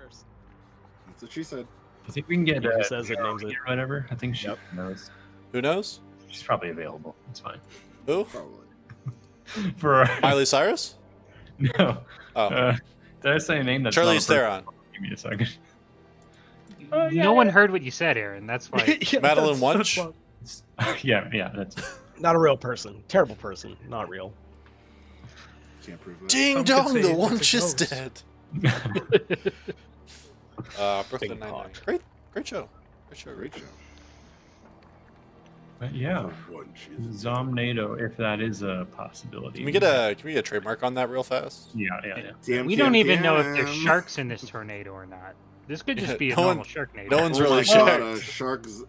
cares? That's what she said. I think we can get He says it, names it. or whatever. I think she Yep. knows. Who knows? She's probably available. It's fine. Who? Probably. For Miley Cyrus? no. Oh. Did I say a name that's Charlize not a Theron. person? Give me a second. No one heard what you said, Aaron. That's why. Yeah, Madeline that's Wuntch? what- yeah, that's Not a real person. Terrible person. Not real. Can't prove that. Ding Some could dong, say the it's a Wunch is ghost. dead. Brooklyn Big Nine-Nine. pot. Great show. Great show. Great show. But yeah, One, she is- Zomnado, if that is a possibility. Can we get a trademark on that real fast? Yeah. Damn, We damn, don't even know if there's damn. sharks in this tornado or not. This could just be a No one- normal sharknado. no one's Oh really my God, checked. sharks.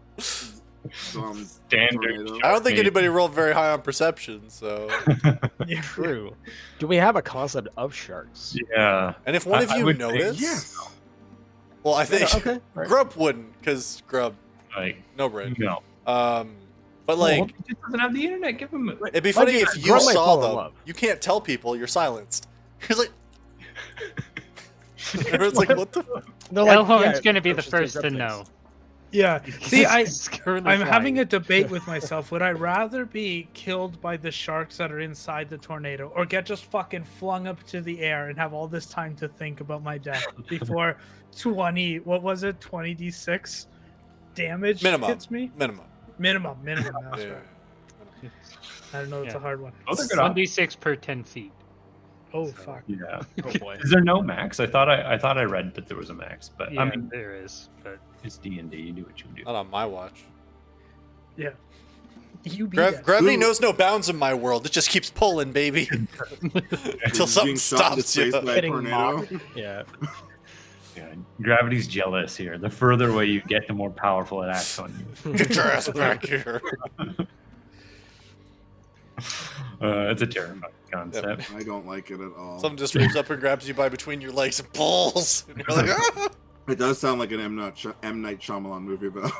Standard tornado. I don't think Mate. anybody rolled very high on perception, so. True. Do we have a concept of sharks? Yeah. And if one of I you would think notice, Yes. well, I think Okay. Right. Grub wouldn't, because Grub, Like, no brain. no. But Well, like, he just doesn't have the internet. Give him. it'd be funny Like, if you Grub might saw fall in them. love. You can't tell people. You're silenced. He's like, everyone's like, what the? No, Elhone's going to be the that's just first to grub know. things. Yeah. See, He's currently I'm having flying. a debate with myself. Would I rather be killed by the sharks that are inside the tornado or get just fucking flung up to the air and have all this time to think about my death before 20d6 damage Minimum. hits me? Minimum. Minimum, that's Yeah. right. I don't know, it's Yeah. a hard one. Oh, they're good. 1d6 per 10 feet. Oh, fuck. Yeah. Oh boy. Is there no max? I thought I read that there was a max, but Yeah, I mean, there is. But it's D&D. You do what you do. Not on my watch. Yeah. You beat it. Gravity Ooh. knows no bounds in my world. It just keeps pulling, baby, until something Being shot into stops you. space by a Hitting tornado. Yeah. Yeah, gravity's jealous here. The further away you get, the more powerful it acts on you. Get your ass back here. It's a terrifying concept. I don't like it at all. Someone just reaches up and grabs you by between your legs and pulls. And you're like, ah! It does sound like an M. Night Shyamalan movie, though.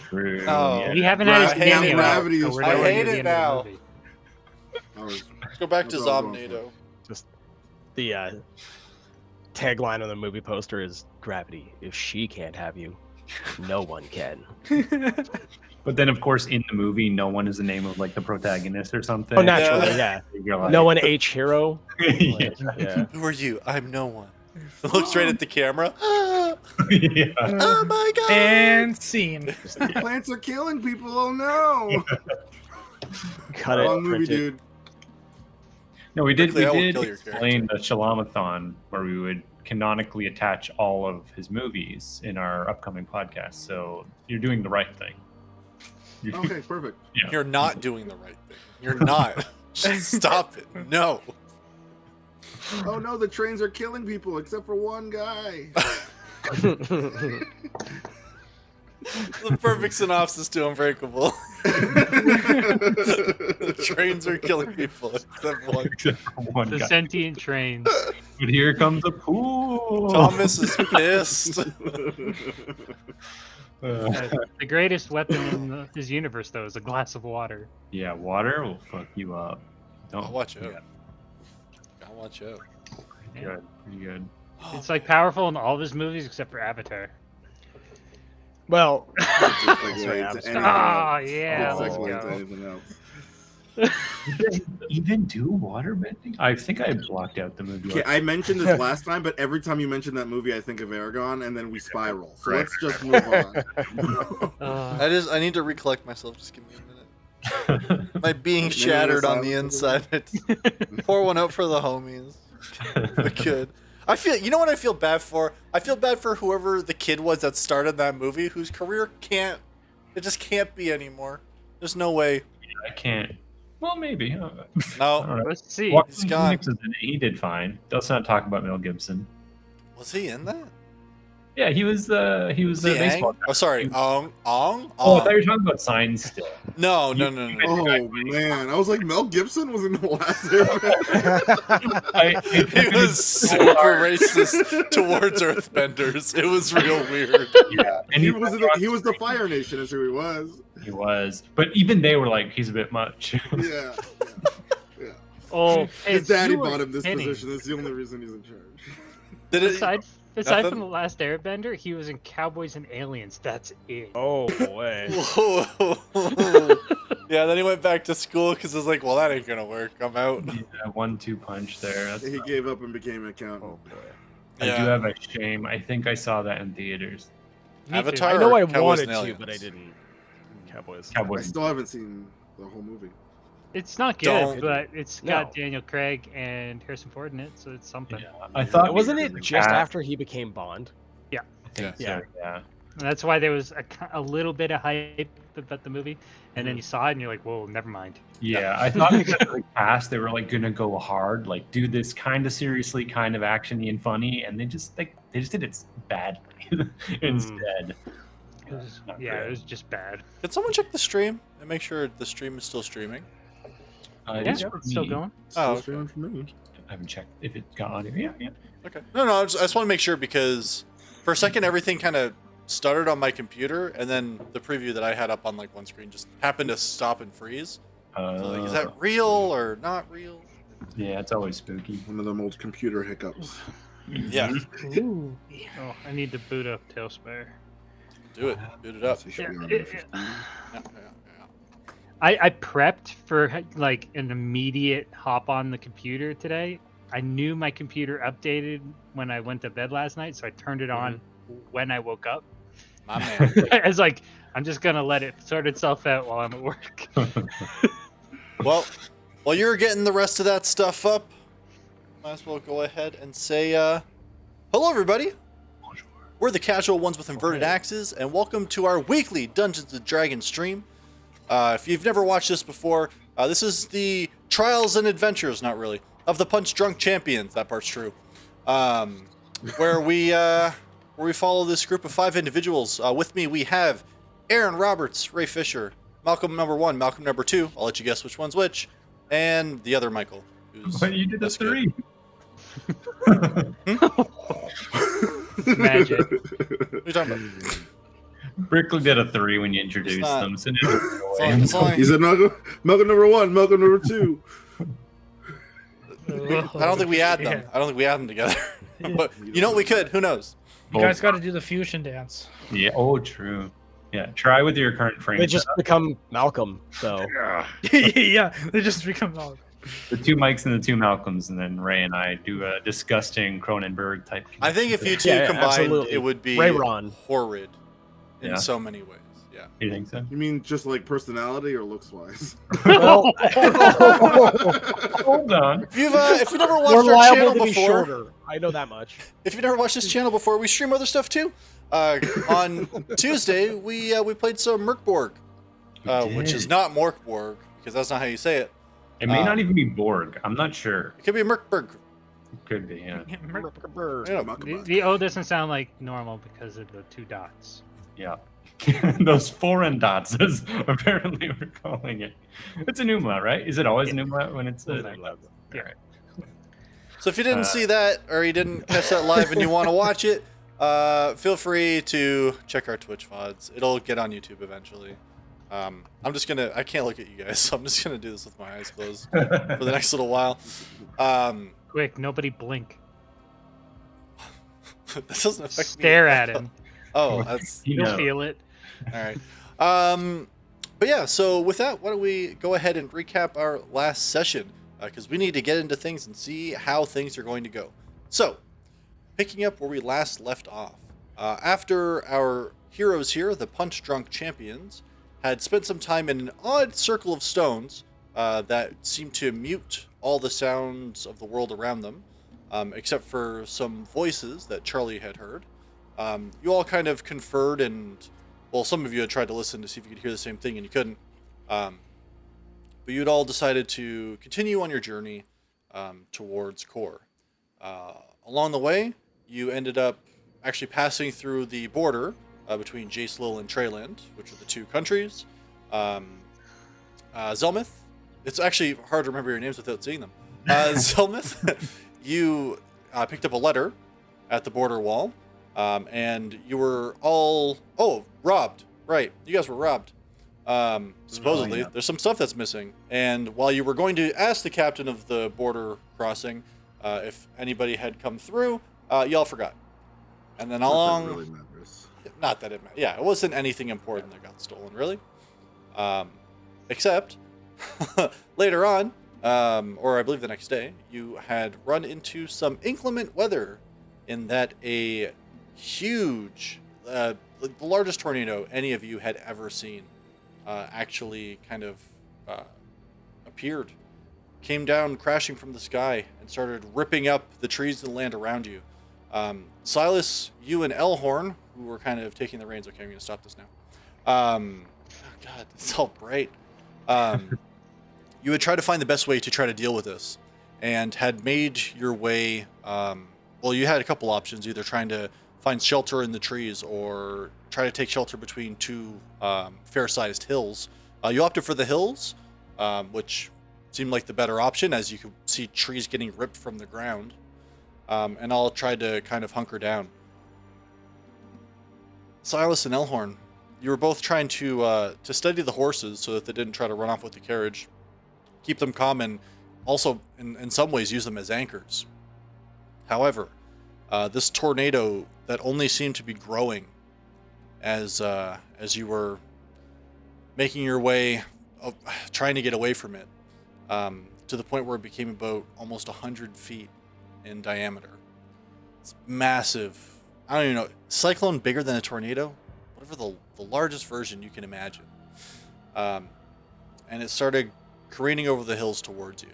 True. Oh. Yeah. we haven't had I his hate name it. yet, Gravity so is we're fine. nowhere I hate near the it end of the now. movie. Let's go back to That's all I'm going Zomnado. The tagline on the movie poster is "Gravity. If she can't have you, no one can." But then, of course, in the movie, no one is the name of like the protagonist or something. Oh, naturally, yeah. You're like, No one H hero. yeah. Yeah. Who are you? I'm no one. Looks right at the camera. Yeah. Oh my god! And scene. Plants are killing people. Oh no! Cut it. Wrong movie, print it. dude. No, we did. Quickly, I will We did kill your explain the Shalamathon, where we would canonically attach all of his movies in our upcoming podcast. So you're doing the right thing. Okay, perfect. Yeah. You're not doing the right thing. You're not. Just stop it. No. Oh no, the trains are killing people except for one guy. The perfect synopsis to Unbreakable. The trains are killing people except one. Except for one The guy. sentient trains. But here comes a pool. Thomas is pissed. The greatest weapon in this universe, though, is a glass of water. Yeah, water will fuck you up. Don't I'll watch out. I'll watch out. Pretty good. Pretty good. It's like powerful in all of his movies except for Avatar. Well, Ah, yeah, let's go. Anything else. Even do water bending? I think I blocked out the movie. Okay, I mentioned this last time, but every time you mention that movie, I think of Aragon, and then we spiral. So let's just move on. I need to recollect myself. Just give me a minute. My being shattered on the inside. Pour one out for the homies. We could. I feel. You know what I feel bad for? I feel bad for whoever the kid was that started that movie, whose career can't. It just can't be anymore. There's no way. I can't. Well, maybe. No. Let's see. Joaquin He's gone. Phoenix is in it. He did fine. Let's not talk about Mel Gibson. Was he in that? Yeah, he was the baseball guy. Oh, sorry. Ong. Oh, I thought you were talking about Signs still. No. Oh man, I was like, Mel Gibson was in the last Airbender. He was super racist towards Earthbenders. It was real weird. Yeah, and he was the Fire Nation, is who he was. He was, but even they were like, he's a bit much. Yeah. Oh, His it's daddy you bought him this kidding. position. That's the only reason he's in charge. Did it? Aside Aside Nothing? from the last Airbender, he was in Cowboys and Aliens. That's it. Oh boy. Whoa. Yeah, then he went back to school because it's like, well, that ain't gonna work. I'm out. Yeah, 1-2 punch there. That's He gave up and became an accountant. Oh boy. I do have a shame. I think I saw that in theaters. Me too. Avatar. I know or I Cowboys wanted and to, Aliens? but I didn't. Cowboys. I Cowboys. still haven't seen the whole movie. It's not good, Don't. but it's No. got Daniel Craig and Harrison Ford in it, so it's something. Yeah, I thought Wasn't it just after? after he became Bond? I think Yeah. so, yeah. And that's why there was a little bit of hype about the movie, and then you saw it and you're like, whoa, never mind. Yeah, I thought because of the cast, they were like gonna go hard, like do this kind of seriously, kind of actiony and funny, and they just did it badly instead. It was, Not yeah, great. it was just bad. Can someone check the stream and make sure the stream is still streaming? It Yeah, is for it's still me. going. Oh, okay. Streaming for me. I haven't checked if it got audio. Yeah. Okay. No, I just want to make sure because for a second everything kind of stuttered on my computer, and then the preview that I had up on like one screen just happened to stop and freeze. So, like, is that real or not real? Yeah, it's always spooky. One of them old computer hiccups. Yeah. Ooh. Oh, I need to boot up Tailspire. Do it. Boot it up. He should be on Yeah, there 15. Yeah. I prepped for like an immediate hop on the computer today. I knew my computer updated when I went to bed last night, so I turned it on when I woke up. My man. I was like, I'm just gonna let it sort itself out while I'm at work. Well, while you're getting the rest of that stuff up, might as well go ahead and say, hello, everybody. We're the casual ones with inverted axes, and welcome to our weekly Dungeons & Dragons stream. If you've never watched this before, this is the trials and adventures, not really, of the Punch Drunk Champions. That part's true. Where we follow this group of 5 individuals. With me, we have Aaron Roberts, Ray Fisher, Malcolm number 1, Malcolm number 2. I'll let you guess which one's which, and the other Michael. Who's But you did the less good. 3. Magic. What are you talking about? Brickley did a 3 when you introduced not- them. So It's only- He said Malcolm number 1, Malcolm number 2. I don't think we add them. Yeah. I don't think we add them together. But you know what, we could. Who knows? You guys got to do the fusion dance. Yeah. Oh, true. Yeah. Try with your current frame. They just setup. become Malcolm. So Yeah, they just become all. The 2 Mikes and the 2 Malcolms, and then Ray and I do a disgusting Cronenberg type. I think if you two Yeah, combined, absolutely. it would be Ray Ron. horrid in Yeah. so many ways. Yeah. You think so? You mean just like personality or looks wise? well, Hold on. If you've never we're watched our liable channel to be before, shorter. I know that much. if you've never watched this channel before, we stream other stuff too. On Tuesday, we played some Merkborg, which is not Morkborg because that's not how you say it. It may not even be Borg. I'm not sure. It could be Merkborg. It could be. Yeah. Yeah. The O doesn't sound like normal because of the 2 dots. Yeah. Those foreign dots, as apparently we're calling it. It's an umlaut, right? Is it always an umlaut when it's a... Yeah. Alright. So if you didn't see that or you didn't catch that live and you want to watch it, feel free to check our Twitch VODs. It'll get on YouTube eventually. I can't look at you guys, so I'm just gonna do this with my eyes closed for the next little while. Quick, nobody blink. That doesn't affect Stare me. at him. Oh, that's You You'll know. feel it. all right. But yeah, so with that, why don't we go ahead and recap our last session? Because we need to get into things and see how things are going to go. So, picking up where we last left off. After our heroes here, the Punch Drunk Champions, had spent some time in an odd circle of stones that seemed to mute all the sounds of the world around them, except for some voices that Charlie had heard. You all kind of conferred and, well, some of you had tried to listen to see if you could hear the same thing and you couldn't. But you'd all decided to continue on your journey towards Kor. Along the way, you ended up actually passing through the border between Jacelil and Treyland, which are the 2 countries. Zelmith, it's actually hard to remember your names without seeing them. Zelmith, you picked up a letter at the border wall, and you were all robbed. Right, you guys were robbed. Supposedly, yeah. there's some stuff that's missing. And while you were going to ask the captain of the border crossing if anybody had come through, y'all forgot. And then Not that it along, really matters. not that it, yeah, it wasn't anything important that got stolen, really. Except later on, or I believe the next day, you had run into some inclement weather, in that a huge, the largest tornado any of you had ever seen, actually kind of appeared, came down crashing from the sky, and started ripping up the trees and land around you. Silas, you and Elhorn, who were kind of taking the reins. Okay, I'm going to stop this now. Oh God, it's all bright. You had tried to find the best way to try to deal with this, and had made your way. Well, you had a couple options: either trying to find shelter in the trees, or try to take shelter between two fair-sized hills. You opted for the hills, which seemed like the better option, as you could see trees getting ripped from the ground. And I'll try to kind of hunker down. Silas and Elhorn, you were both trying to steady the horses so that they didn't try to run off with the carriage, keep them calm, and also, in some ways, use them as anchors. However, this tornado that only seemed to be growing as you were making your way, trying to get away from it, to the point where it became about almost 100 feet in diameter. It's massive. I don't even know. Cyclone bigger than a tornado? Whatever the largest version you can imagine. And it started careening over the hills towards you.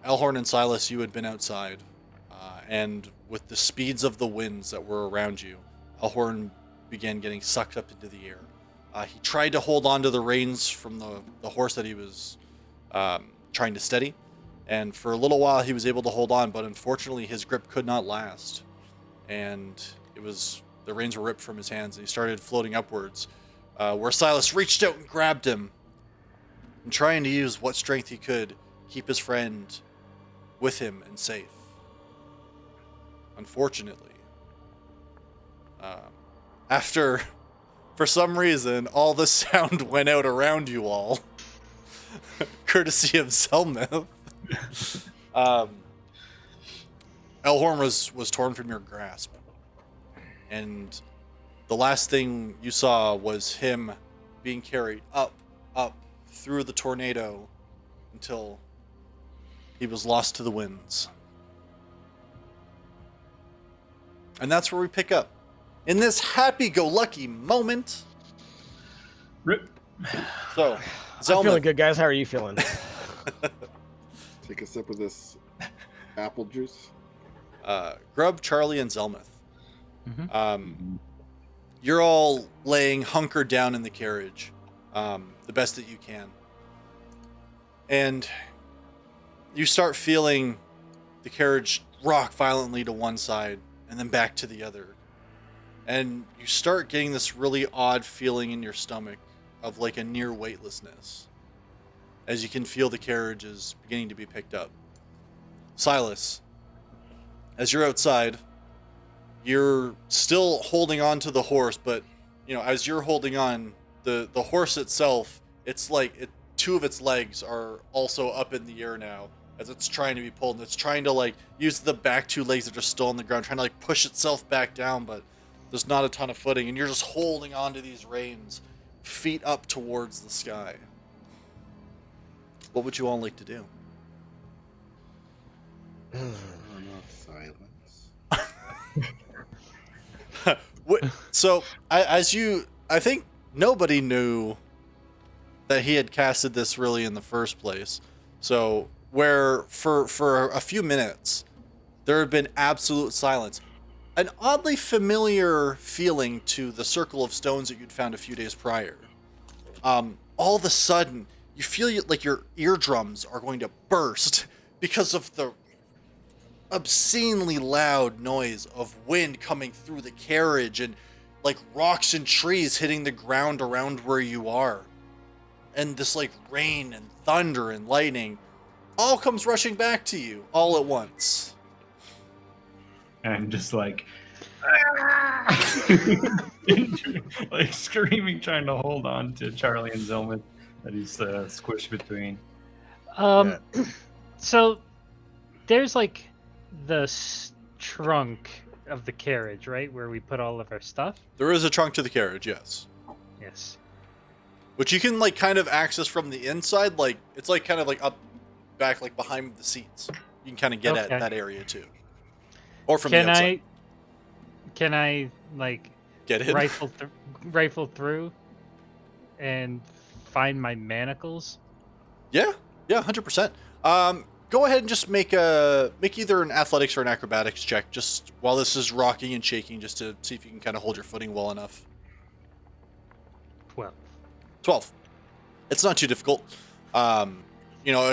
Elhorn and Silas, you had been outside. And with the speeds of the winds that were around you, Elhorn began getting sucked up into the air. He tried to hold on to the reins from the horse that he was trying to steady. And for a little while he was able to hold on, but unfortunately his grip could not last. And the reins were ripped from his hands, and he started floating upwards, where Silas reached out and grabbed him, and trying to use what strength he could keep his friend with him and safe. Unfortunately, after, for some reason, all the sound went out around you all, courtesy of Zelmith. Elhorn was torn from your grasp, and the last thing you saw was him being carried up through the tornado until he was lost to the winds. And that's where we pick up. In this happy-go-lucky moment. Rip. So, I'm Zelmith, feeling good, guys. How are you feeling? Take a sip of this apple juice. Grub, Charlie, and Zelmith. You're all laying hunkered down in the carriage, the best that you can. And you start feeling the carriage rock violently to one side and then back to the other. And you start getting this really odd feeling in your stomach of like a near weightlessness, as you can feel the carriage is beginning to be picked up. Silas, as you're outside, you're still holding on to the horse, but as you're holding on, the horse itself, it's like two of its legs are also up in the air now, as it's trying to be pulled, and it's trying to like use the back two legs that are still on the ground, trying to like push itself back down, but there's not a ton of footing, and you're just holding on to these reins, feet up towards the sky. What would you all like to do? Silence. So, I think nobody knew that he had casted this really in the first place. So, where for a few minutes, there had been absolute silence. An oddly familiar feeling to the circle of stones that you'd found a few days prior. All of a sudden, you feel like your eardrums are going to burst because of the obscenely loud noise of wind coming through the carriage, and like rocks and trees hitting the ground around where you are. And this like rain and thunder and lightning all comes rushing back to you all at once. And just like like screaming, trying to hold on to Charlie and Zelman that he's squished between. So there's like the trunk of the carriage, right, where we put all of our stuff. There is a trunk to the carriage, yes. Yes. Which you can like kind of access from the inside, like it's like kind of like up back, like behind the seats. You can kind of get at Okay. that area too, or from the Can outside. can I like Get in. rifle through and find my manacles? Yeah, 100%. Go ahead and just make either an athletics or an acrobatics check, just while this is rocking and shaking, just to see if you can kind of hold your footing well enough. 12. It's not too difficult. A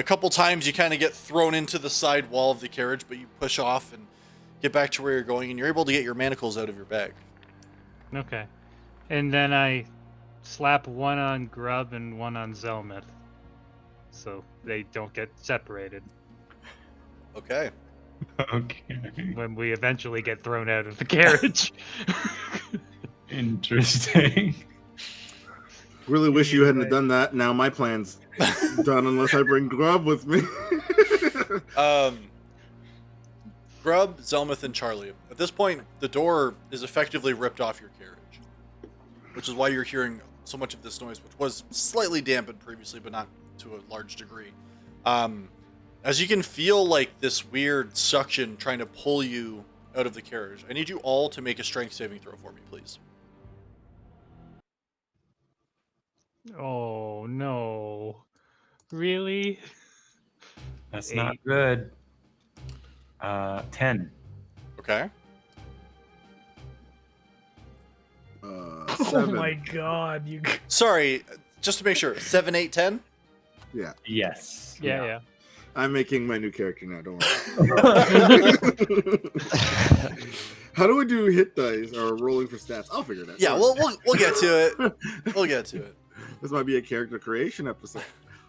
couple times you kind of get thrown into the side wall of the carriage, but you push off and get back to where you're going, and you're able to get your manacles out of your bag. Okay. And then I slap one on Grub and one on Zelmith, so they don't get separated Okay. Okay. when we eventually get thrown out of the carriage. Interesting. Really wish you hadn't done that. Now my plan's done unless I bring Grub with me. Grub, Zelmith, and Charlie. At this point, the door is effectively ripped off your carriage, which is why you're hearing so much of this noise, which was slightly dampened previously, but not to a large degree. As you can feel like this weird suction trying to pull you out of the carriage, I need you all to make a strength saving throw for me, please. Oh no. Really? That's 8. not good. 10. Okay. Oh 7. my god, you. Sorry, just to make sure. 7, 8, 10? Yeah, Yes. Yeah. I'm making my new character now. Don't worry. How do we do hit dice or rolling for stats? I'll figure it out. Yeah, we'll get to it. We'll get to it. This might be a character creation episode.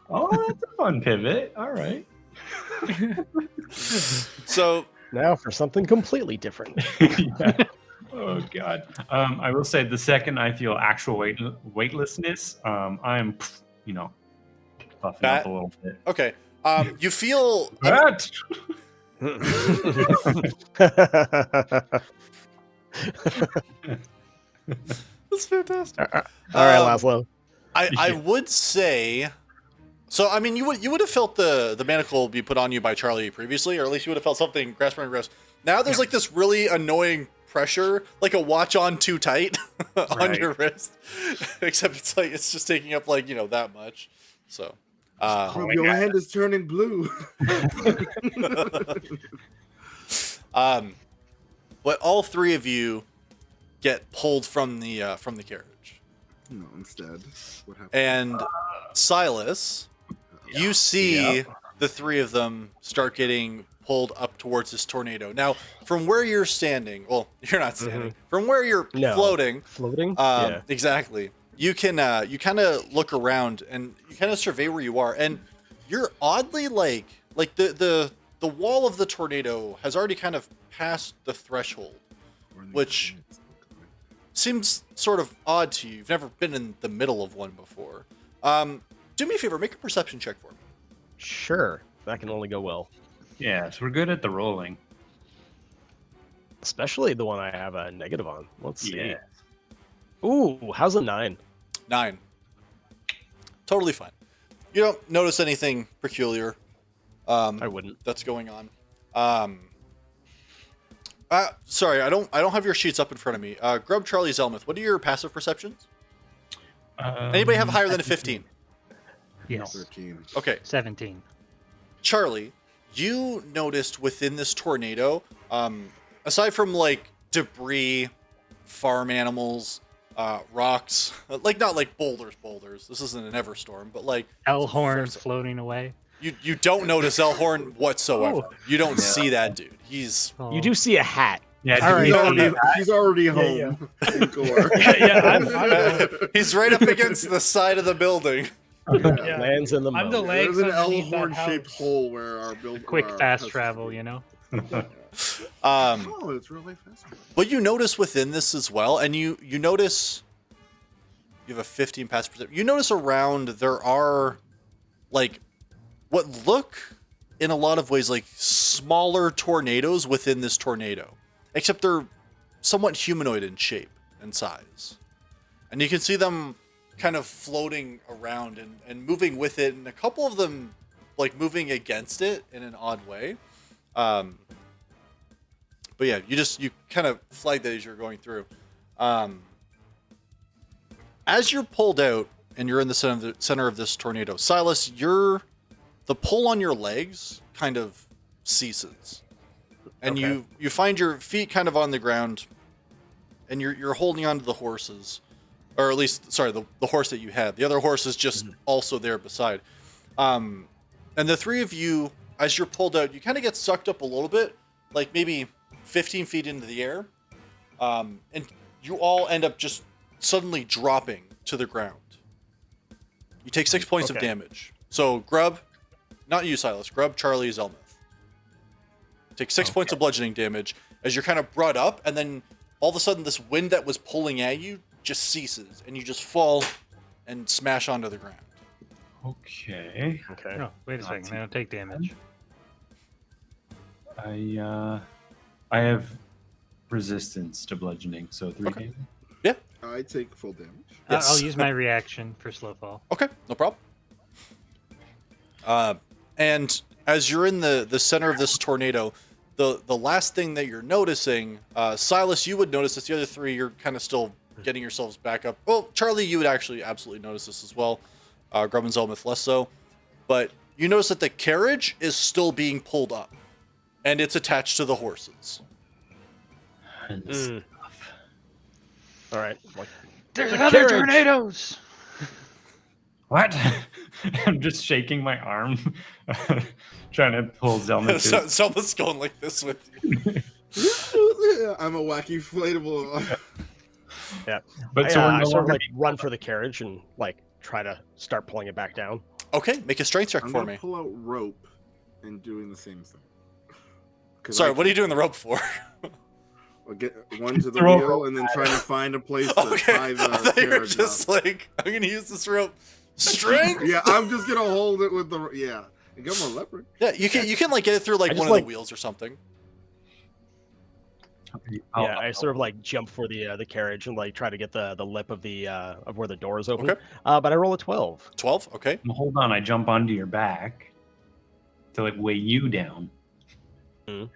Oh, that's a fun pivot. All right. So, Now for something completely different. Yeah. Oh God. I will say the second I feel actual weightlessness, I'm, buffing That- up a little bit. okay. You feel That. that's fantastic. All right, Um, Laszlo. I would say, so I mean, you would have felt the manacle be put on you by Charlie previously, or at least you would have felt something grasp on your wrist. Now there's like this really annoying pressure, like a watch on too tight on Right. your wrist, except it's just taking up like that much. So, Your hand is turning blue. but all three of you get pulled from the carriage, No, instead, what happened? and Silas, you see the three of them start getting pulled up towards this tornado. Now, from where you're standing, well, you're not standing. From where you're No. floating, Floating? Yeah. exactly. You can you kind of look around and you kind of survey where you are, and you're oddly like the wall of the tornado has already kind of passed the threshold, which seems sort of odd to you. You've never been in the middle of one before. Do me a favor, make a perception check for me. Sure. That can only go well. Yeah, so we're good at the rolling. Especially the one I have a negative on. Let's see. Yeah. Ooh, how's a 9? 9. Totally fine. You don't notice anything peculiar I wouldn't. that's going on. Sorry, I don't have your sheets up in front of me. Grub, Charlie, Zelmith, what are your passive perceptions? Anybody have higher than a 15? Yes. 13. Okay. 17. Charlie, you noticed within this tornado, aside from like debris, farm animals, rocks, like not like boulders. This isn't an Everstorm, but like Elhorn floating away. you don't notice Elhorn whatsoever. Oh. You don't see that dude. He's Oh. You do see a hat. Yeah, All do right. we- He's already Yeah, home. in Gore. I'm he's right up against the side of the building. Yeah. Lands in the I'm moat. the legs There's an underneath that L-horn-shaped house. hole where our building. Quick fast travel, you know. Oh, it's really fast travel. But you notice within this as well, and you notice you have a 15 pass perception. You notice around there are like what look in a lot of ways like smaller tornadoes within this tornado, except they're somewhat humanoid in shape and size. And you can see them kind of floating around and moving with it, and a couple of them like moving against it in an odd way. But yeah, you kind of flag that as you're going through. As you're pulled out and you're in the center of this tornado, Silas, the pull on your legs kind of ceases, and Okay. you find your feet kind of on the ground, and you're holding onto the horses, or at least, sorry, the horse that you had. The other horse is just also there beside. And the three of you, as you're pulled out, you kind of get sucked up a little bit, like maybe 15 feet into the air, and you all end up just suddenly dropping to the ground. You take 6 points of Okay. damage. So Grub, not you, Silas. Grub, Charlie, Zelmuth. Take 6 points of bludgeoning damage as you're kind of brought up, and then all of a sudden this wind that was pulling at you just ceases, and you just fall and smash onto the ground. Okay. Okay. No, wait a second. I don't take damage. I have resistance to bludgeoning, so 3 Okay. damage. I take full damage. Yes. I'll use my reaction for slow fall. Okay, no problem. And as you're in the center of this tornado, the last thing that you're noticing, Silas, you would notice this. The other three, you're kind of still getting yourselves back up. Well, Charlie, you would actually absolutely notice this as well. Grub and Zelmuth less so. But you notice that the carriage is still being pulled up, and it's attached to the horses. And this- All right. Like, There's The another carriage. tornadoes. What? I'm just shaking my arm, trying to pull Zelma So, to. Zelmuth's going like this with you. I'm a wacky inflatable. yeah. But so I we're no sort of longer. like run for the carriage and like try to start pulling it back down. Okay, make a strength check I'm for gonna me. pull out rope and doing the same thing. 'Cause Sorry, I what are you doing the rope for? I'll get one to the Throw wheel rope and then trying to find a place to Okay, tie the I thought you were carriage just up. like, I'm gonna use this rope. Strength. Yeah, I'm just gonna hold it with the And come on, leopard. Yeah, you can like get it through like I just one of like- the wheels or something. Yeah, I sort of like jump for the carriage and like try to get the lip of the of where the door is open. Okay. But I roll a 12. 12. Okay. Hold on, I jump onto your back to like weigh you down. Mhm.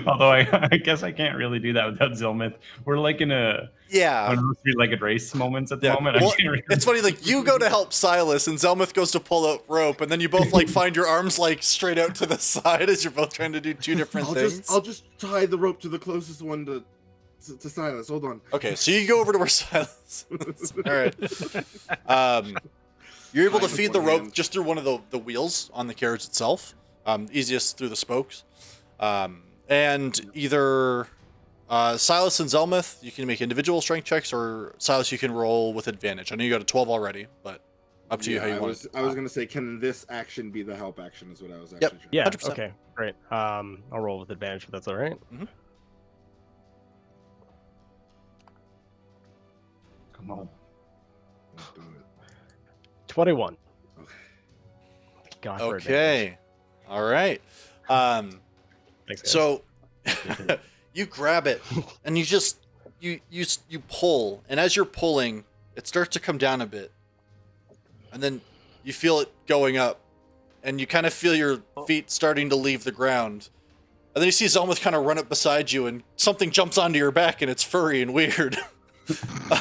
Although I guess I can't really do that without Zelmuth. We're like in one Yeah. of those three-legged race moments at the Yeah. moment. Well, I can't really... it's funny. Like you go to help Silas, and Zelmuth goes to pull out rope, and then you both like find your arms like straight out to the side as you're both trying to do two different things. I'll just tie the rope to the closest one to Silas. Hold on. Okay, so you go over to where Silas is. All right. You're able to Fine with feed the one rope hand. just through one of the wheels on the carriage itself. Easiest through the spokes. And either Silas and Zelmuth, you can make individual strength checks, or Silas, you can roll with advantage. I know you got a 12 already, but up to you how you want it. I was gonna say, can this action be the help action? Is what I was actually. Yep. trying- Yeah. 100%. Okay. Great. I'll roll with advantage if that's all right. Come on. Let's do it. 21. Okay. God. for advantage. Okay. All right. Thanks, guys. So you grab it and you pull, and as you're pulling, it starts to come down a bit, and then you feel it going up, and you kind of feel your feet starting to leave the ground, and then you see Zelmuth kind of run up beside you, and something jumps onto your back, and it's furry and weird.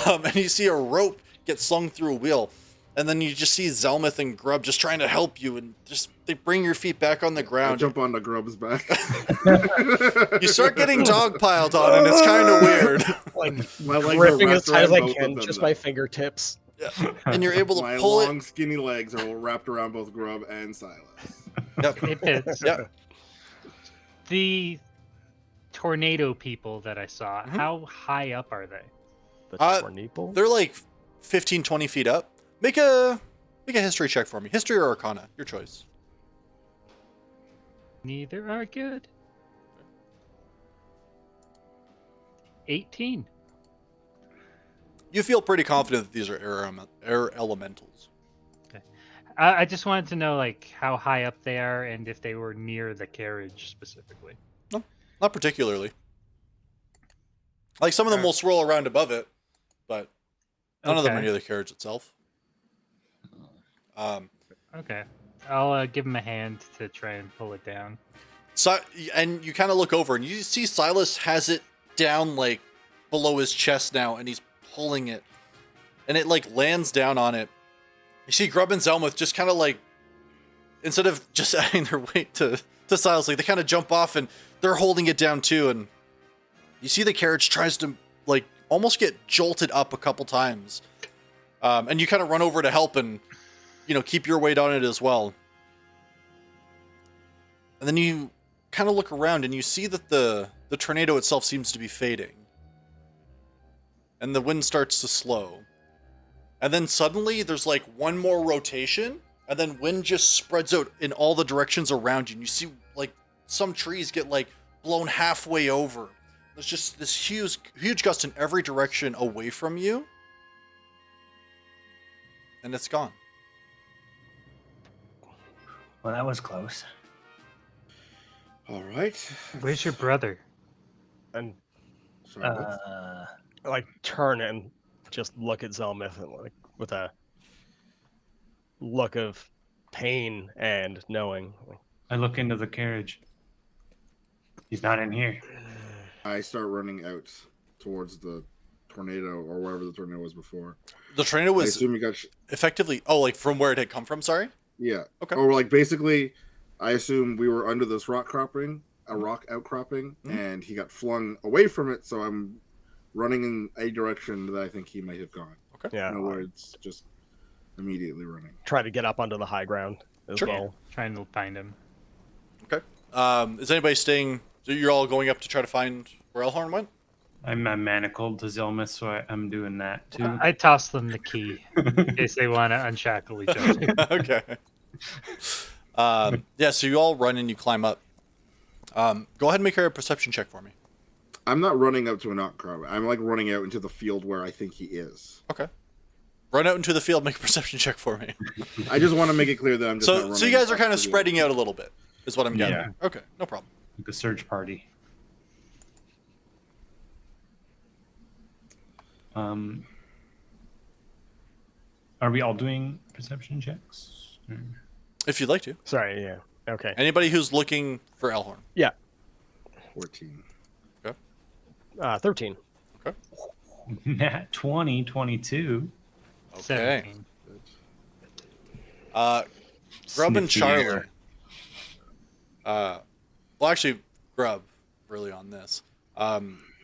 And you see a rope get slung through a wheel. And then you just see Zelmuth and Grub just trying to help you, and just they bring your feet back on the I ground. jump on the Grub's back. You start getting dogpiled on, and it's kind of weird. like My legs are gripping wrapped as tight as I around both can, of them, just though. my fingertips. And you're able to My pull long, it. skinny legs are wrapped around both Grub and Silas. Yep. It fits. Yep. The tornado people that I saw, Mhm. how high up are they? The tornado. They're like 15, 20 feet up. Make a history check for me. History or Arcana, your choice. Neither are good. 18. You feel pretty confident that these are air elementals. I just wanted to know like how high up they are and if they were near the carriage specifically. Not particularly. Like some of them will swirl around above it, but none of them are Okay. near the carriage itself. Okay. I'll give him a hand to try and pull it down. So, and you kind of look over and you see Silas has it down like below his chest now, and he's pulling it, and it like lands down on it. You see Grub and Zelmuth just kind of like, instead of just adding their weight to Silas, like they kind of jump off and they're holding it down too. And you see the carriage tries to like almost get jolted up a couple times, and you kind of run over to help and keep your weight on it as well. And then you kind of look around and you see that the tornado itself seems to be fading. And the wind starts to slow. And then suddenly there's like one more rotation, and then wind just spreads out in all the directions around you. And you see like some trees get like blown halfway over. There's just this huge gust in every direction away from you. And it's gone. Well, that was close. All right. Where's your brother? And Sorry, what? like turn and just look at Zelmuth and like with a look of pain and knowing. I look into the carriage. He's not in here. I start running out towards the tornado or wherever the tornado was before. The tornado I was assume you got. effectively, like from where it had come from, sorry? Yeah. Okay. Or like basically, I assume we were under this rock outcropping, and he got flung away from it. So I'm running in a direction that I think he might have gone. Okay. Yeah. In other words, just immediately running. Try to get up onto the high ground as Sure. well. Trying to find him. Okay. Is anybody staying? So you're all going up to try to find where Elhorn went? I'm manacled to Zelmuth, so I'm doing that too. I toss them the key in case they want to unshackle each other. Okay. Yeah, so you all run and you climb up. Go ahead and make a perception check for me. I'm not running up to an outcrop. I'm like running out into the field where I think he is. Okay. Run out into the field, make a perception check for me. I just want to make it clear that I'm just not running. So you guys are kind up of to the- spreading out a little bit, is what I'm getting. Yeah. Okay, no problem. Like a search party. Are we all doing perception checks? Or- If you'd like to. Sorry, yeah. Okay. Anybody who's looking for Elhorn. Yeah. 14. 13. Nat 20, 22. Okay. 17. Grub and Sniffy Charlie. air. Well, actually, Grub, really on this.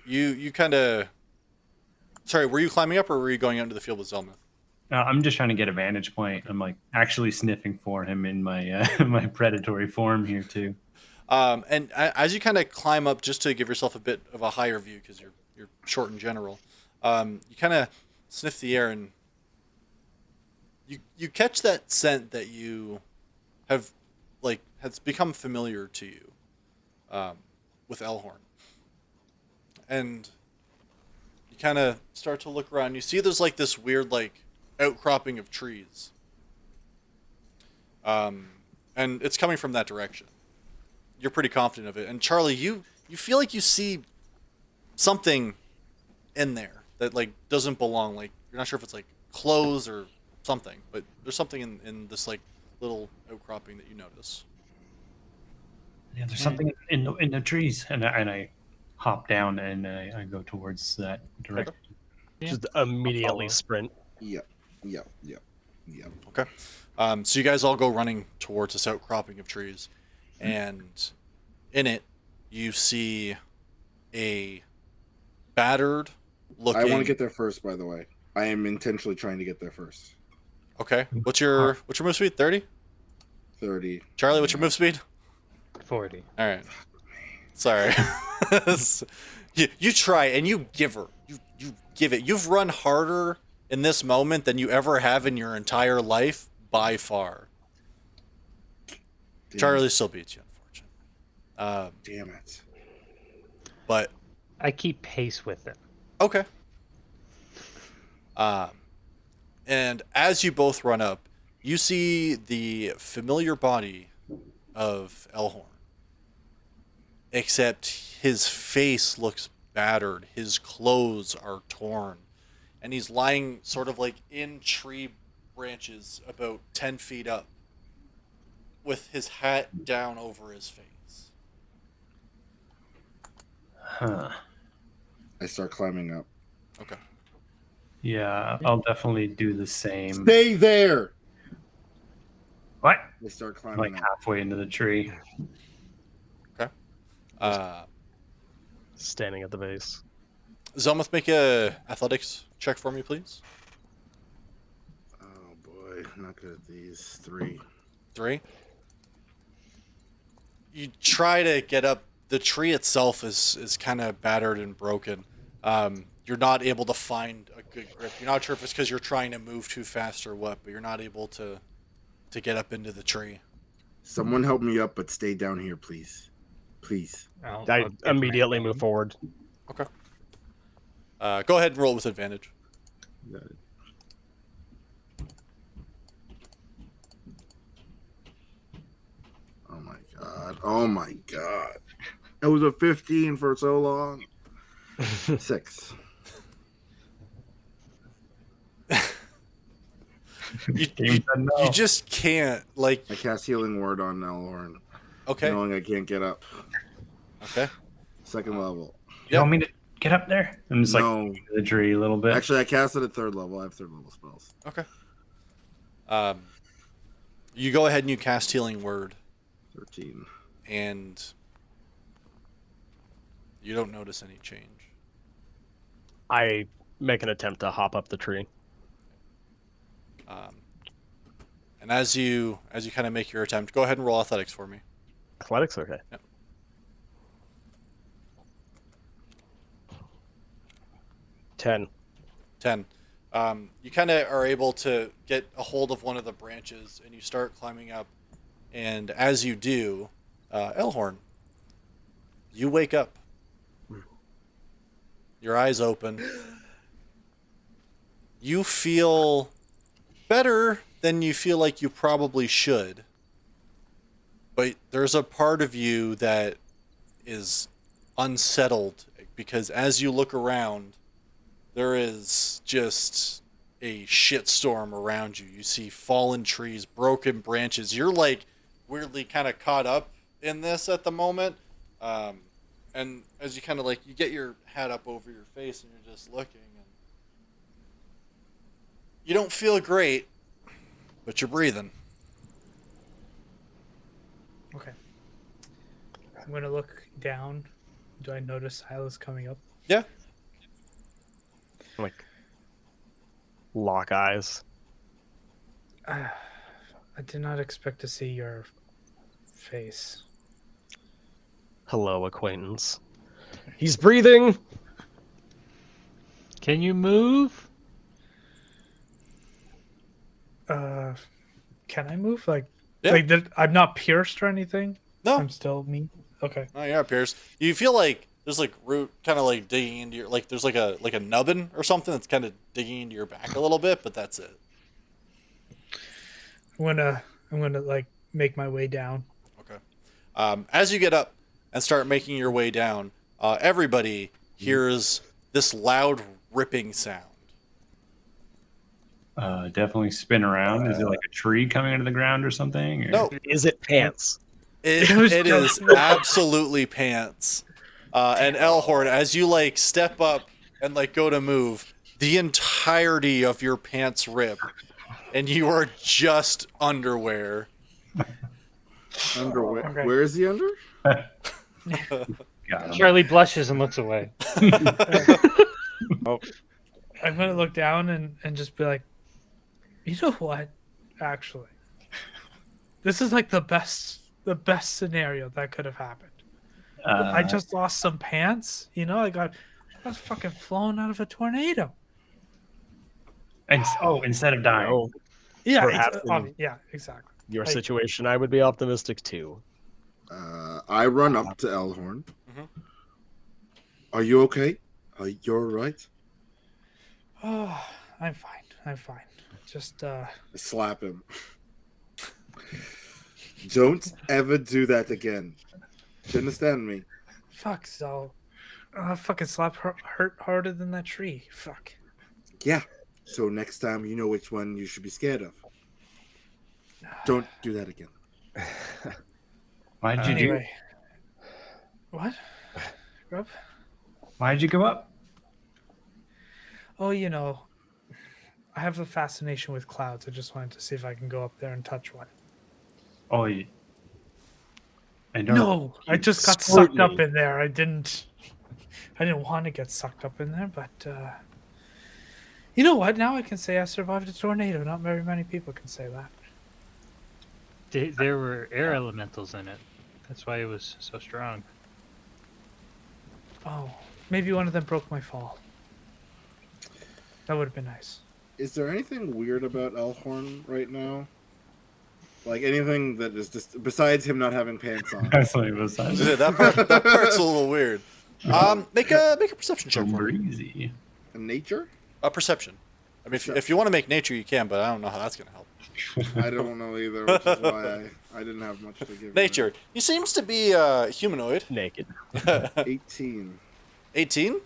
You kind of. Sorry, were you climbing up or were you going out into the field with Zelmuth? I'm just trying to get a vantage point. I'm like actually sniffing for him in my my predatory form here too. And as you kind of climb up, just to give yourself a bit of a higher view, because you're short in general, you kind of sniff the air and you catch that scent that you have has become familiar to you with Elhorn, and you kind of start to look around. You see there's like this weird like outcropping of trees, and it's coming from that direction. You're pretty confident of it. And Charlie, you feel like you see something in there that like doesn't belong. Like you're not sure if it's like clothes or something, but there's something in this like little outcropping that you notice. Yeah, there's something in the trees, and I hop down and I go towards that direction. Just immediately follow. sprint. Yep. Okay. So you guys all go running towards this outcropping of trees, and in it you see a battered looking. I want to get there first, by the way. I am intentionally trying to get there first. Okay. What's your move speed? 30? 30. Charlie, what's your move speed? 40. All right. Sorry. you try and you give her. You give it. You've run harder in this moment than you ever have in your entire life by far. Damn Charlie it. still beats you, unfortunately. Damn it. But I keep pace with him. okay. And as you both run up, you see the familiar body of Elhorn. Except his face looks battered. His clothes are torn. And he's lying sort of like in tree branches about 10 feet up with his hat down over his face. Huh. I start climbing up. Okay. Yeah, I'll definitely do the same. Stay there. What? I start Like climbing up. halfway into the tree. Standing at the base. Zelmuth, make a athletics check for me, please. Oh boy, I'm not good at these. 3. 3. You try to get up. The tree itself is kind of battered and broken. You're not able to find a good grip. You're not sure if it's because you're trying to move too fast or what, but you're not able to get up into the tree. Someone help me up, but stay down here, please. Please. I'll I get immediately my- move forward. Okay. Go ahead and roll with advantage. Got it. Oh my god. Oh my god. It was a 15 for so long. 6. You just can't, like... I cast Healing Word on Elhorn, Okay. knowing I can't get up. Okay. 2nd level. You want me to get up there? I'm just like No. into the tree a little bit. Actually, I cast it at 3rd level. I have 3rd level spells. Okay. You go ahead and you cast Healing Word, 13. and you don't notice any change. I make an attempt to hop up the tree. And as you kind of make your attempt, go ahead and roll athletics for me. Athletics, okay. Yep. 10. 10. You kind of are able to get a hold of one of the branches, and you start climbing up. And as you do, Elhorn, you wake up. Your eyes open. You feel better than you feel like you probably should. But there's a part of you that is unsettled because as you look around, there is just a shitstorm around you. You see fallen trees, broken branches. You're like weirdly kind of caught up in this at the moment. And as you kind of like, you get your hat up over your face and you're just looking. And you don't feel great, but you're breathing. Okay. I'm gonna look down. Do I notice Silas coming up? Yeah. Like, lock eyes. I did not expect to see your face. Hello, acquaintance. He's breathing! Can you move? Can I move? Like, Yeah. I'm not pierced or anything. No. I'm still me. Okay. Oh yeah, Pierce. You feel like there's like root kind of like digging into your like there's like a nubbin or something that's kind of digging into your back a little bit, but that's it. I'm gonna like make my way down. Okay. As you get up and start making your way down, everybody hears this loud ripping sound. Definitely spin around. Is it like a tree coming out of the ground or something? Or? No, Is it pants? it is absolutely pants. And Elhorn, as you like step up and like go to move, the entirety of your pants rip, and you are just underwear. Underwear. Okay. Where is the under? Got him. Charlie blushes and looks away. I'm gonna look down and just be like, you know what? Actually, this is like the best scenario that could have happened. I just lost some pants. You know, I got fucking flown out of a tornado. Instead of dying. No. Yeah, Perhaps yeah, exactly. Your Like- situation, I would be optimistic too. I run up to Elhorn. Mhm. Are you okay? Are you all right? Oh, I'm fine. I'm fine. Just I slap him. Don't ever do that again. Do you understand me? fuck. So Fucking slap hurt harder than that tree. Fuck. Yeah. So next time you know which one you should be scared of. Don't do that again. Why did you do? Anyway. What? Grub? Why did you go up? Oh, you know, I have a fascination with clouds. I just wanted to see if I can go up there and touch one. Oh, I don't. No, I just got sucked up Scrutiny. in there. I didn't want to get sucked up in there, but you know what? Now I can say I survived a tornado. Not very many people can say that. There were air elementals in it. That's why it was so strong. Oh, maybe one of them broke my fall. That would have been nice. Is there anything weird about Elhorn right now? Like anything that is just besides him not having pants on? That's what it was. Yeah, that part's a little weird. Make a perception check for me. Breezy. Nature? A perception. I mean, if you want to make nature, you can, but I don't know how that's gonna help. I don't know either, which is why I didn't have much to give. Nature. He seems to be humanoid. Naked. 18. 18?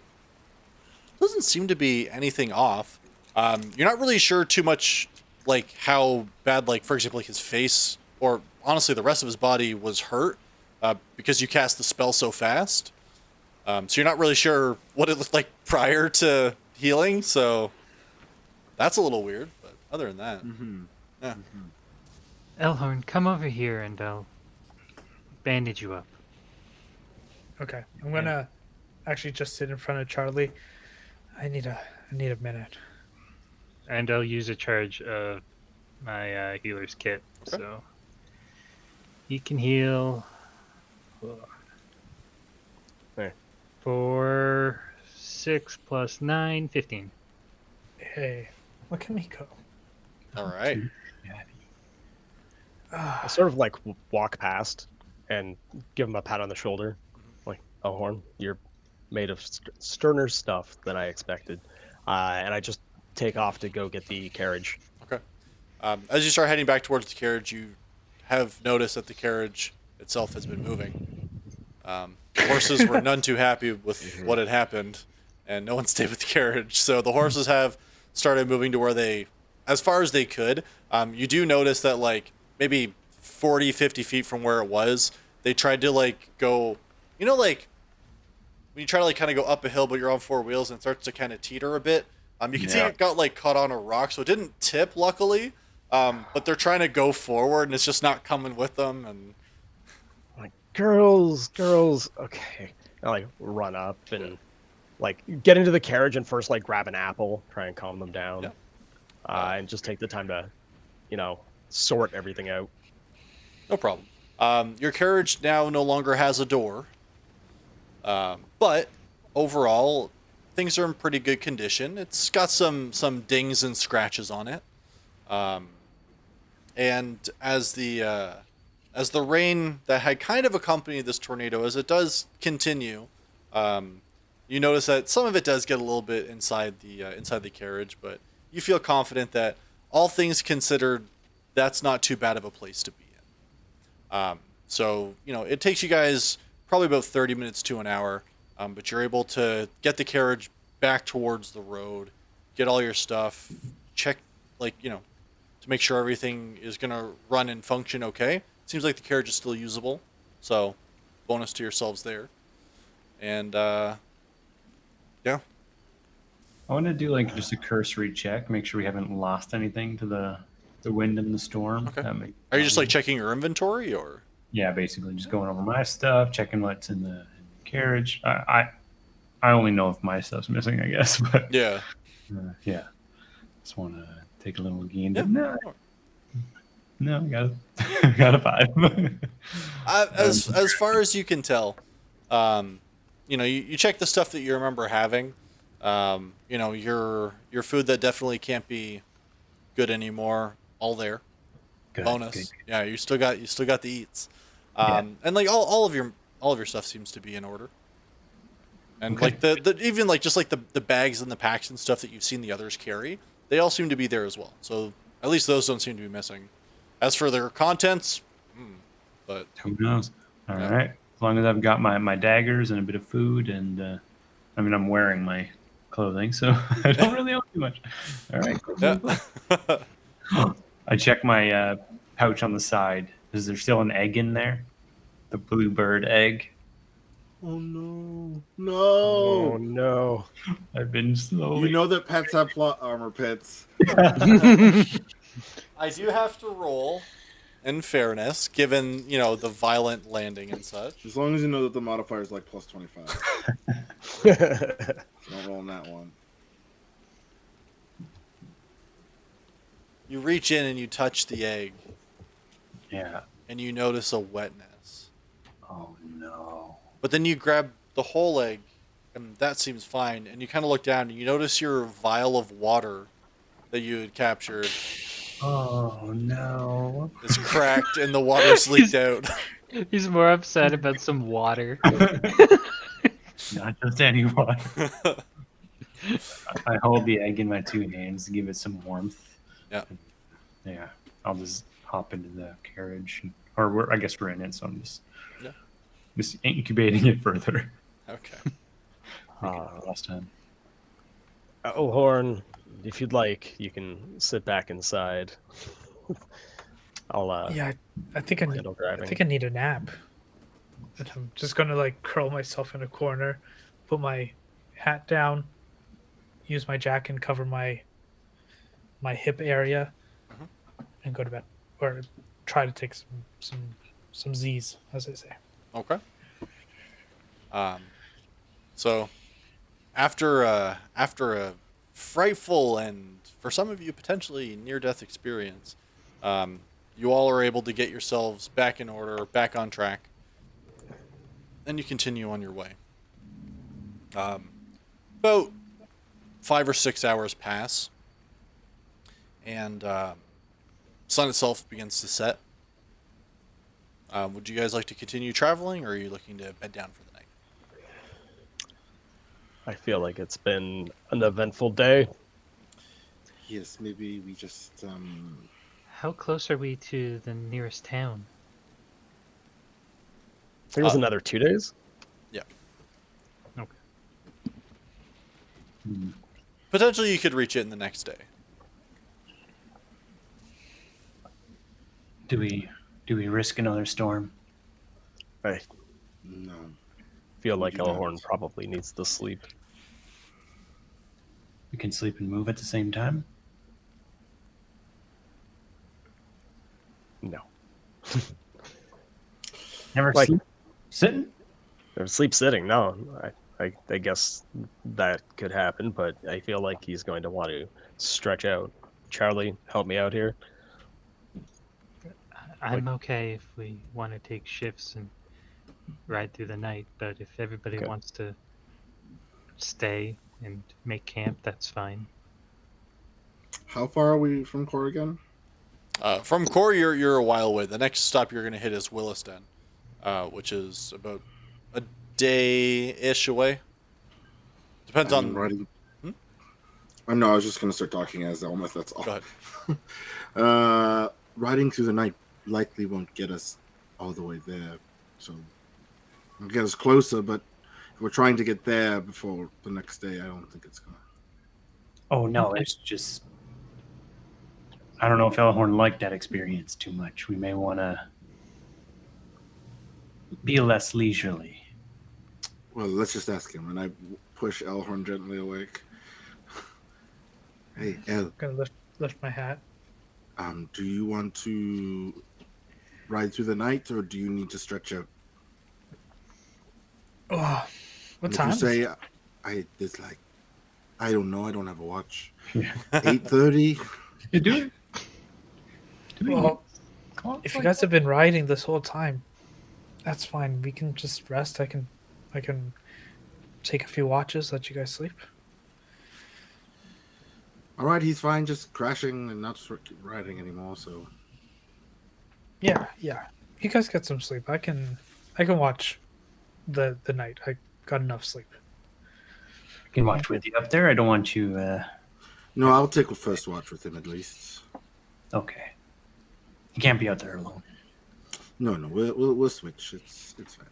Doesn't seem to be anything off. You're not really sure too much, like, how bad, like, for example, like his face, or honestly the rest of his body was hurt, because you cast the spell so fast. So you're not really sure what it looked like prior to healing, so that's a little weird, but other than that, yeah. Elhorn, come over here and I'll bandage you up. Okay, I'm gonna actually just sit in front of Charlie. I need a minute. And I'll use a charge of my healer's kit. Okay. So you can heal There. 4, 6 plus 9, 15. Hey, look at me go. All right. I sort of like walk past and give him a pat on the shoulder, like, "Oh, Horn, you're made of sterner stuff than I expected," and I just take off to go get the carriage. Okay. As you start heading back towards the carriage, you have noticed that the carriage itself has been moving. The horses were none too happy with what had happened, and no one stayed with the carriage. So the horses have started moving to where they, as far as they could. You do notice that, like, maybe 40, 50 feet from where it was, they tried to, like, go, you know, like, when you try to, like, kind of go up a hill, but you're on four wheels and it starts to kind of teeter a bit. You can see it got, like, caught on a rock, so it didn't tip, luckily. But they're trying to go forward, and it's just not coming with them. And Like, girls, okay. I like run up and like get into the carriage and first like grab an apple, try and calm them down, Yeah. and just take the time to, sort everything out. no problem. Your carriage now no longer has a door. But overall, things are in pretty good condition. It's got some dings and scratches on it. And as the rain that had kind of accompanied this tornado, as it does continue, you notice that some of it does get a little bit inside the carriage, but you feel confident that all things considered, that's not too bad of a place to be in. So it takes you guys probably about 30 minutes to an hour, but you're able to get the carriage back towards the road, get all your stuff, check, to make sure everything is going to run and function okay. Seems like the carriage is still usable, so bonus to yourselves there. And, yeah. I want to do like just a cursory check, make sure we haven't lost anything to the wind and the storm. Okay. Are you just like checking your inventory, or? Yeah, basically just going over my stuff, checking what's in the carriage. I only know if my stuff's missing, I guess. But Yeah. Yeah, just want to take a little gain. Yeah. No, got a 5. As far as you can tell, you check the stuff that you remember having. Your food that definitely can't be good anymore, all there. Good, Bonus. good. Yeah, you still got the eats. And like all of your stuff seems to be in order. And Okay. like the even like just like the bags and the packs and stuff that you've seen the others carry, they all seem to be there as well. So at least those don't seem to be missing. As for their contents, but Who knows? All Yeah. right. As long as I've got my daggers and a bit of food and I mean, I'm wearing my clothing, so I don't really owe too much. All right. Cool. Yeah. I check my pouch on the side. Is there still an egg in there? The bluebird egg. Oh no, Oh no! no. I've been slowly. You know that pets have plot armor, Pits. I do have to roll, in fairness, given the violent landing and such. As long as you know that the modifier is like plus 25. Don't roll on that one. You reach in and you touch the egg, Yeah. and you notice a wetness. Oh no. But then you grab the whole egg, and that seems fine. And you kind of look down, and you notice your vial of water that you had captured Oh no. is cracked, and the water's leaked out. He's more upset about some water. Not just any water. I hold the egg in my two hands to give it some warmth. Yeah. Yeah. I'll just hop into the carriage, or I guess we're in it, so I'm just incubating it further. Okay. Last time. Elhorn, if you'd like, you can sit back inside. I'll Yeah, I think I handle driving. need a nap. And I'm just gonna like curl myself in a corner, put my hat down, use my jacket and cover my hip area, and go to bed, or try to take some Z's, as they say. Okay. So after a frightful and for some of you potentially near-death experience, you all are able to get yourselves back in order, back on track, and you continue on your way. About 5 or 6 hours pass, and sun itself begins to set. Would you guys like to continue traveling, or are you looking to bed down for the night? I feel like it's been an eventful day. Yes, maybe we just How close are we to the nearest town? I think it was another 2 days. Yeah. Okay. Potentially you could reach it in the next day. Do we risk another storm? I no. feel We like do not. Elhorn probably needs to sleep. We can sleep and move at the same time? No. Never Like- sleep sitting? Or sleep sitting, no. I guess that could happen, but I feel like he's going to want to stretch out. Charlie, help me out here. I'm okay if we want to take shifts and ride through the night, but if everybody Okay. wants to stay and make camp, that's fine. How far are we from Core again? From Core, you're a while away. The next stop you're going to hit is Williston, which is about a day-ish away. Depends I'm on... riding. No, I was just gonna start talking as Elmeth. That's all. Go ahead. Riding through the night likely won't get us all the way there, so it'll get us closer. But if we're trying to get there before the next day, I don't think it's gonna. Oh no, it's just I don't know if Elhorn liked that experience too much. We may want to be less leisurely. Well, let's just ask him. And I push Elhorn gently awake. Hey, El. Gonna lift my hat. Do you want to ride through the night, or do you need to stretch out? Oh, what And time? If you say, it's like, I don't know. I don't have a watch. 8:30. You do it. Well, if you guys have been riding this whole time, that's fine. We can just rest. I can take a few watches, let you guys sleep. All right, he's fine. Just crashing and not riding anymore. So Yeah. You guys get some sleep. I can watch the night. I got enough sleep. I can watch with you up there. I don't want you. no, I'll take a first watch with him at least. Okay. You can't be out there alone. No, we'll switch. It's fine.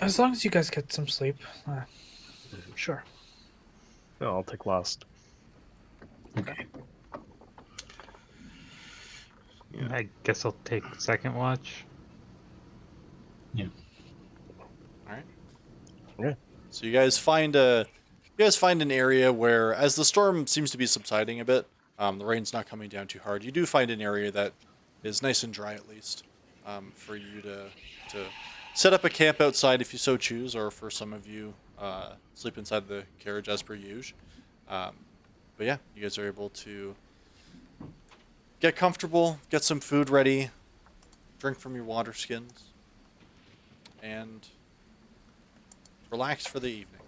As long as you guys get some sleep. Sure. No, I'll take last. Okay. Yeah. I guess I'll take second watch. All right. Okay. So you guys find an area where, as the storm seems to be subsiding a bit, the rain's not coming down too hard. You do find an area that is nice and dry, at least, for you to set up a camp outside if you so choose, or for some of you, sleep inside the carriage as per usual. But yeah, you guys are able to get comfortable, get some food ready, drink from your water skins, and relax for the evening.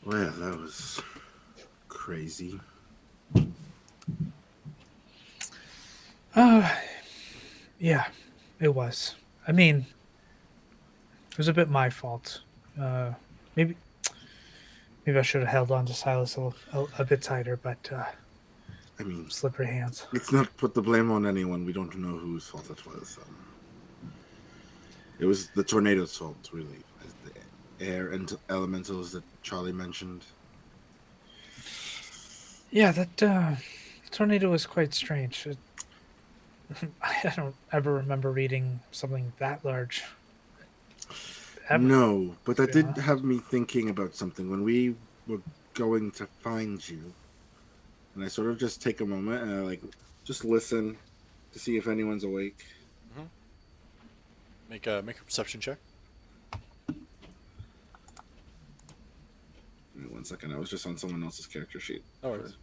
Well, that was crazy. Yeah, it was. I mean, it was a bit my fault. Maybe I should have held on to Silas a bit tighter, but I mean, slippery hands. let's not put the blame on anyone. We don't know whose fault it was. It was the tornado's fault, really. As the air and elementals that Charlie mentioned. Yeah, that tornado was quite strange. I don't ever remember reading something that large. Ever. No, but that be did honest. have me thinking about something. When we were going to find you, and I sort of just take a moment and I just listen to see if anyone's awake. Make a perception check. Give me 1 second. I was just on someone else's character sheet. No worries.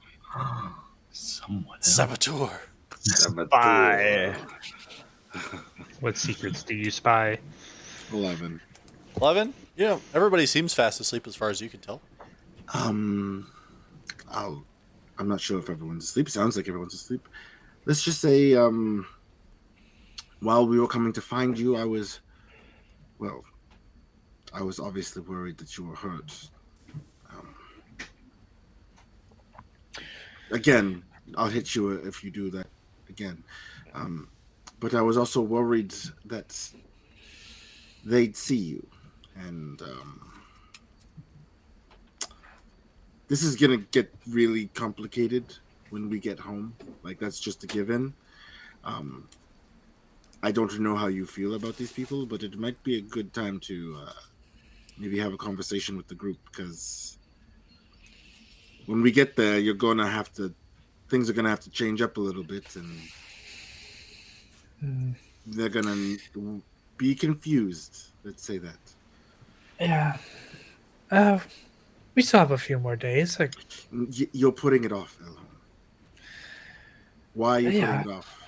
Someone else. Saboteur. Spy. What secrets do you spy? 11. 11? Yeah, everybody seems fast asleep as far as you can tell. I'm not sure if everyone's asleep. Sounds like everyone's asleep. Let's just say, while we were coming to find you, I was obviously worried that you were hurt. Again, I'll hit you if you do that again. But I was also worried that they'd see you. And this is going to get really complicated when we get home. That's just a given. I don't know how you feel about these people, but it might be a good time to maybe have a conversation with the group, because when we get there, things are going to have to change up a little bit, and they're going to be confused. Let's say that. Yeah. We still have a few more days. You're putting it off, Elham. Why are you Yeah. putting it off?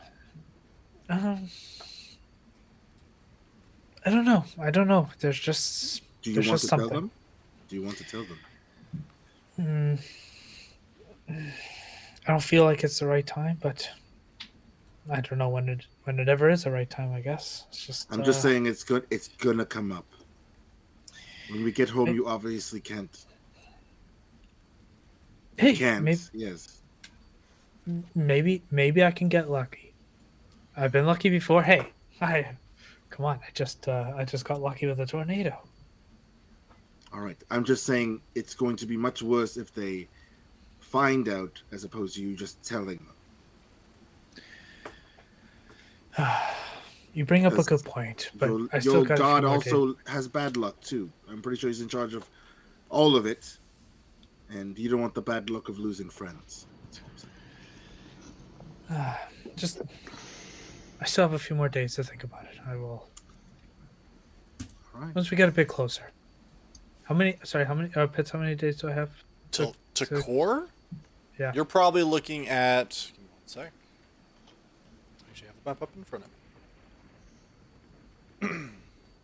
I don't know. There's just Do you there's want just to tell something. them? Do you want to tell them? I don't feel like it's the right time, but I don't know when it ever is the right time. I guess it's just. I'm just saying it's good. It's gonna come up. When we get home, you obviously can't. Hey, Can't. Yes. maybe I can get lucky. I've been lucky before. Hey, come on! I just got lucky with a tornado. All right. I'm just saying it's going to be much worse if they find out as opposed to you just telling them. You bring up a Because good point, but Your, I still your got a god few more also has bad luck too. I'm pretty sure he's in charge of all of it, and you don't want the bad luck of losing friends. That's what I'm saying. I still have a few more days to think about it. I will All right. once we get a bit closer. How many Pits, how many days do I have? To to- core? Yeah. You're probably looking at. Give me 1 sec. I actually have the map up in front of me.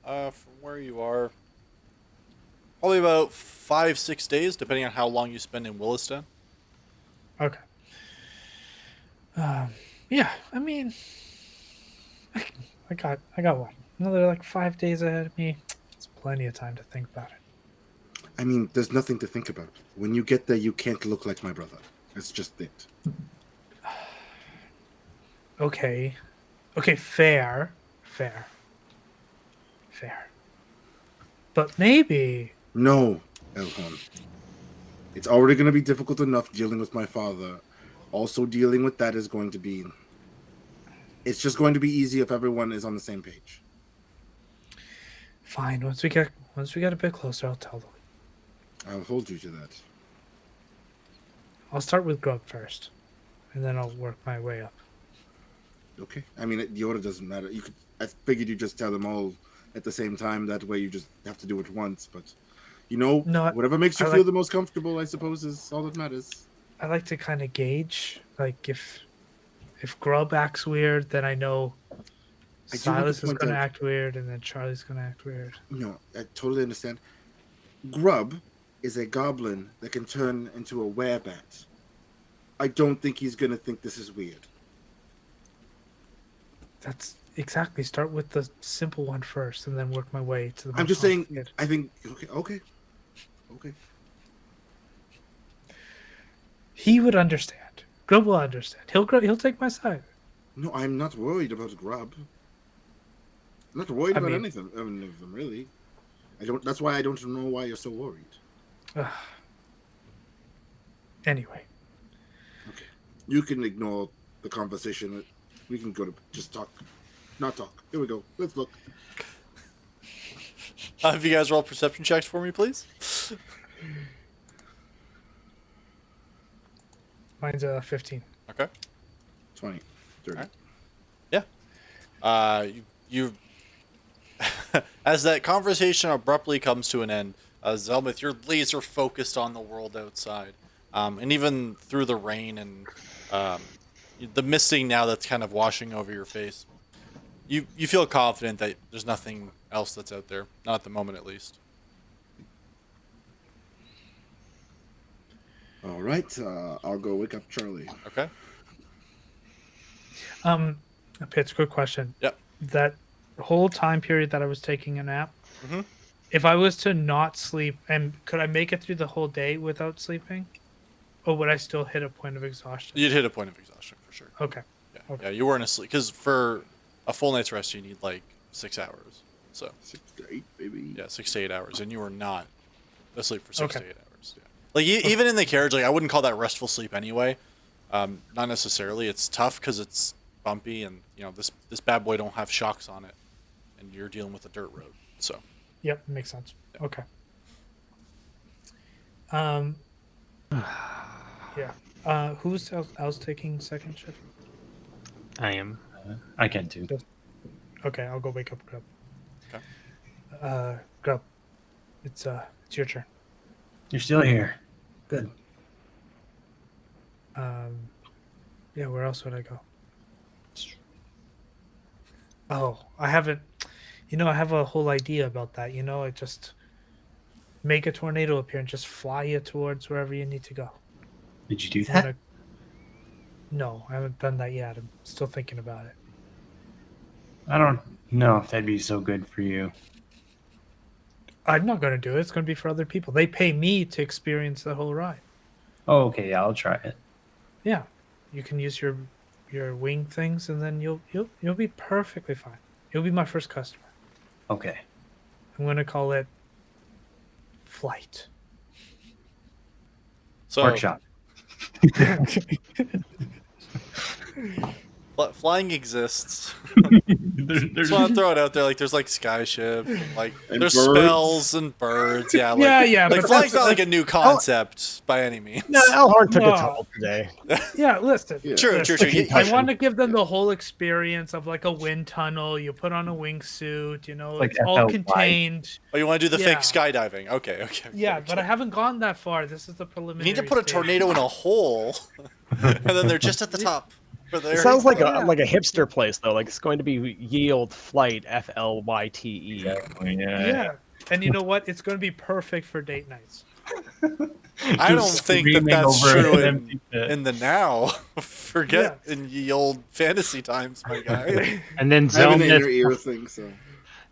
From where you are, probably about 5-6 days, depending on how long you spend in Williston. Okay. Yeah, I mean, I got one. Another 5 days ahead of me. It's plenty of time to think about it. I mean, there's nothing to think about. When you get there, you can't look like my brother. That's just it. Okay, fair. But maybe. No, Elhorn. It's already going to be difficult enough dealing with my father. Also, dealing with that is going to be... It's just going to be easy if everyone is on the same page. Fine. Once we get a bit closer, I'll tell them. I'll hold you to that. I'll start with Grub first, and then I'll work my way up. Okay. I mean, the order doesn't matter. I figured you just tell them all at the same time. That way you just have to do it once. But, No, whatever makes you I feel like- the most comfortable, I suppose, is all that matters. I like to kind of gauge, like if Grub acts weird, then I know I do want to Silas is point going to out- act weird, and then Charlie's going to act weird. No, I totally understand. Grub is a goblin that can turn into a werebat. I don't think he's going to think this is weird. That's exactly. Start with the simple one first, and then work my way to the. I'm more just saying, complicated. I think... Okay. He would understand. Grub will understand. He'll take my side. No, I'm not worried about Grub. I'm not worried I about mean- anything of them, really. That's why I don't know why you're so worried. Anyway, Okay. You can ignore the conversation. We can go to just talk. Not talk. Here we go. Let's look. Have you guys roll perception checks for me, please? mine's 15. Okay. 20, 30. Alright. You as that conversation abruptly comes to an end, Zelmith, you're laser focused on the world outside, and even through the rain and the misting now that's kind of washing over your face. You feel confident that there's nothing else that's out there, not at the moment at least. All right. I'll go wake up Charlie. Okay. Pitts, quick question. Yep. That whole time period that I was taking a nap, Mhm. if I was to not sleep, and could I make it through the whole day without sleeping, or would I still hit a point of exhaustion? You'd hit a point of exhaustion for sure. Okay. Yeah, Okay. yeah, you weren't asleep because for a full night's rest you need like 6 hours. So 6 to 8, baby. yeah, 6 to 8 hours, and you were not asleep for 6 Okay. to 8 hours. Yeah. Like even in the carriage, like I wouldn't call that restful sleep anyway. Not necessarily. It's tough because it's bumpy, and this bad boy don't have shocks on it, and you're dealing with a dirt road. So Yep, makes sense. Okay. Yeah. Who's else taking second shift? I am. I can too. Okay, I'll go wake up Grub. Okay. Grub, it's your turn. You're still here. Good. Yeah, where else would I go? Oh, I haven't. I have a whole idea about that. I just make a tornado appear and just fly you towards wherever you need to go. Did you do I'm that? gonna- No, I haven't done that yet. I'm still thinking about it. I don't know if that'd be so good for you. I'm not going to do it. It's going to be for other people. They pay me to experience the whole ride. Oh, okay, yeah, I'll try it. Yeah, you can use your wing things, and then you'll be perfectly fine. You'll be my first customer. Okay. I'm going to call it Flight. So Workshop. flying exists. There's Just want to throw it out there. Like there's like skyship, like And there's birds. spells and birds. Yeah, like, Yeah, like but flying's that's- not like a new concept by any means. No, Elhorn took No. a toll today. Yeah, listen. Yeah. True. I want to give them the whole experience of like a wind tunnel. You put on a wingsuit, Like it's all FLY. contained. Oh, you want to do the Yeah. fake skydiving? Okay. Yeah, but I haven't gone that far. This is the You preliminary. need to put a stage. tornado in a hole, and then they're just at the top. For It their sounds like Yeah. a hipster place though. Like it's going to be Yield Flight FLYTE. Exactly, Yeah, and you know what? It's going to be perfect for date nights. I don't Just think that screaming that's over true an empty pit. in the now. Forget in ye old fantasy times, my guy. And then I have an inner ear Zelmith, thing, so...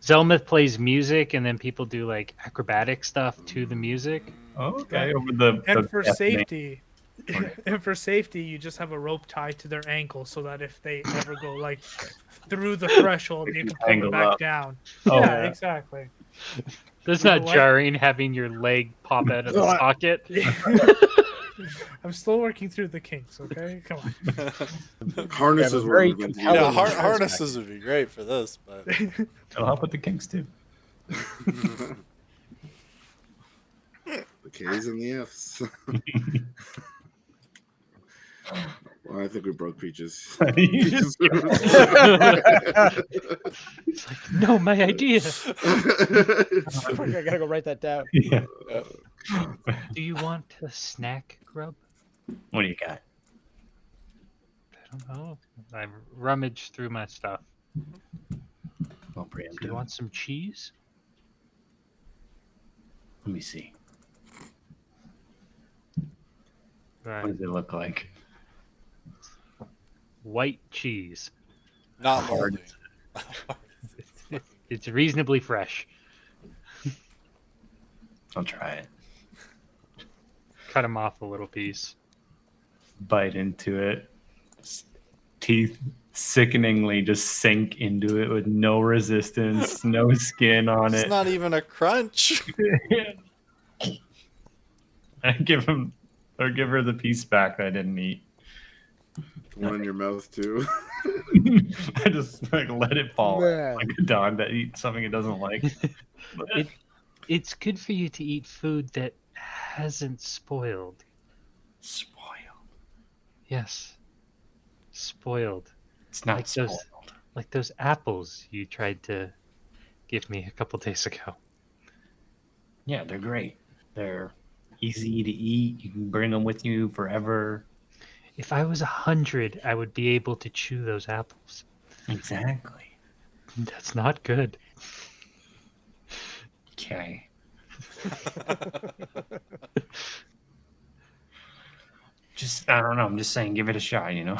Zelmith plays music, and then people do like acrobatic stuff to the music. Oh, okay, over the And for deafening- safety, you just have a rope tied to their ankle so that if they ever go like through the threshold, you can pull them Tangle back up. down. Oh, Yeah, yeah. exactly. That's You know not what? jarring having your leg pop out of the socket. I'm still working through the kinks. Okay, come on. Harnesses Yeah, were very invented. compelling Yeah, insurance harnesses would be great for this, but It'll help with the kinks too. The K's and the F's. Well, I think we broke Peaches. You just- It's like, no, my idea. Fuck, I gotta go write that down. yeah. Do you want a snack, Grub? What do you got? I don't know. I rummaged through my stuff. Well, Do you preemptive. want some cheese? Let me see. Right. What does it look like? White cheese. not Hard. moldy. It's reasonably fresh. I'll try it. Cut him off a little piece. Bite into it. Teeth sickeningly just sink into it with no resistance, no skin on It's it. not even a crunch. I give him or give her the piece back that I didn't eat. One in your mouth too. I just like let it fall Man. like a dog that eats something it doesn't like. It's good for you to eat food that hasn't spoiled. Spoiled. Yes. Spoiled. It's not Like spoiled. Like those apples you tried to give me a couple days ago. Yeah, they're great. They're easy to eat. You can bring them with you forever. If I was 100, I would be able to chew those apples. Exactly. That's not good. Okay. Just I don't know. I'm just saying, give it a shot. You know.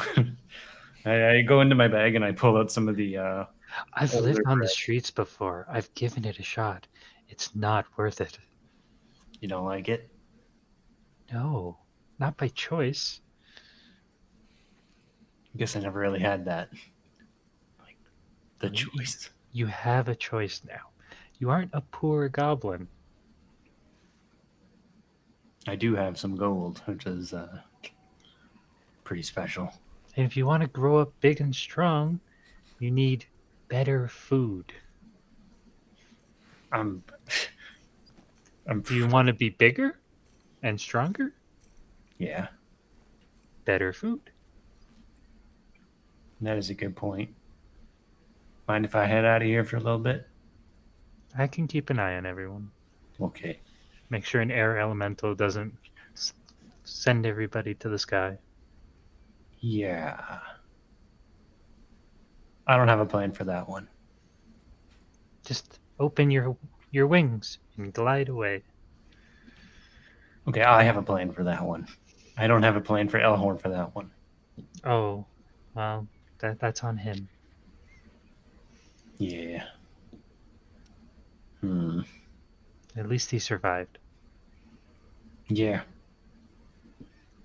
I go into my bag and I pull out some of the. I've Oh, lived they're on the great. streets before. I've given it a shot. It's not worth it. You don't like it? No, not by choice. I guess I never really had that. Like the You- choice. You have a choice now. You aren't a poor goblin. I do have some gold, which is pretty special. And if you want to grow up big and strong, you need better food. I'm Do you want to be bigger and stronger? yeah. Better food. That is a good point. Mind if I head out of here for a little bit? I can keep an eye on everyone. Okay. Make sure an air elemental doesn't send everybody to the sky. Yeah. I don't have a plan for that one. Just open your wings and glide away. Okay, I have a plan for that one. I don't have a plan for Elhorn for that one. Oh, well, that's on him. Yeah. At least he survived. Yeah.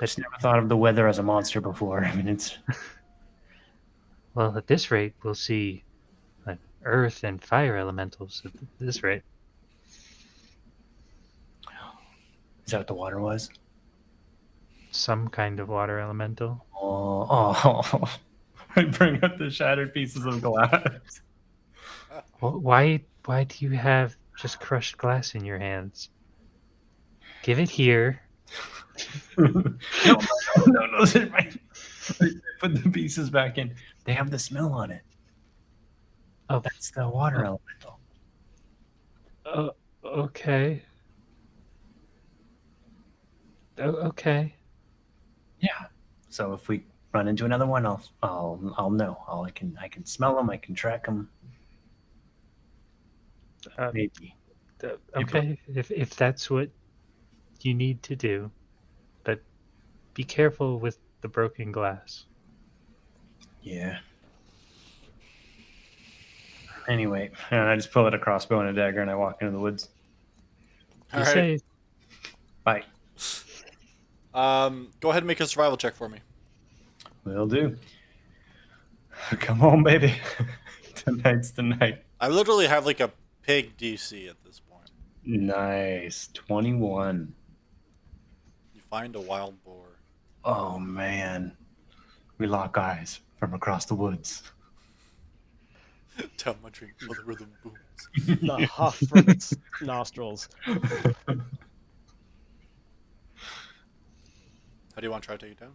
I just never thought of the weather as a monster before. I mean, it's Well, at this rate, we'll see like earth and fire elementals at this rate. is that what the water was? Some kind of water elemental. Oh. I bring up the shattered pieces of glass. Why do you have just crushed glass in your hands? Give it here. no. They're right. Put the pieces back in. They have the smell on it. Oh. That's the water elemental. Okay. Okay. Yeah. So if we run into another one, I'll know. I can smell them. I can track them. Maybe. Okay. If that's what you need to do, but be careful with the broken glass. Yeah. Anyway, and I just pull out a crossbow and a dagger and I walk into the woods. All You right. say Bye. Go ahead and make a survival check for me. Will do. Come on, baby. Tonight's the night. I literally have like a pig DC at this point. Nice. 21. You find a wild boar. Oh, man. We lock eyes from across the woods. Down my drink while the rhythm booms. The huff from its nostrils. How do you want to try to take it down?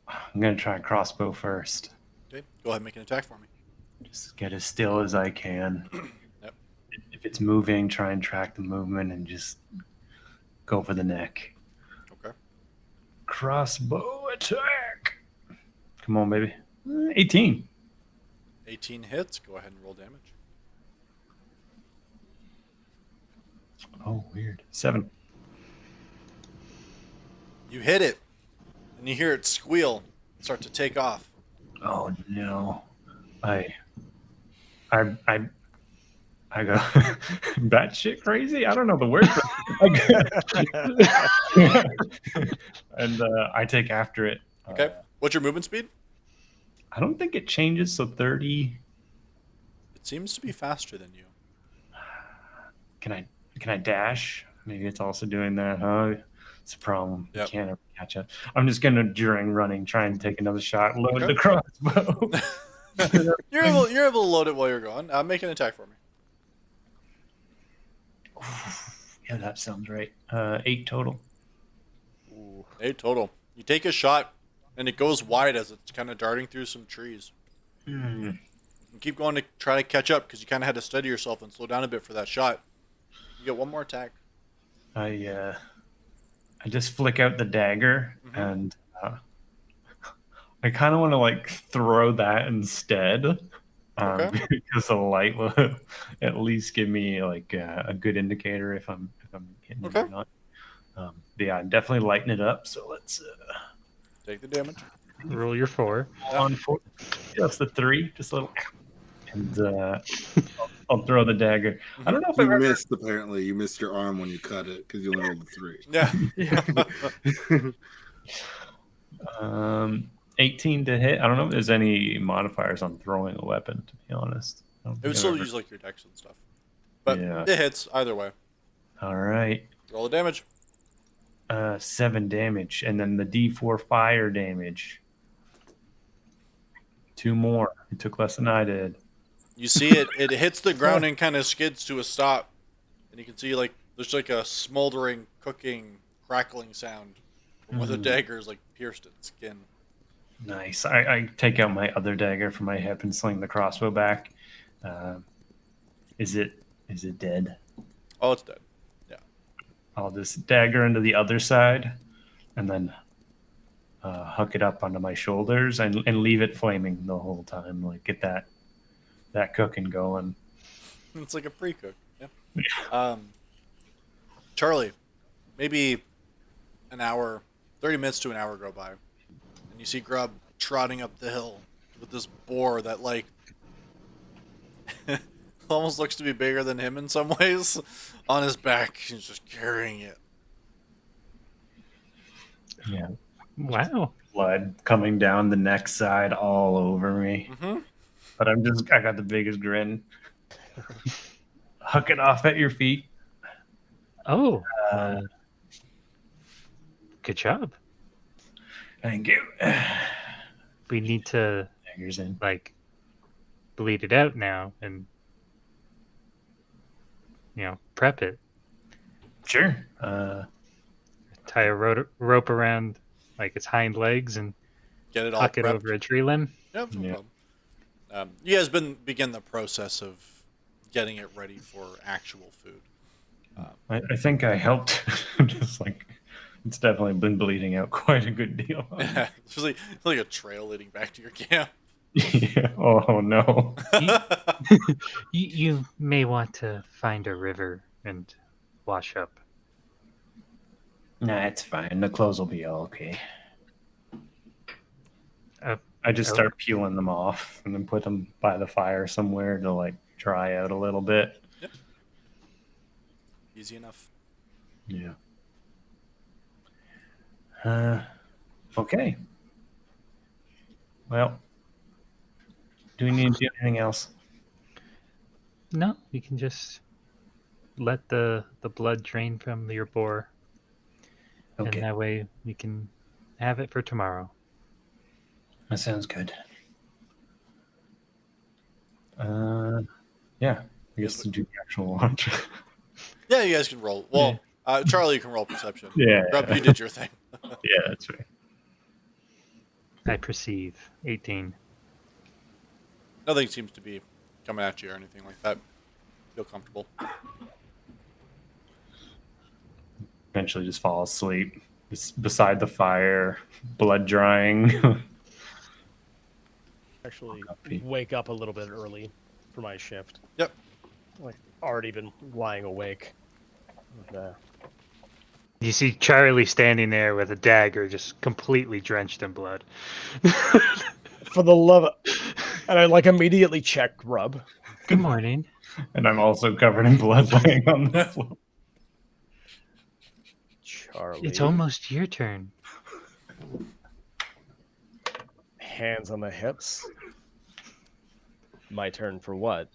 I'm going to try crossbow first. Okay, go ahead and make an attack for me. Just get as still as I can. Yep. If it's moving, try and track the movement and just go for the neck. Okay. Crossbow attack. Come on, baby. 18. 18 hits. Go ahead and roll damage. Oh, weird. 7. You hit it, and you hear it squeal, start to take off. Oh no. I go batshit crazy. I don't know the word for it. And I take after it. Okay. What's your movement speed? I don't think it changes. So 30. It seems to be faster than you. Can I dash? Maybe it's also doing that, huh? It's a problem. Yep. You can't ever catch up. I'm just gonna during running try and take another shot. Load Okay. the crossbow. You're able to load it while you're going. Make an attack for me. Yeah, that sounds right. 8 total. Ooh, 8 total. You take a shot, and it goes wide as it's kind of darting through some trees. Hmm. You keep going to try to catch up because you kind of had to steady yourself and slow down a bit for that shot. You get one more attack. I just flick out the dagger Mhm. and I kind of want to like throw that instead Okay. because the light will at least give me like a good indicator if I'm hitting it Okay. or not. But yeah, I'm definitely lighting it up. So let's Take the damage. Roll your 4. on 4. Just the 3, just a little, and I'll throw the dagger. I don't know if You I've ever. missed, apparently. You missed your arm when you cut it because you only rolled a 3. Yeah. 18 to hit. I don't know if there's any modifiers on throwing a weapon, to be honest. I don't It think would I've still ever- use like your dex and stuff. But Yeah. it hits either way. All right. Roll the damage. 7 damage, and then the D4 fire damage. 2 more. It took less than I did. You see it. It hits the ground and kind of skids to a stop, and you can see like there's like a smoldering, cooking, crackling sound from where the dagger's like pierced its skin. Nice. I take out my other dagger from my hip and sling the crossbow back. Is it dead? Oh, it's dead. Yeah. I'll just dagger into the other side, and then hook it up onto my shoulders and leave it flaming the whole time. Like get that cooking going. It's like a pre-cook. Yeah. Charlie, maybe an hour, 30 minutes to an hour go by, and you see Grub trotting up the hill with this boar that like almost looks to be bigger than him in some ways on his back. He's just carrying it. Yeah. Wow. Blood coming down the neck side all over me. Mm-hmm. But I got the biggest grin. Huck it off at your feet. Oh, good job. Thank you. We need to Daggers in. like bleed it out now and prep it. Sure. Tie a rope around like its hind legs and Get it all huck it prepped. over a tree limb. Yep, no Yeah. problem. You guys begin the process of getting it ready for actual food. I think I helped. Just like it's definitely been bleeding out quite a good deal. It's like a trail leading back to your camp. Yeah. Oh no. You may want to find a river and wash up. Nah, it's fine. The clothes will be all okay. I just oh. start peeling them off and then put them by the fire somewhere to like dry out a little bit. Easy enough. Yeah. Okay. Well, do we need to do anything else? No, you can just let the blood drain from your boar, Okay, and that way we can have it for tomorrow. that sounds good. Yeah, I guess to do the actual launch. Yeah, you guys can roll. Well, Charlie, you can roll perception. Yeah. Grub, you did your thing. Yeah, that's right. I perceive 18. Nothing seems to be coming at you or anything like that. Feel comfortable. Eventually, just fall asleep beside the fire, blood drying. Actually, Copy. wake up a little bit early for my shift. Yep. Like, already been lying awake. And, You see Charlie standing there with a dagger just completely drenched in blood. for the love of... And I, like, immediately check Grub. Good morning. And I'm also covered in blood laying on the floor. Charlie. It's almost your turn. Hands on the hips. My turn for what?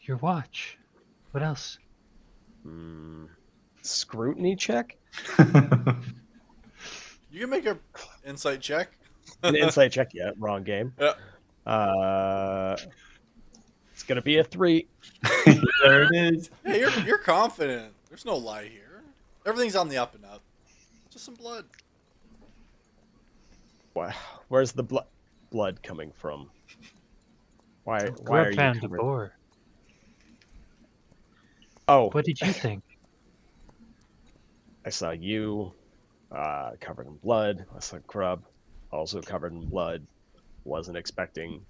Your watch. What else? Scrutiny check? You can make an insight check. An insight check yet. Wrong game. Yeah. It's gonna be a 3. There it is. Yeah, you're confident. There's no lie here. Everything's on the up and up. Just some blood. Wow. Where's the blood coming from? Why are Grub you found a covered? boar. Oh, What did you think? I saw you covered in blood. I saw Grub also covered in blood. Wasn't expecting.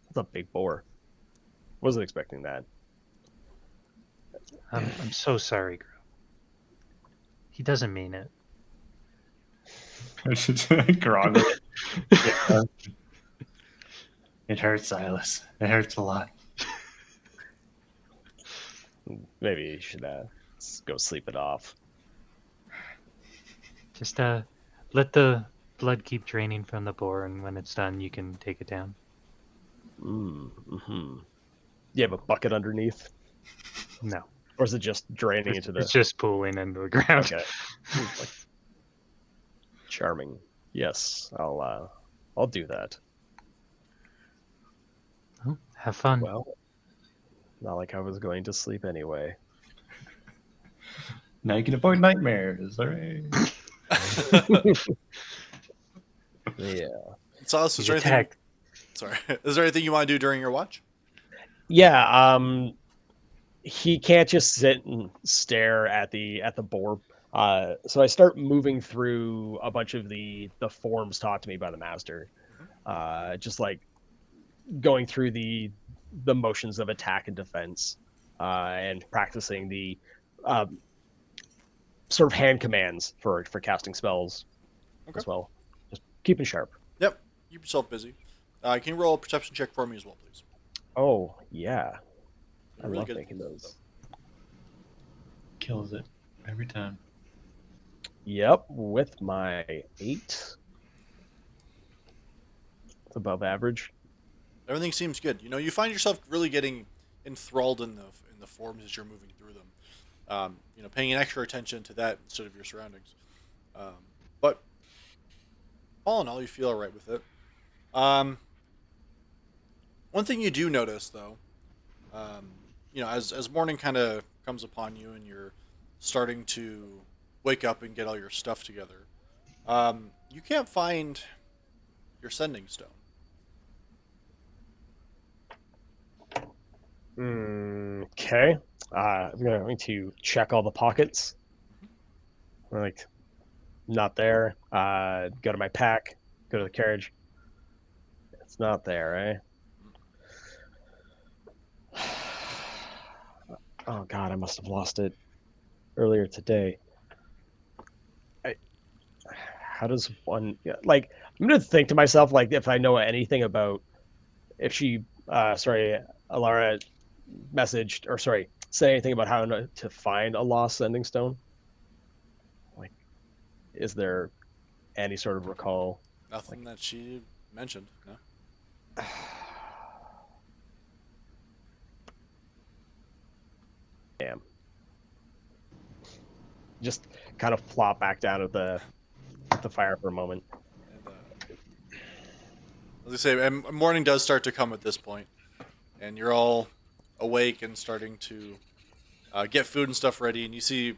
That's a big boar. Wasn't expecting that. I'm so sorry, Grub. He doesn't mean it. Grog. Yeah. It hurts, Silas. It hurts a lot. Maybe you should go sleep it off. Just let the blood keep draining from the boar, and when it's done, you can take it down. Mm-hmm. You have a bucket underneath, No, or is it just draining into the? it's just pooling into the ground. Okay. Like, charming. Yes, I'll do that. Oh, have fun. Well, not like I was going to sleep anyway. Now you can avoid nightmares. All right. Yeah. Silas, is He's there anything? attacked. Sorry. Is there anything you want to do during your watch? Yeah. He can't just sit and stare at the board. So I start moving through a bunch of the forms taught to me by the master. Just like going through the motions of attack and defense, and practicing the sort of hand commands for casting spells as well. Just keeping sharp. Yep. Keep yourself busy. Can you roll a perception check for me as well, please? Oh yeah, I You're really love good at making this those. Kills it every time. Yep, with my 8. It's above average. Everything seems good. You know, you find yourself really getting enthralled in the forms as you're moving through them. You know, paying an extra attention to that instead of your surroundings. But all in all, you feel all right with it. One thing you do notice, though, you know, as morning kind of comes upon you and you're starting to wake up and get all your stuff together, you can't find your sending stone. Okay. I'm going to check all the pockets. Like, not there. Go to my pack. Go to the carriage. It's not there, eh? Oh God, I must have lost it earlier today. How does one like? I'm gonna think to myself like if I know anything about if she, Alara messaged or said anything about how to find a lost sending stone. Like, is there any sort of recall? Nothing that she mentioned, no. just kind of flop back down at the fire for a moment. And, as I say, and morning does start to come at this point, and you're all awake and starting to get food and stuff ready. And you see,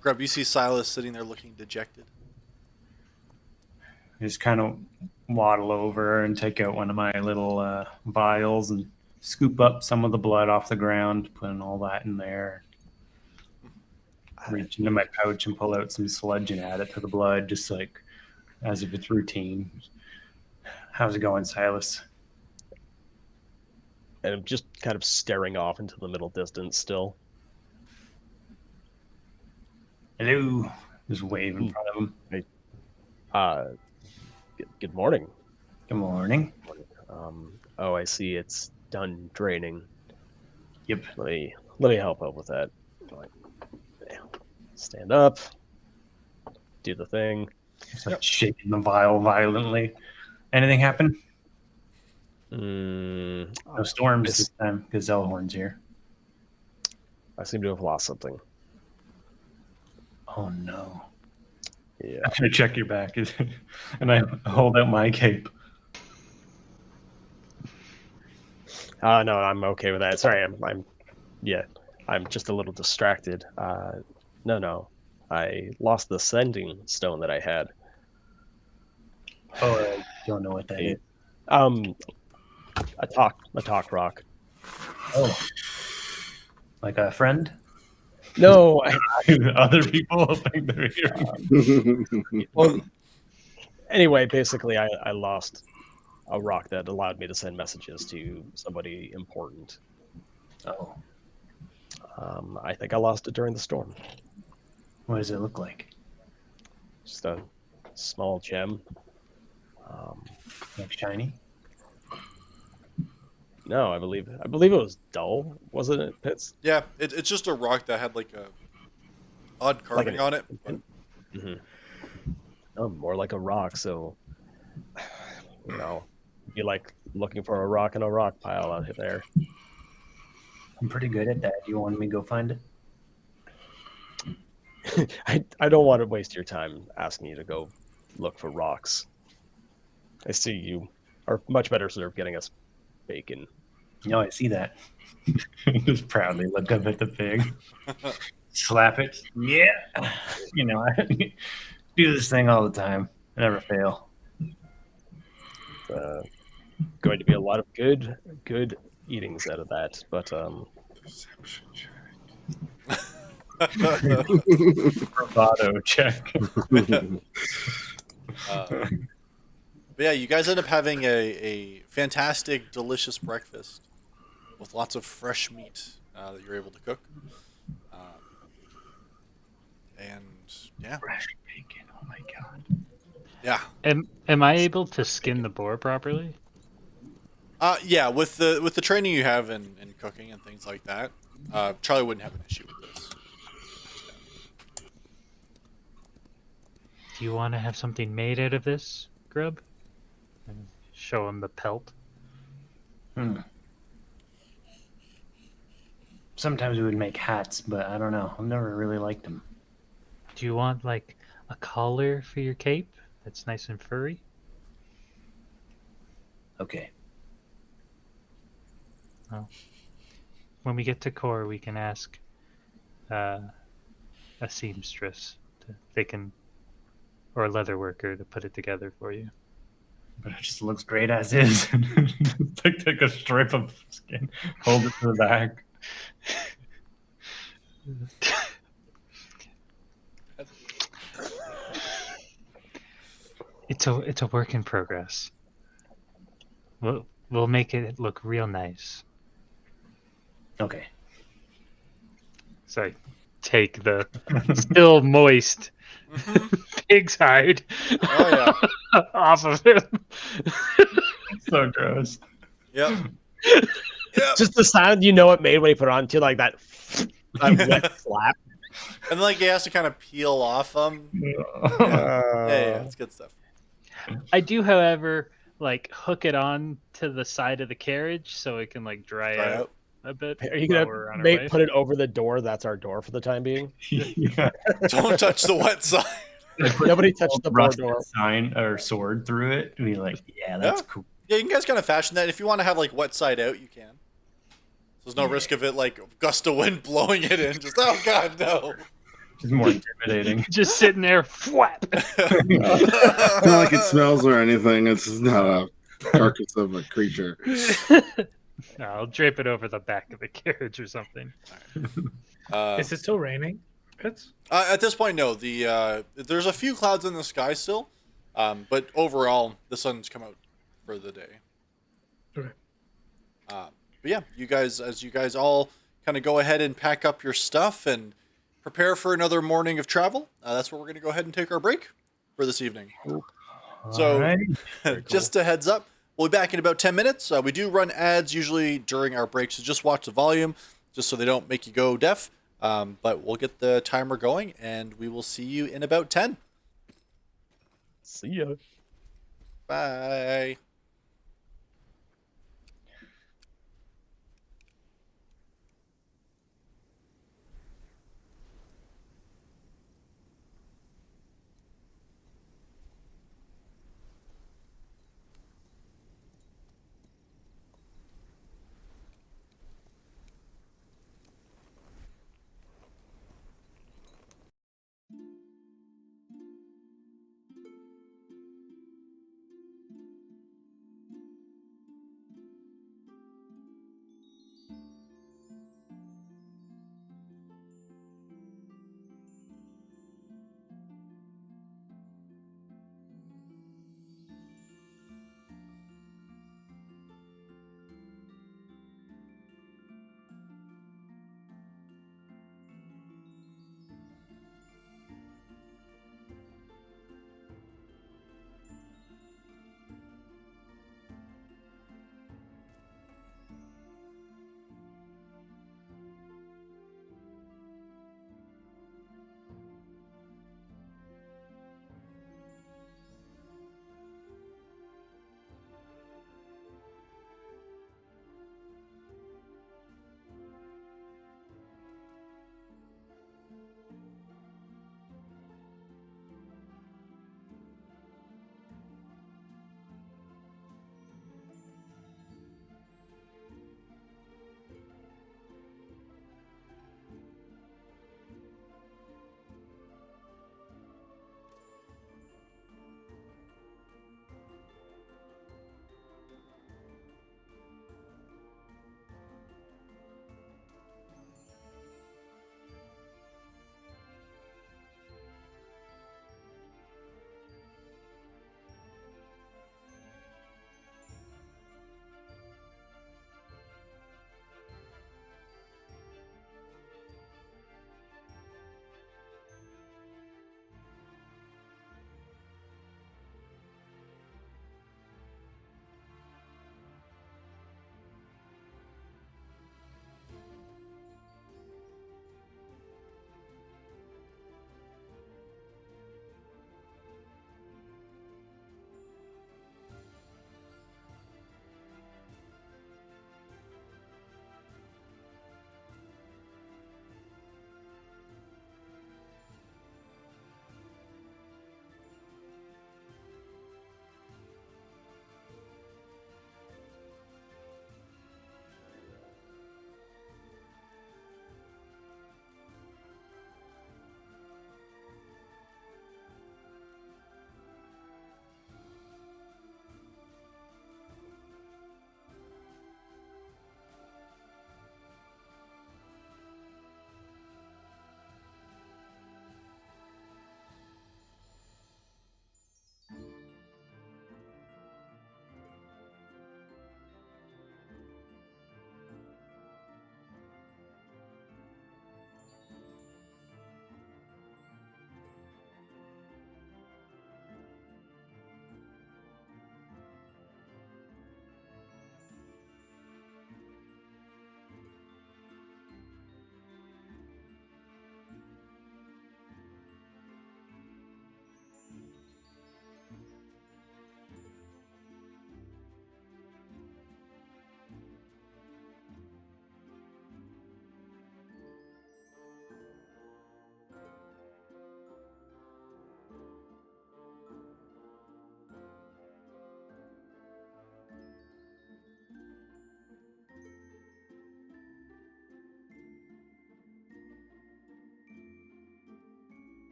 Grub, you see Silas sitting there looking dejected. Just kind of waddle over and take out one of my little vials and scoop up some of the blood off the ground, putting all that in there. Reach into my pouch and pull out some sludge and add it to the blood, just like as if it's routine. How's it going, Silas? And I'm just kind of staring off into the middle distance still. Hello. Just wave in front of him. Good morning. Good morning. Oh, I see. It's done draining. Yep. Let me help out with that. Stand up. Do the thing. Just like shaking the vial violently. Anything happen? No storms this time because Zellhorn's here. I seem to have lost something. Oh no. Yeah. I'm gonna check your back, and I hold out my cape. No, I'm okay with that. Sorry, I'm just a little distracted. No, I lost the sending stone that I had. Oh, I don't know what that is. A talk rock. Oh, like a friend? No, Other people think they're here. well, anyway, basically, I lost a rock that allowed me to send messages to somebody important. Oh, I think I lost it during the storm. what does it look like? Just a small gem. Like shiny? No, I believe it was dull, wasn't it, Pitts? Yeah, it's just a rock that had like a odd carving on it. But... Mm-hmm. Oh, more like a rock. So, you like looking for a rock in a rock pile out there. I'm pretty good at that. Do you want me to go find it? I don't want to waste your time asking you to go look for rocks. I see you are much better served getting us bacon. No, I see that. Just proudly look up at the pig. Slap it. Yeah. I do this thing all the time. I never fail. Going to be a lot of good eatings out of that, but Perception check. Bravado check. But yeah, you guys end up having a fantastic, delicious breakfast with lots of fresh meat that you're able to cook. And yeah. Fresh bacon. Oh my god. Yeah. Am I able to skin the boar properly? Yeah, with the training you have in cooking and things like that, Charlie wouldn't have an issue with this. Do you want to have something made out of this, Grub? And show him the pelt. Sometimes we would make hats, but I don't know. I've never really liked them. Do you want like a collar for your cape that's nice and furry? Okay. Well, when we get to core, we can ask a seamstress. Or a leather worker to put it together for you. But it just looks great as is. Take a strip of skin, hold it to the back. It's a work in progress. We'll make it look real nice. Okay. Sorry. Take the still moist pig's hide off of him. So gross. Yep. just the sound it made when he put it on too, like that wet slap. And like he has to kind of peel off them. Yeah, it's good stuff. I do, however, like hook it on to the side of the carriage so it can like dry out a bit. Are you while we're gonna on our way. put it over the door? That's our door for the time being. Yeah. Don't touch the wet side. I put Nobody a touched the rusted door. sign or sword through it and be like, yeah, that's Yeah. cool. Yeah, you guys kind of fashion that. If you want to have like wet side out, you can. So there's no risk of it like gust of wind blowing it in. Just oh god, no. Just more intimidating. Just sitting there, flap. It's not like it smells or anything. It's not a carcass of a creature. No, I'll drape it over the back of the carriage or something. Is it still raining? It's At this point, no. There's a few clouds in the sky still, but overall, the sun's come out for the day. okay. But yeah, as you guys all kind of go ahead and pack up your stuff and prepare for another morning of travel, that's where we're going to go ahead and take our break for this evening. So, Alright. just a heads up, we'll be back in about 10 minutes. We do run ads usually during our breaks, so just watch the volume, just so they don't make you go deaf. But we'll get the timer going, and we will see you in about 10. See ya. Bye.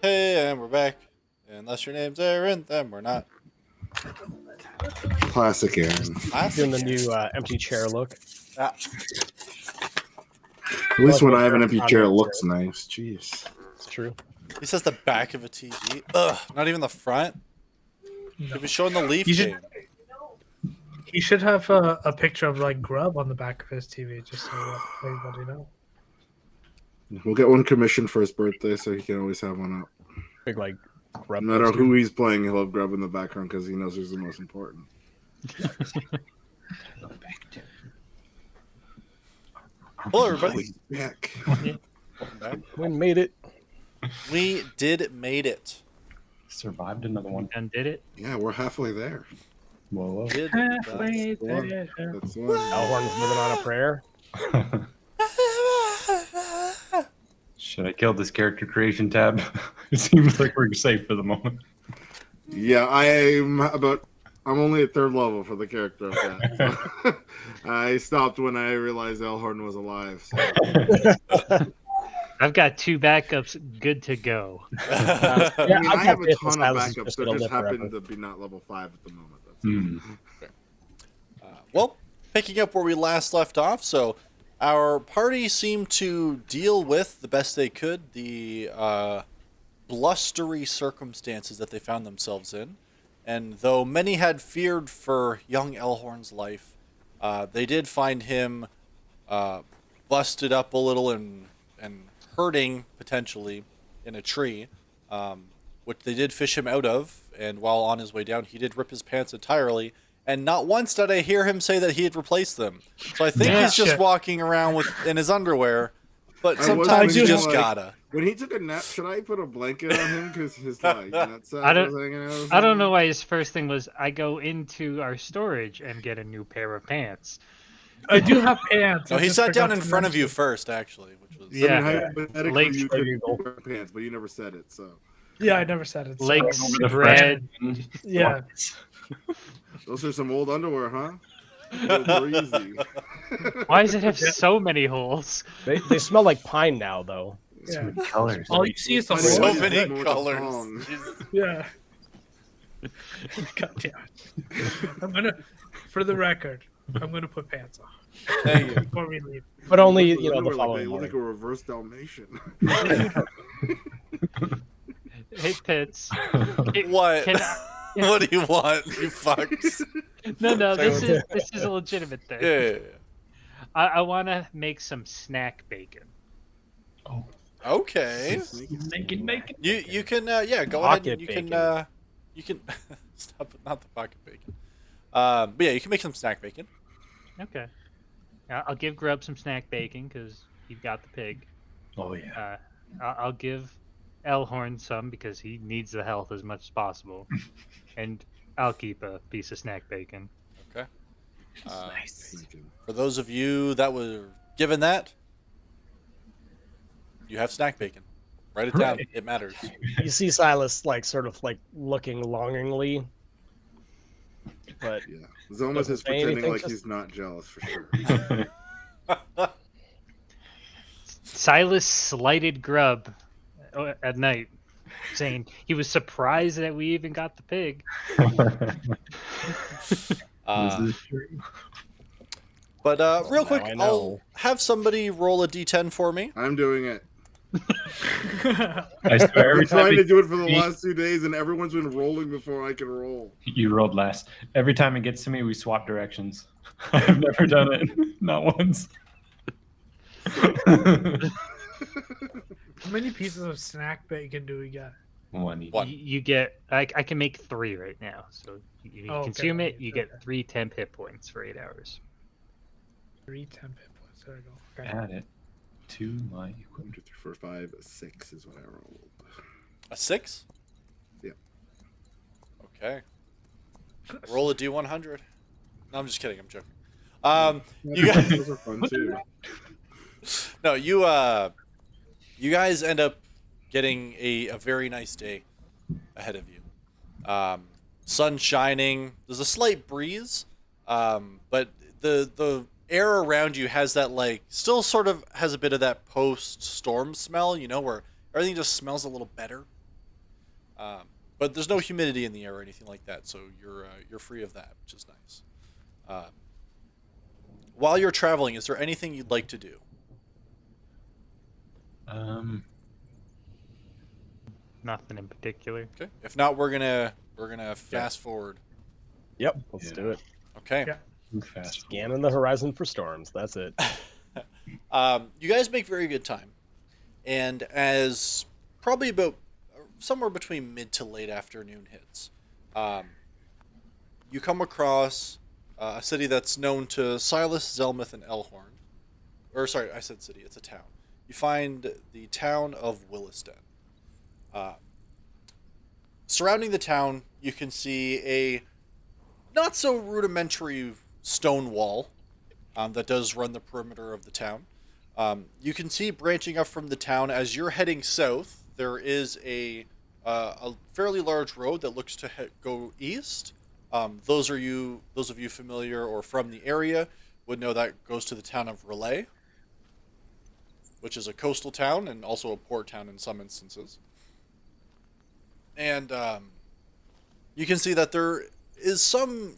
Hey, and we're back. Unless your name's Aaron, then we're not. Classic Aaron. Doing the new empty chair look. Ah, At least when I have an Like empty chair, it looks nice. Jeez. It's true. he says the back of a TV. Ugh, not even the front. No. He was showing the leaf You should- game. He should have a picture of like Grub on the back of his TV, just so that everybody knows. We'll get one commissioned for his birthday, so he can always have one up. Big like grub. No matter poster. who he's playing, he'll have Grub in the background because he knows who's the most important. Hello, everybody. Back. Welcome back. We made it. We made it. Survived another one. And did it. Yeah, we're halfway there. Whoa, Did Halfway One. there. That's one. Elhorn's living on a prayer. whoa. Should I kill this character creation tab? It seems like we're safe for the moment. Yeah, I'm only at 3rd level for the character of that. So I stopped when I realized Elhorn was alive. So. I've got 2 backups good to go. Yeah, I mean, I I've have got a faith in ton of Silas is backups just that gonna just live happen forever. to be not level 5 at the moment. That's Hmm. Well, picking up where we last left off, so our party seemed to deal with the best they could the blustery circumstances that they found themselves in. And though many had feared for young Elhorn's life, they did find him busted up a little and hurting potentially in a tree, which they did fish him out of. And while on his way down, he did rip his pants entirely. And not once did I hear him say that he had replaced them. So I think Yeah. he's just Shit. walking around in his underwear. But I was sometimes you thinking, just like, gotta. When he took a nap, should I put a blanket on him because his nutsack I don't- was hanging out? or I don't something? know why his first thing was I go into our storage and get a new pair of pants. I do have pants. No, I he just sat down forgot in to front of you mention. first, actually, which was Yeah. I mean, hypothetically, Legs you spread could eagle. wear pants, but you never said it, so. Yeah, I never said it. so- Legs Over the spread. freshman. Yeah. Those are some old underwear, huh? Go breezy. Why does it have so many holes? They smell like pine now, though. So Yeah. many colors. All you see is the So so holes. many More colors. thong. Jesus. Yeah. God damn it. I'm gonna, for the record, I'm gonna put pants on Thank you. before we leave. But only Those the underwear, following they look like a morning. reverse Dalmatian. Hey, Pitts. What? Can I- What do you want, you fucks? No, this is a legitimate thing. Yeah. I want to make some snack bacon. Okay. Making bacon. You can go ahead. Pocket You bacon. can you can stop it, not the pocket bacon. But yeah, you can make some snack bacon. Okay. I'll give Grub some snack bacon because he got the pig. Oh yeah. I'll give Elhorn some because he needs the health as much as possible, and I'll keep a piece of snack bacon. Okay. Nice. For those of you that were given that, you have snack bacon. Write it down. Right. It matters. You see Silas like sort of like looking longingly, but Yeah. Zomas Doesn't is say pretending anything, like just- he's not jealous for sure. Silas slighted Grub at night, saying he was surprised that we even got the pig. Uh, This is true. but real quick, I I'll know. have somebody roll a d10 for me. I'm doing it. I swear every I've been trying time to do it for the we- last 2 days, and everyone's been rolling before I can roll. you rolled last. Every time it gets to me, we swap directions. I've never done it. Not once. How many pieces of snack bacon do we get? One each. One. You get. I can make 3 right now, so you Oh, okay, consume it. right, You okay. get 3 temp hit points for 8 hours. 3 temp hit points. There we go. Okay. Add it to my 1, equipment. 2, 3, 4, 5, 6 is what I rolled. A 6? Yeah. Okay. Roll a d100. No, I'm just kidding. I'm joking. You guys, Those are fun too. no, you guys end up getting a very nice day ahead of you. Sun shining. There's a slight breeze, but the air around you has that like still sort of has a bit of that post storm smell. You know, where Everything just smells a little better. But there's no humidity in the air or anything like that, so you're free of that, which is nice. While you're traveling, is there anything you'd like to do? Nothing in particular. Okay. If not, we're gonna fast forward. Yep, let's do it. Okay. Yeah. Fast. Scanning the horizon for storms. That's it. You guys make very good time, and as probably about somewhere between mid to late afternoon hits, you come across a city that's known to Silas, Zelmuth, and Elhorn. Or sorry, I said city. It's a town. You find the town of Willisden. Surrounding the town, you can see a not so rudimentary stone wall that does run the perimeter of the town. You can see branching up from the town as you're heading south. There is a fairly large road that looks to go east. Those of you familiar or from the area would know that goes to the town of Relay, which is a coastal town and also a port town in some instances. And you can see that there is some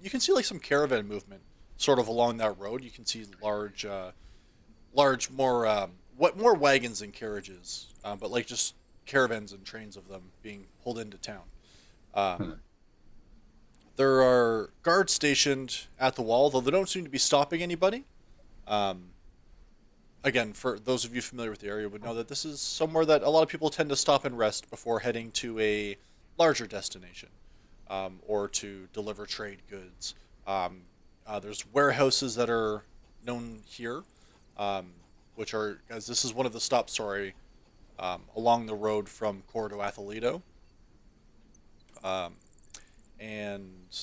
caravan movement sort of along that road. You can see large, more wagons and carriages, but like just caravans and trains of them being pulled into town. There are guards stationed at the wall, though they don't seem to be stopping anybody. Again, for those of you familiar with the area would know that this is somewhere that a lot of people tend to stop and rest before heading to a larger destination, or to deliver trade goods. There's warehouses that are known here, which are, as this is one of the stops, along the road from Cor to Athaleto. And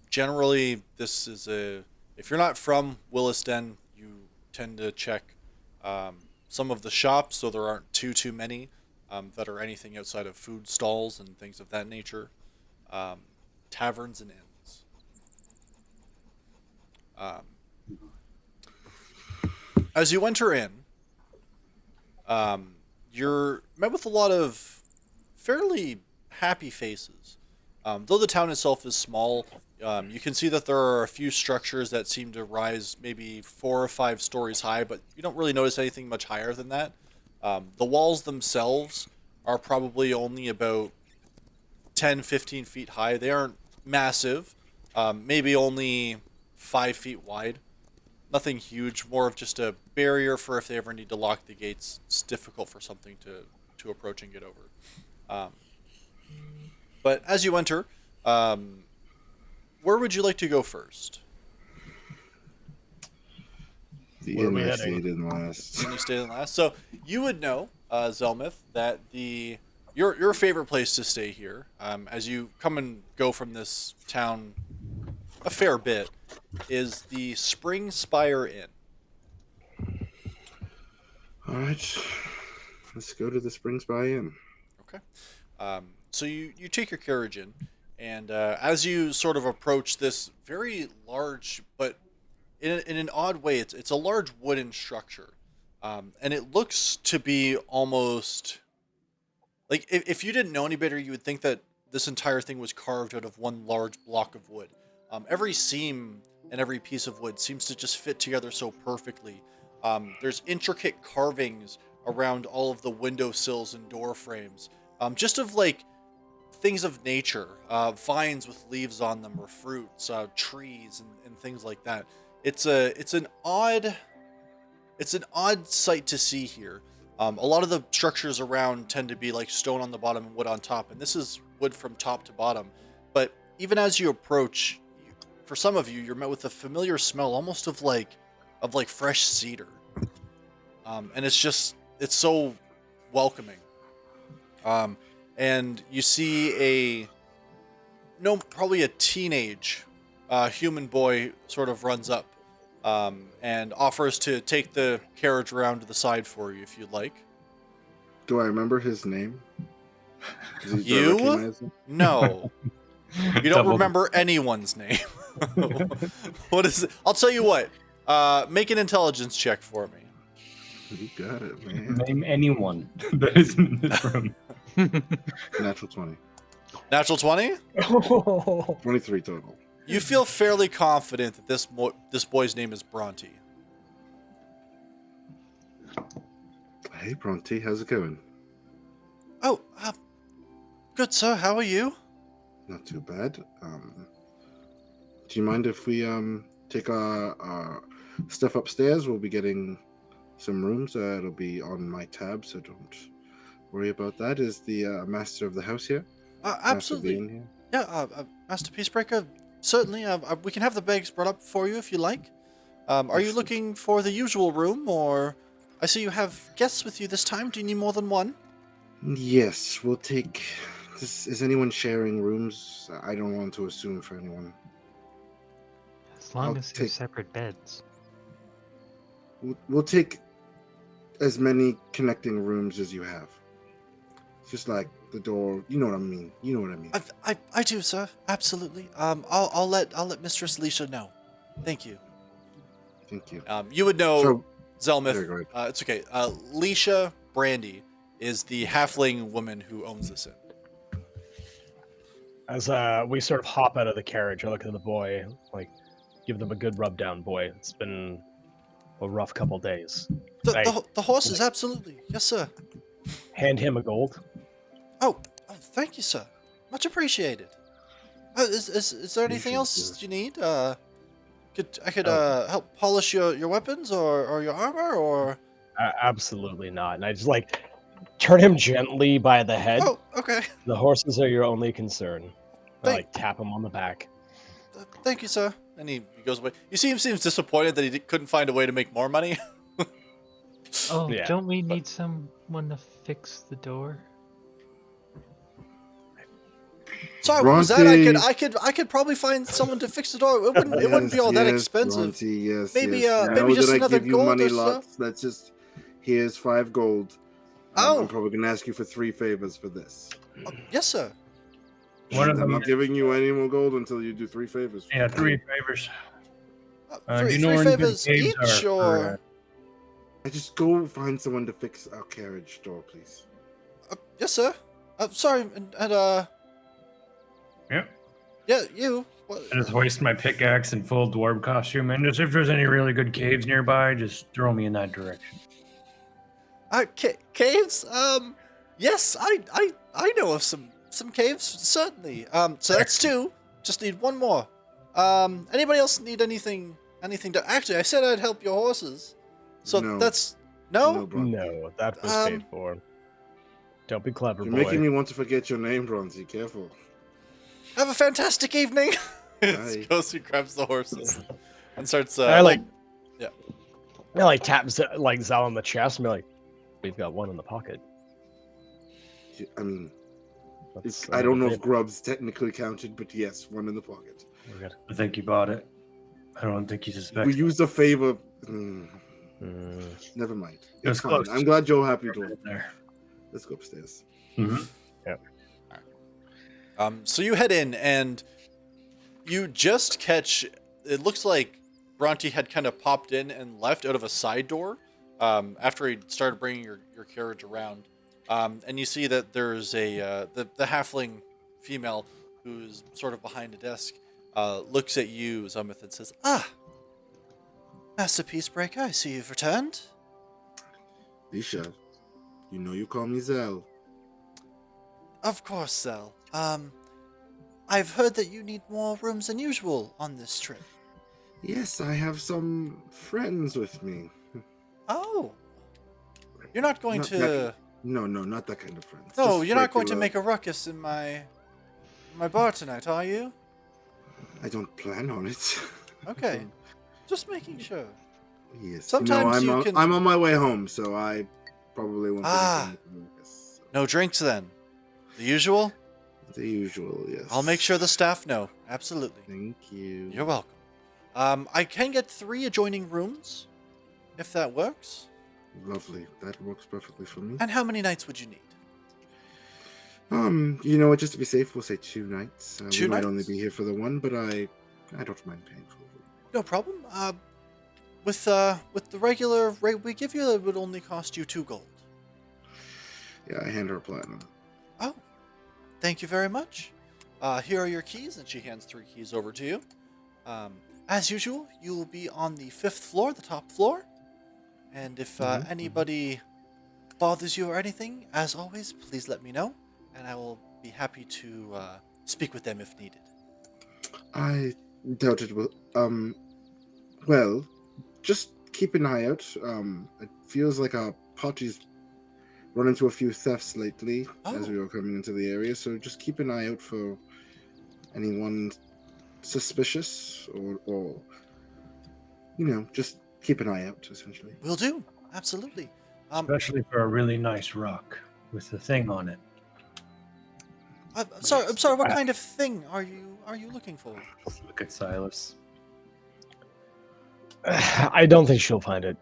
generally, this is if you're not from Willisden, you tend to check some of the shops, so there aren't too many that are anything outside of food stalls and things of that nature. Taverns and inns. As you enter in, you're met with a lot of fairly happy faces. Though the town itself is small, you can see that there are a few structures that seem to rise maybe 4 or 5 stories high, but you don't really notice anything much higher than that. The walls themselves are probably only about 10-15 feet high. They aren't massive, maybe only 5 feet wide. Nothing huge, more of just a barrier for if they ever need to lock the gates. It's difficult for something to approach and get over. But as you enter, where would you like to go first? The Where are inn we I heading? stayed in last. You stayed in last. So you would know, Zelmuth, that your favorite place to stay here, as you come and go from this town a fair bit, is the Spring Spire Inn. All right, let's go to the Spring Spy Inn. Okay. So you take your carriage in, and as you sort of approach this very large, but in an odd way, it's a large wooden structure, and it looks to be almost like if you didn't know any better, you would think that this entire thing was carved out of one large block of wood. Every seam and every piece of wood seems to just fit together so perfectly. There's intricate carvings around all of the window sills and door frames, just of like things of nature, vines with leaves on them, or fruits, trees, and things like that. It's an odd sight to see here. A lot of the structures around tend to be like stone on the bottom and wood on top, and this is wood from top to bottom. But even as you approach, for some of you, you're met with a familiar smell, almost of like fresh cedar, and it's so welcoming. And you see probably a teenage human boy sort of runs up and offers to take the carriage around to the side for you if you'd like. Do I remember his name? Do I You? recognize him? No. You don't remember anyone's name. What is it? I'll tell you what. Make an intelligence check for me. You got it, man. Name anyone that is in this room. Natural 20. Natural 20? 23 total. You feel fairly confident that this boy's name is Bronte. Hey, Bronte, how's it going? Oh, good, sir. How are you? Not too bad. Do you mind if we take our stuff upstairs? We'll be getting some rooms. It'll be on my tab, so don't worry about that. Is the master of the house here? Absolutely. Master Bean here? Yeah, Master Peacebreaker, certainly. We can have the bags brought up for you if you like. Are you Excellent. looking for the usual room, or I see you have guests with you this time. Do you need more than one? Yes, we'll take. Is anyone sharing rooms? I don't want to assume for anyone. As long I'll as they're take- separate beds. We'll take as many connecting rooms as you have. Just like the door. You know what I mean. You know what I mean. I do, sir. Absolutely. I'll let Mistress Leisha know. Thank you. Thank you. You would know, So, Zelmith. There, go ahead. It's okay. Leisha Brandy is the halfling woman who owns this inn. As we sort of hop out of the carriage, I look at the boy, like, give them a good rub down, boy. It's been a rough couple days. The horses, absolutely. Yes, sir. Hand him a gold. Oh, thank you, sir. Much appreciated. Is there anything else Appreciate you need? I could help polish your weapons or your armor or. Absolutely not. And I just like turn him gently by the head. Oh, okay. The horses are your only concern. I Thank- like tap him on the back. Thank you, sir. And he goes away. You see him seems disappointed that he couldn't find a way to make more money. Oh, Yeah, don't we need someone to fix the door? Sorry, what was that? Bronte. I could probably find someone to fix the door. It wouldn't be all that Yes, expensive. Bronte, yes, Maybe, yes. maybe Know just that another I give you gold money or so? lots. That's just here's 5 gold. Oh. I'm probably gonna ask you for 3 favors for this. Yes, sir. One of I'm them. not giving you any more gold until you do 3 favors. Yeah, 3 favors. Do Three you know where any good favors caves each, are or I just go find someone to fix our carriage door, please. yes, sir. Sorry, and Yep. yeah, you. What? I just hoist my pickaxe in full dwarf costume, and just if there's any really good caves nearby, just throw me in that direction. Caves? Yes, I know of some caves, certainly. So that's 2. Just need 1 more. Anybody else need anything to... Actually, I said I'd help your horses. So No. that's... No, No? Bronte. No, that was paid for. Don't be clever, You're boy. making me want to forget your name, Bronte. Careful. Have a fantastic evening! Bye. Goes and grabs the horses and starts, I like, yeah. I like taps like Zal on the chest and be like, "We've got one in the pocket." I mean, That's I don't know if another grubs technically counted, but yes, 1 in the pocket. favor. We're good. I think you bought it. I don't think you suspect. We used a favor. Mm. Never mind. It was It's fine. close. I'm glad you're happy to. there. Let's go upstairs. Mm-hmm. So you head in and you just catch, it looks like Bronte had kind of popped in and left out of a side door after he started bringing your carriage around. And you see that there's the halfling female who's sort of behind a desk, looks at you, Zumith, and says, Master Peacebreaker, I see you've returned. Lisha, you know you call me Zell. Of course, Zell. I've heard that you need more rooms than usual on this trip. Yes, I have some friends with me. Oh. You're not going Not to... that- No, not that kind of friends. No, Just you're not going to regular- make a ruckus in my bar tonight, are you? I don't plan on it. Okay. Just making sure. Yes. Sometimes you can- I'm on my way home, so I probably won't. do anything with Lucas. No drinks then. The usual? The usual, yes. I'll make sure the staff know. Absolutely. Thank you. You're welcome. I can get 3 adjoining rooms, if that works. Lovely. That works perfectly for me. And how many nights would you need? You know what? Just to be safe, we'll say 2 nights. 2 we might nights? only be here for the 1, but I don't mind paying for it. No problem. with the regular rate we give you, it would only cost you 2 gold. Yeah, I hand her a platinum. Oh, thank you very much. Here are your keys, and she hands 3 keys over to you. As usual, you will be on the 5th floor, the top floor. And if anybody bothers you or anything, as always, please let me know, and I will be happy to speak with them if needed. I doubt it will. Well, just keep an eye out. It feels like our party's run into a few thefts lately as we were coming into the area, so just keep an eye out for anyone suspicious or just keep an eye out, essentially. Will do. Absolutely. Especially for a really nice rock with the thing on it. I'm sorry. What kind of thing are you looking for? Look at Silas. I don't think she'll find it,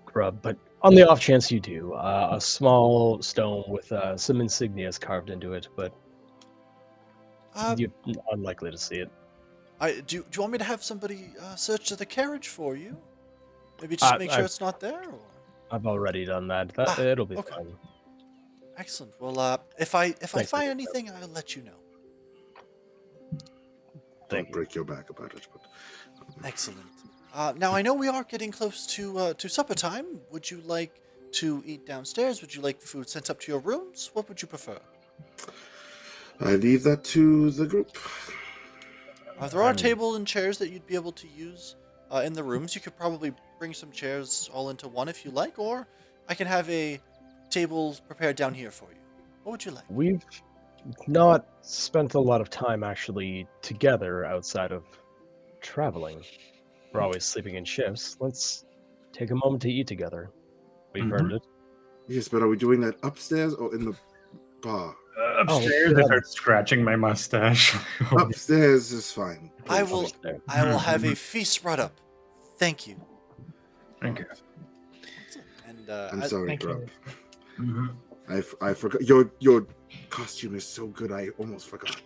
Grub, but on the off chance you do, a small stone with some insignias carved into it, but you're unlikely to see it. Do you want me to have somebody search the carriage for you? Maybe just make sure it's not there? Or? I've already done that. It'll be fine. Excellent. Well, if I find anything, I'll let you know. Don't break your back about it. But excellent. Now I know we are getting close to supper time. Would you like to eat downstairs? Would you like food sent up to your rooms? What would you prefer? I leave that to the group. There are tables and chairs that you'd be able to use in the rooms. You could probably bring some chairs all into one if you like, or I can have a table prepared down here for you. What would you like? We've not spent a lot of time actually together outside of traveling. We're always sleeping in shifts. Let's take a moment to eat together. We've earned it. Yes, but are we doing that upstairs or in the bar? Upstairs, I start scratching my mustache. Upstairs is fine. I will have a feast brought up. Thank you. Thank you. And I'm sorry, Grub. Mm-hmm. I forgot. Your costume is so good. I almost forgot.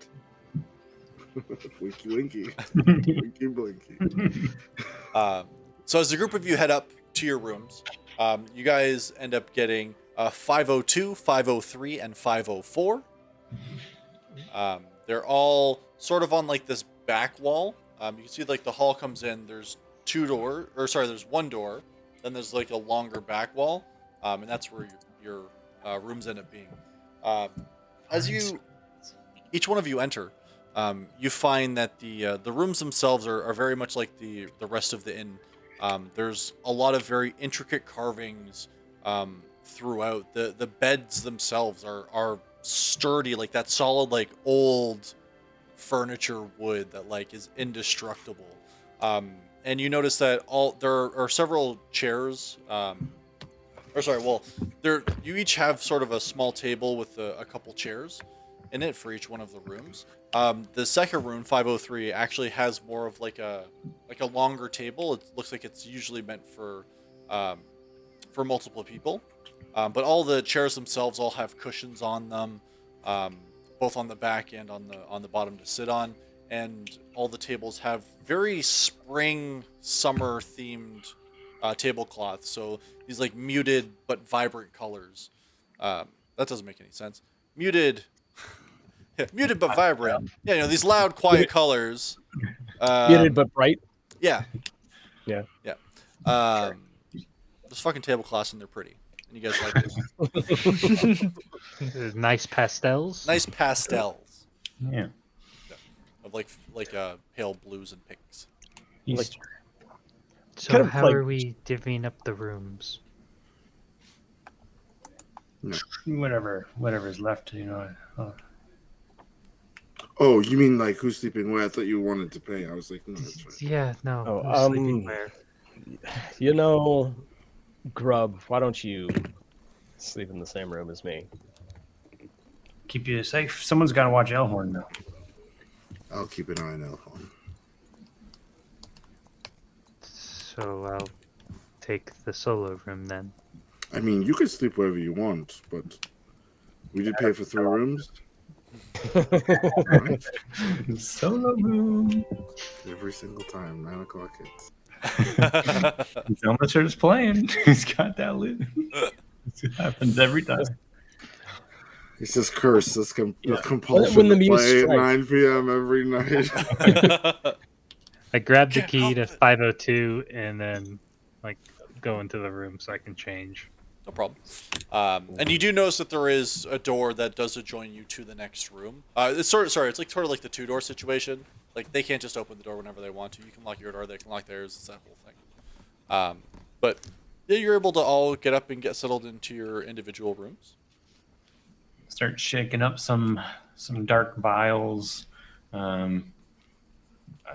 Winky, winky, winky, blinky. So as the group of you head up to your rooms, you guys end up getting 502, 503, and 504. They're all sort of on like this back wall. You can see like the hall comes in. There's there's one door. Then there's like a longer back wall, and that's where your rooms end up being. As each one of you enter, you find that the rooms themselves are very much like the rest of the inn. There's a lot of very intricate carvings throughout. The beds themselves are sturdy, like that solid, like old furniture wood that like is indestructible. And you notice that there are several chairs. You each have sort of a small table with a couple chairs in it for each one of the rooms. The second room, 503, actually has more of like a longer table. It looks like it's usually meant for multiple people. But all the chairs themselves all have cushions on them, both on the back and on the bottom to sit on. And all the tables have very spring, summer themed tablecloths. So these like muted but vibrant colors. That doesn't make any sense. Muted but vibrant. Yeah, these loud, quiet colors. Muted but bright. Yeah. Yeah. There's fucking tablecloths and they're pretty. And you guys like it. Nice pastels. Nice pastels. Yeah. Of like pale blues and pinks. Easter. So kind of how like- are we divvying up the rooms? Whatever's left, Oh, you mean like who's sleeping where? I thought you wanted to pay. I was like, no, that's fine. Yeah, no. Oh, who's sleeping where? Grub, why don't you sleep in the same room as me? Keep you safe. Someone's got to watch Elhorn now. I'll keep an eye on Elhorn. So I'll take the solo room then. I mean, you can sleep wherever you want, but we did pay for 3 rooms. Right? Solo room. Every single time, 9 o'clock hits. He's almost sure playing. He's got that loot. It happens every time. It's just curse. It's the Yeah. compulsion When the to muse play at strikes. 9 p.m. every night. I grabbed the Can't key to help it. 502 and then like go into the room so I can change. No problem. And you do notice that there is a door that does adjoin you to the next room. It's it's sort of like the 2-door situation. Like they can't just open the door whenever they want to. You can lock your door, they can lock theirs. It's that whole thing. But yeah, you're able to all get up and get settled into your individual rooms. Start shaking up some dark vials.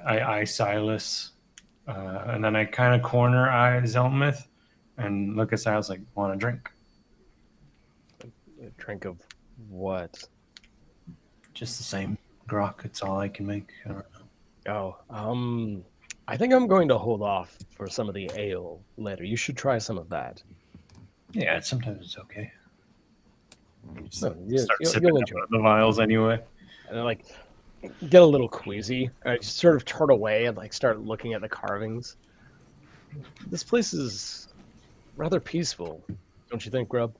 I Silas, and then I kind of corner eye Zelmith and look at Silas like, want a drink? A drink of what? Just the same grok. It's all I can make. I don't know. Oh, I think I'm going to hold off for some of the ale later. You should try some of that. Yeah, sometimes it's okay. Just No, you- start you'll sipping enjoy the vials anyway. And I like get a little queasy. I just sort of turn away and like start looking at the carvings. This place is rather peaceful, don't you think, Grub?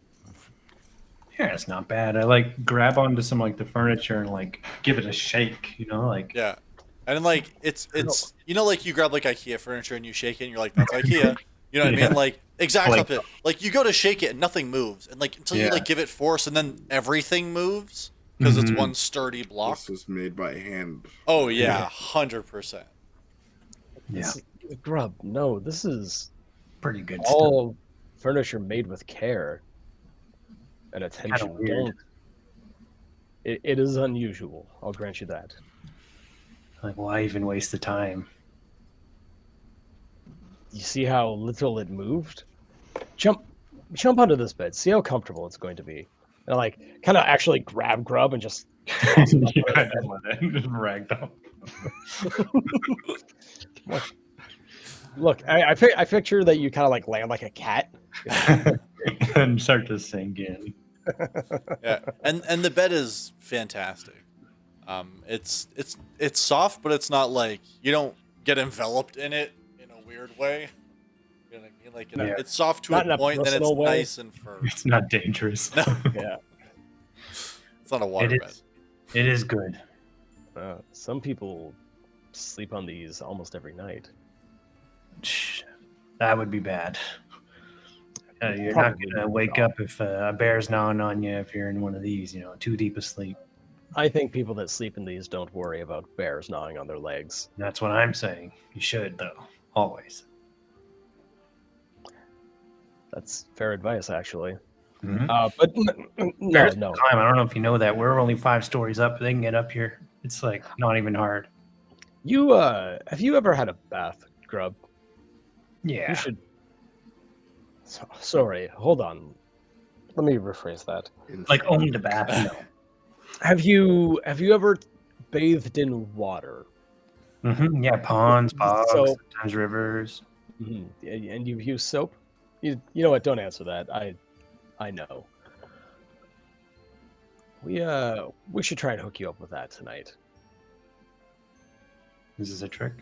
Yeah, it's not bad. I like grab onto some like the furniture and like give it a shake. Like Yeah. And then, like it's like you grab like IKEA furniture and you shake it and you're like, that's IKEA. You know what I Yeah. mean? Like exact Like- opposite. Like you go to shake it and nothing moves, and like until you Yeah. like give it force, and then everything moves because it's Mhm. one sturdy block. This was made by hand. Oh yeah, 100%. Yeah, This- Grub, no, this is pretty good stuff. all furniture made with care and attention. weird. Don't. It is unusual. I'll grant you that. Like, why even waste the time? You see how little it moved? Jump onto this bed. See how comfortable it's going to be. And I like kind of actually grab Grub and just toss him up Yeah, onto I the don't want that. Just ragdoll. bed. Look, I picture that you kind of like land like a cat. And start to sink in. Yeah, and the bed is fantastic. It's soft, but it's not like you don't get enveloped in it in a weird way. You know what I mean? Like Yeah. it's soft to Not in a a point, and then it's personal way. nice and firm. It's not dangerous. No. Yeah. It's not a water It bed. is. It is good. Some people sleep on these almost every night. Shh, that would be bad. You're Probably not gonna wake not. up if a bear's gnawing on you if you're in one of these, too deep asleep. I think people that sleep in these don't worry about bears gnawing on their legs. That's what I'm saying. You should, though. Always. That's fair advice, actually. Mhm. But no, Bears no. climb. I don't know if you know that. We're only 5 stories up. They can get up here. It's like not even hard. You have you ever had a bath, Grub? Yeah. You should. Sorry, hold on. Let me rephrase that. Like only the bath. No. Have you ever bathed in water? Yeah, ponds, bogs, So- sometimes rivers. And you've used soap? You know what? Don't answer that. I know. We should try and hook you up with that tonight. This is a trick.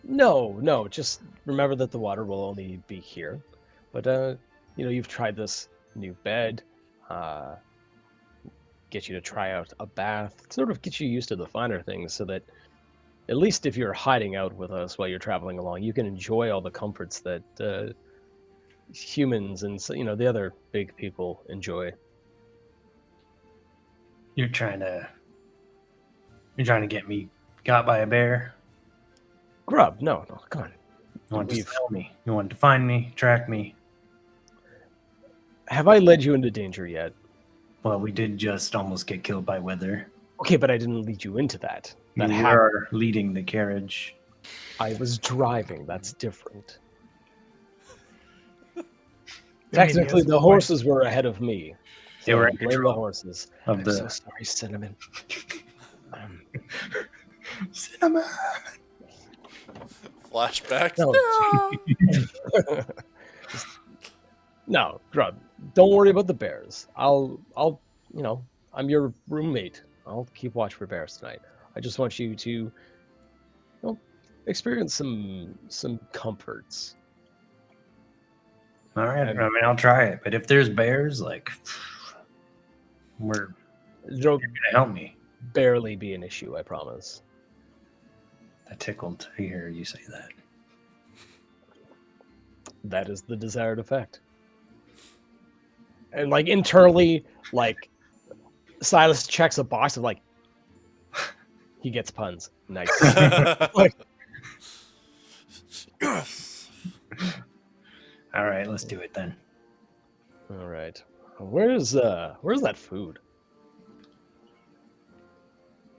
No. Just remember that the water will only be here. But you've tried this new bed. Get you to try out a bath. Sort of get you used to the finer things, so that at least if you're hiding out with us while you're traveling along, you can enjoy all the comforts that humans and the other big people enjoy. You're trying to get me got by a bear. Grub, no, come on. You want to We've- smell me. You want to find me, track me. Have I led you into danger yet? Well, we did just almost get killed by weather. Okay, but I didn't lead you into that. That You happened. are leading the carriage. I was driving. That's different. I mean, Technically, yes, the but- horses were ahead of me. They were So in blame the control horses. of I'm the so sorry, Cinnamon. cinnamon. Flashbacks. No. No, Grub. Don't worry about the bears. I'm your roommate. I'll keep watch for bears tonight. I just want you to, experience some comforts. All right. I And- mean, I'll try it. But if there's bears, like, you're It'll gonna help me. barely be an issue, I promise. That tickled to hear you say that. That is the desired effect. And like internally, like Silas checks a box of like he gets puns. Nice. Like, All right, let's do it then. all right. Where's that food?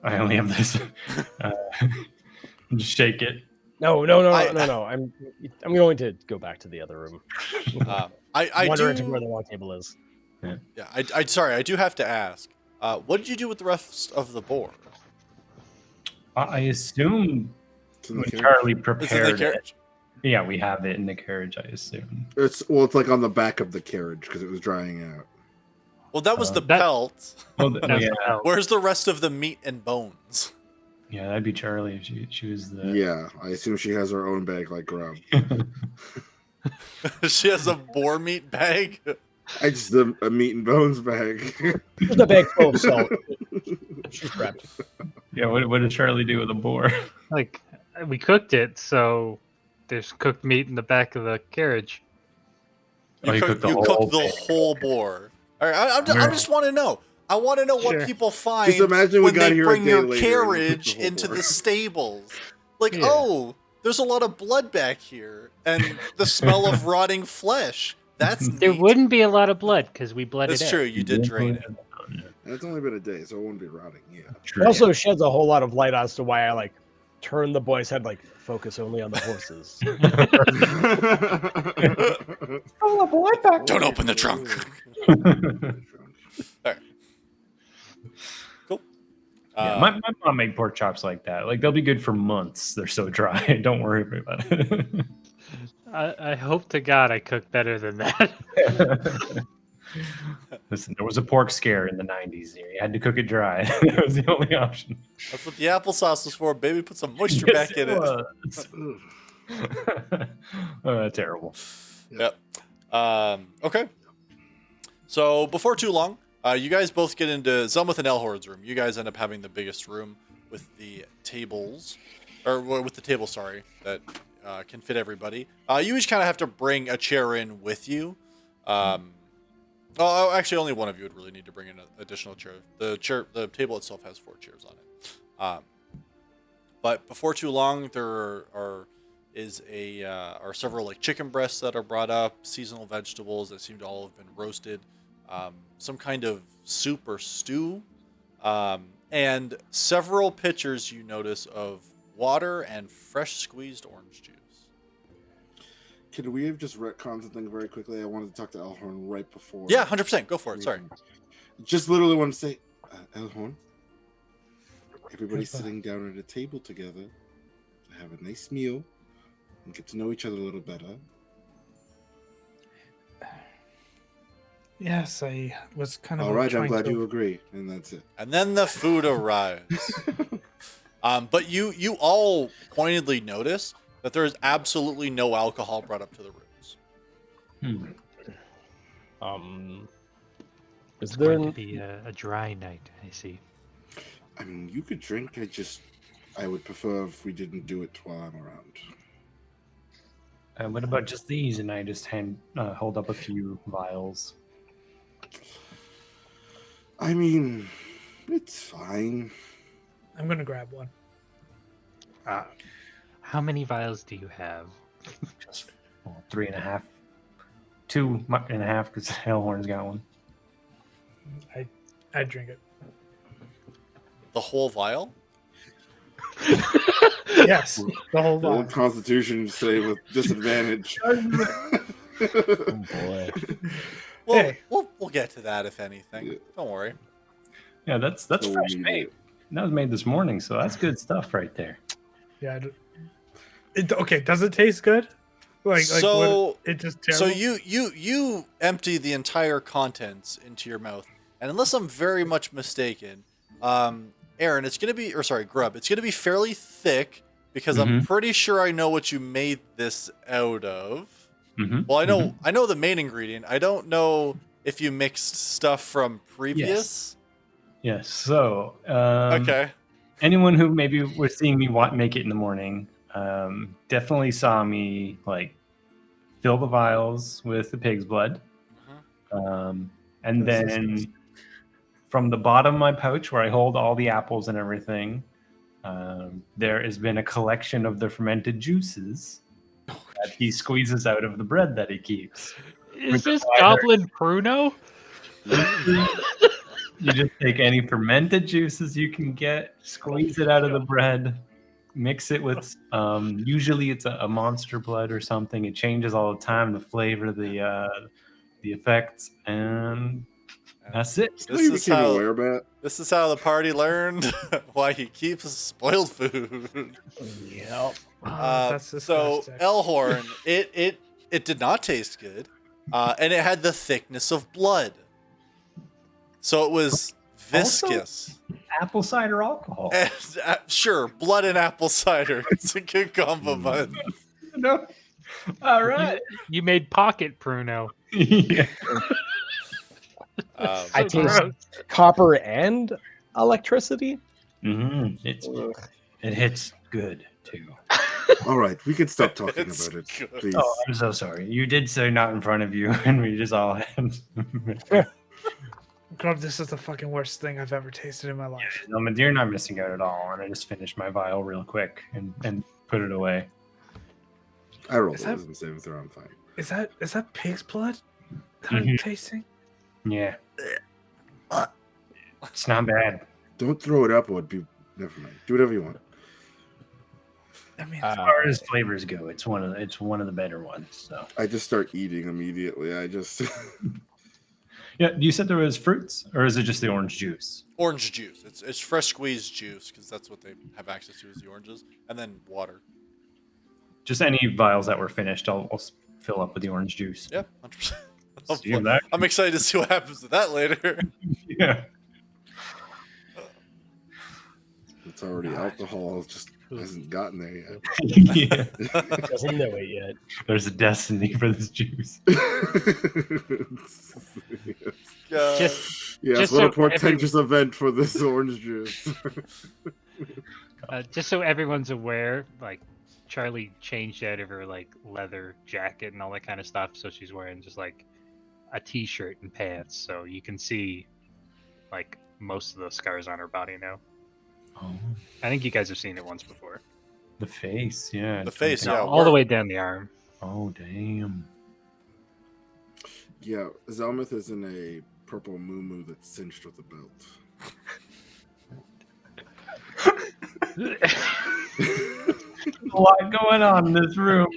I only have this. Just shake it. No. I'm going to go back to the other room. I Wonder do. where the long table is. Yeah, sorry, I do have to ask. What did you do with the rest of the boar? I assume It's in the carriage. Charlie Is it the prepared it. carriage? Yeah, we have it in the carriage, I assume. It's like on the back of the carriage because it was drying out. Well, that was the that- pelt. Well, That's yeah, how- Where's the rest of the meat and bones? yeah, that'd be Charlie if she was the. Yeah, I assume she has her own bag like Grub. She has a boar meat bag. I just a meat and bones bag. There's a bag full of salt. She's prepped. Yeah, what did Charlie do with the boar? Like, we cooked it, so there's cooked meat in the back of the carriage. Oh, you cooked the whole cooked the thing. whole boar. All right, I just want to know. I want to know what Sure. people find Just imagine we when got they here a bring day your later and carriage cooked the whole into boar. the stables. Like, Yeah. oh, there's a lot of blood back here, and the smell of rotting flesh. That's There neat. wouldn't be a lot of blood because we bled That's it true. out. You did drain it. And it's only been a day, so it won't be rotting. Yeah. It also sheds a whole lot of light as to why I like turn the boy's head, like focus only on the horses. Don't open the trunk. Cool. Yeah, my mom made pork chops like that. Like they'll be good for months. They're so dry. Don't worry about it. I hope to God I cook better than that. Listen, there was a pork scare in the 90s. You had to cook it dry. That was the only option. That's what the applesauce was for, baby. Put some moisture Yes, back in it. was. Terrible. Yep. Okay. So before too long, you guys both get into Zelmuth and Elhord's room. You guys end up having the biggest room with the tables, sorry, that can fit everybody. You each kind of have to bring a chair in with you. Oh, actually, only one of you would really need to bring in an additional chair. The table itself has 4 chairs on it. But before too long, there are several like chicken breasts that are brought up, seasonal vegetables that seem to all have been roasted, some kind of soup or stew, and several pitchers you notice of water and fresh squeezed orange juice. Could we have just retconned something very quickly? I wanted to talk to Elhorn right before. Yeah, 100%. Go for it. Sorry. Just literally want to say, Elhorn, everybody's sitting down at a table together to have a nice meal and get to know each other a little better. Yes, I was kind of. All right, I'm trying glad to- you agree, and that's it. And then the food arrives. But you all pointedly notice that there is absolutely no alcohol brought up to the rooms. Is It's there? going to be a dry night, I see. I mean, you could drink. I would prefer if we didn't do it while I'm around. What about just these? And I just hold up a few vials. I mean, it's fine. I'm gonna grab one. How many vials do you have? Just 3.5. 2.5 because Hellhorn's got one. I drink it. The whole vial? Yes, the whole The old vial. Constitution save with disadvantage. Oh boy. Well, Hey. we'll get to that if anything. Yeah. Don't worry. Yeah, that's So fresh we- made. That was made this morning, so that's good stuff right there. Yeah. Okay. Does it taste good? So- it just So terrible. you empty the entire contents into your mouth, and unless I'm very much mistaken, Aaron, Grub, it's gonna be fairly thick because I'm pretty sure I know what you made this out of. Mm-hmm. Well, I know the main ingredient. I don't know if you mixed stuff from previous. Yes. So, Okay. anyone who maybe was seeing me make it in the morning, definitely saw me like fill the vials with the pig's blood, and then from the bottom of my pouch where I hold all the apples and everything, there has been a collection of the fermented juices that he squeezes out of the bread that he keeps. Is this Goblin Pruno? You just take any fermented juices you can get, squeeze it out of the bread, mix it with usually it's a monster blood or something. It changes all the time, the flavor, the effects, and that's it. This you became aware about. This is how the party learned why he keeps spoiled food. Yep. That's So disgusting. Elhorn, it did not taste good, and it had the thickness of blood. So it was viscous. Apple cider alcohol. And, sure, blood and apple cider. It's a good combo, bud. No. All right. You made pocket Pruno. Yeah. I taste copper and electricity. It hits good too. All right, we can stop talking It's about it, good. please. Oh, I'm so sorry. You did say not in front of you, and we just all had. Grub, this is the fucking worst thing I've ever tasted in my life. No, but you're not missing out at all. And I just finished my vial real quick and put it away. I rolled Is a that- wisdom saving throw. I'm fine. Is that pig's blood that I'm tasting? Yeah. It's not bad. Don't throw it up. It would be. Never mind. Do whatever you want. I mean, As far as flavors go, it's one of the better ones. So I just start eating immediately. I just. yeah, you said there was fruits, or is it just the orange juice? Orange juice. It's fresh squeezed juice because that's what they have access to is the oranges, and then water. Just any vials that were finished, I'll fill up with the orange juice. Yeah, 100%. See that? I'm excited to see what happens with that later. Yeah. It's already alcohol. Just hasn't gotten there yet. Yeah. Doesn't know it yet. There's a destiny for this juice. Just Yes, what a portentous event for this orange juice. just so everyone's aware, like Charlie changed out of her like leather jacket and all that kind of stuff, so she's wearing just like a t-shirt and pants, so you can see like most of the scars on her body now. Oh, I think you guys have seen it once before. the face, yeah. The face, No, yeah. all the way down the arm. Oh, damn. Yeah, Zelmuth is in a purple muumuu that's cinched with a belt. A lot going on in this room.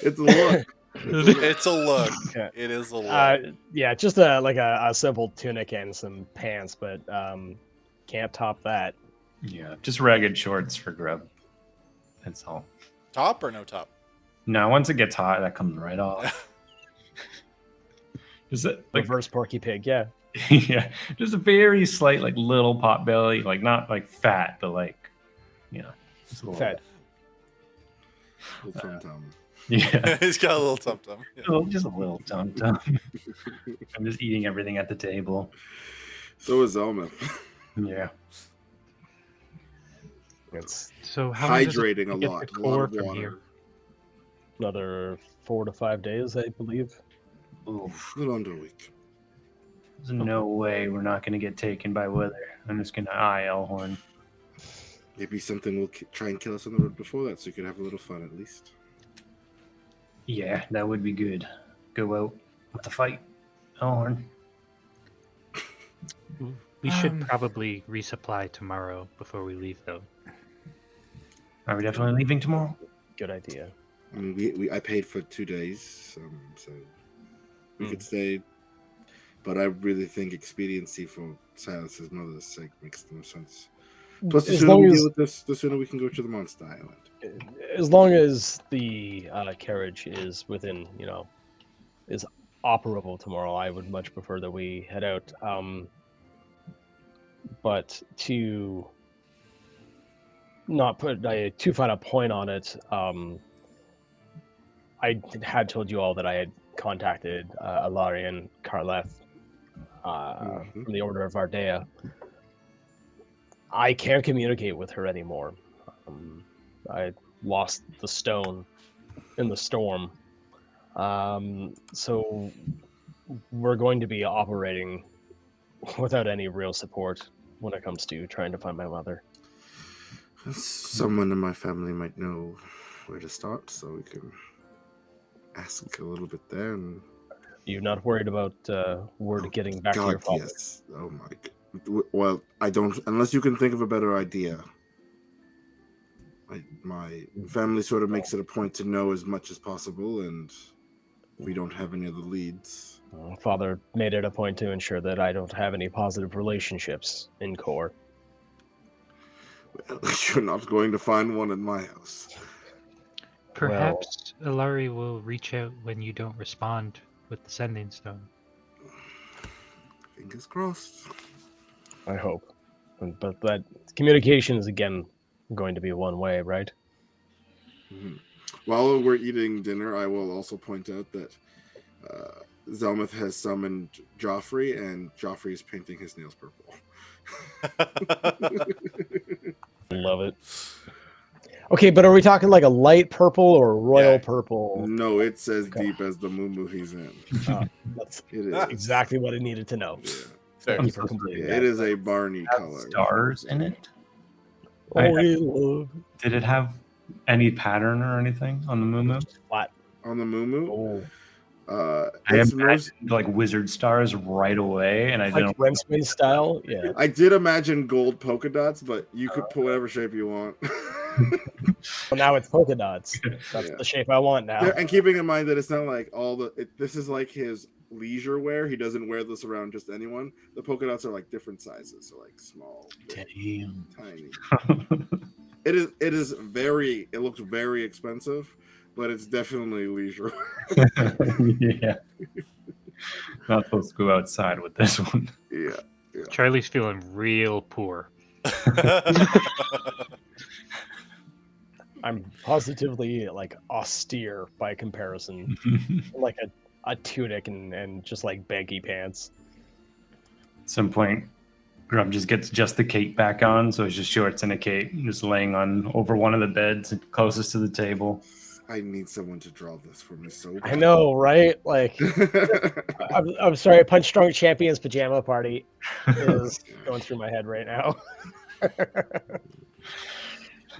It's a look. It's a look. Yeah. It is a look. Yeah, just a simple tunic and some pants, but can't top that. Yeah, just ragged shorts for Grub. That's all. Top or no top? No, once it gets hot, that comes right off. Just like, Reverse Porky Pig, yeah. yeah, just a very slight, like little pot belly, like not like fat, but like, you know, just a little Fed. Little tum-tum. Yeah, He's got a little tum tum. just a little tum tum. I'm just eating everything at the table. So is Zelmuth. Yeah. It's So how long does it Hydrating a get lot. the A lot core of from water. here? another 4 to 5 days, I believe. Oof. A little under a week. There's no way we're not going to get taken by weather. I'm just going to eye Elhorn. Maybe something will try and kill us on the road before that, so you could have a little fun at least. Yeah, that would be good. Go out with a fight, Elhorn. We should Um, probably resupply tomorrow before we leave, though. Are we definitely leaving tomorrow? Good idea. I mean, I paid for 2 days, so we could stay. But I really think expediency for Silas's mother's sake makes the most sense. Plus, the As sooner long we as- deal with this, the sooner we can go to the Monster Island. As long as the carriage is within, is operable tomorrow, I would much prefer that we head out. but to not put too fine a point on it, I had told you all that I had contacted Alarian Karleth from the Order of Ardea. I can't communicate with her anymore. I lost the stone in the storm. So we're going to be operating without any real support when it comes to trying to find my mother. Someone in my family might know where to start, so we can ask a little bit there. And You're not worried about word getting back to your father? Yes. Oh my God. Well, I don't. Unless you can think of a better idea. My family sort of makes it a point to know as much as possible, and we don't have any other leads. Father made it a point to ensure that I don't have any positive relationships in Core. Well, you're not going to find one in my house. Perhaps Ilari will reach out when you don't respond with the sending stone. Fingers crossed. I hope. But that communication is again going to be one way, right? Mm-hmm. While we're eating dinner, I will also point out that Zelmuth has summoned Joffrey, and Joffrey is painting his nails purple. Love it. Okay, but are we talking like a light purple or a royal purple? No, it's as deep as the moo he's in. That's It is exactly what I needed to know. Yeah. Thank you for completing that. It is a Barney color. Stars in it. Love. Did it have any pattern or anything on the moo? Flat. On the moo? Oh. I imagined like wizard stars right away, and I Like didn't. Rensway style, yeah. I did imagine gold polka dots, but you could put whatever shape you want. Well, now it's polka dots. That's the shape I want now. Yeah, and keeping in mind that it's not like this is like his leisure wear. He doesn't wear this around just anyone. The polka dots are like different sizes, so like small, big, tiny. It looks very expensive, but it's definitely leisure. Yeah. Not supposed to go outside with this one. Yeah. Charlie's feeling real poor. I'm positively like austere by comparison. Like a tunic and just like baggy pants. At some point, Grub just gets just the cape back on, so it's just shorts and a cape, just laying on over one of the beds closest to the table. I need someone to draw this for me so bad. I know, right? Like, I'm sorry, Punch Strong Champions pajama party is going through my head right now. It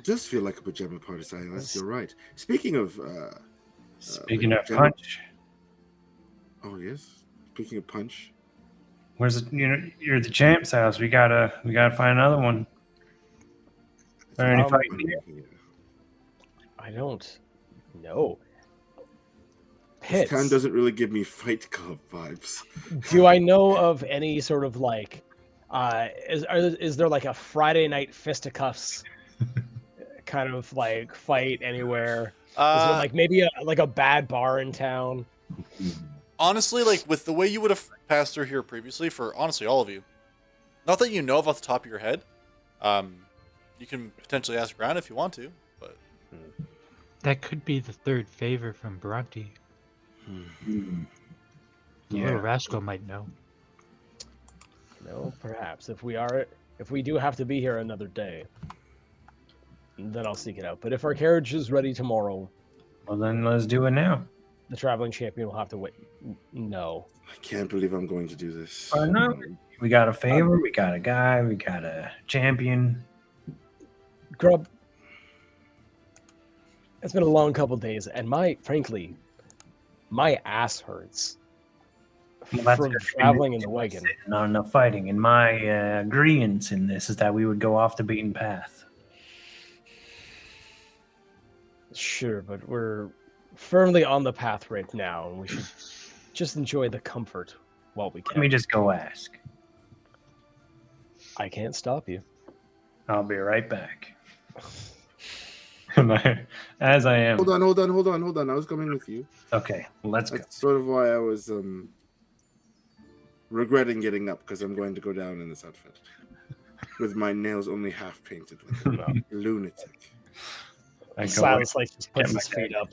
does feel like a pajama party, Silas. You're right. Speaking of Punch. Oh yes. Speaking of Punch. Where's it? You're at the champ's house. We gotta find another one. Are there any fighting here? I don't know. This town doesn't really give me Fight Club vibes. Do I know of any sort of like is there like a Friday night fisticuffs kind of like fight anywhere? Is there like maybe a bad bar in town? Honestly, like with the way you would have passed through here previously, for honestly all of you, not that you know of off the top of your head, you can potentially ask around if you want to, but that could be the third favor from Bronte. Yeah, Little Rascal might know. No, perhaps if we do have to be here another day, then I'll seek it out. But if our carriage is ready tomorrow, well then let's do it now. The traveling champion will have to wait. No. I can't believe I'm going to do this. No. We got a favor, we got a guy, we got a champion. Grub, it's been a long couple days, and frankly, my ass hurts from traveling in the wagon. Not enough fighting, and my agreement in this is that we would go off the beaten path. Sure, but we're firmly on the path right now, and we should just enjoy the comfort while we can. Let me just go ask. I can't stop you. I'll be right back. As I am. Hold on. I was coming with you. Okay, let's go. That's sort of why I was regretting getting up, because I'm going to go down in this outfit. with my nails only half painted like a lunatic. I go Silas like just puts Get my his feet up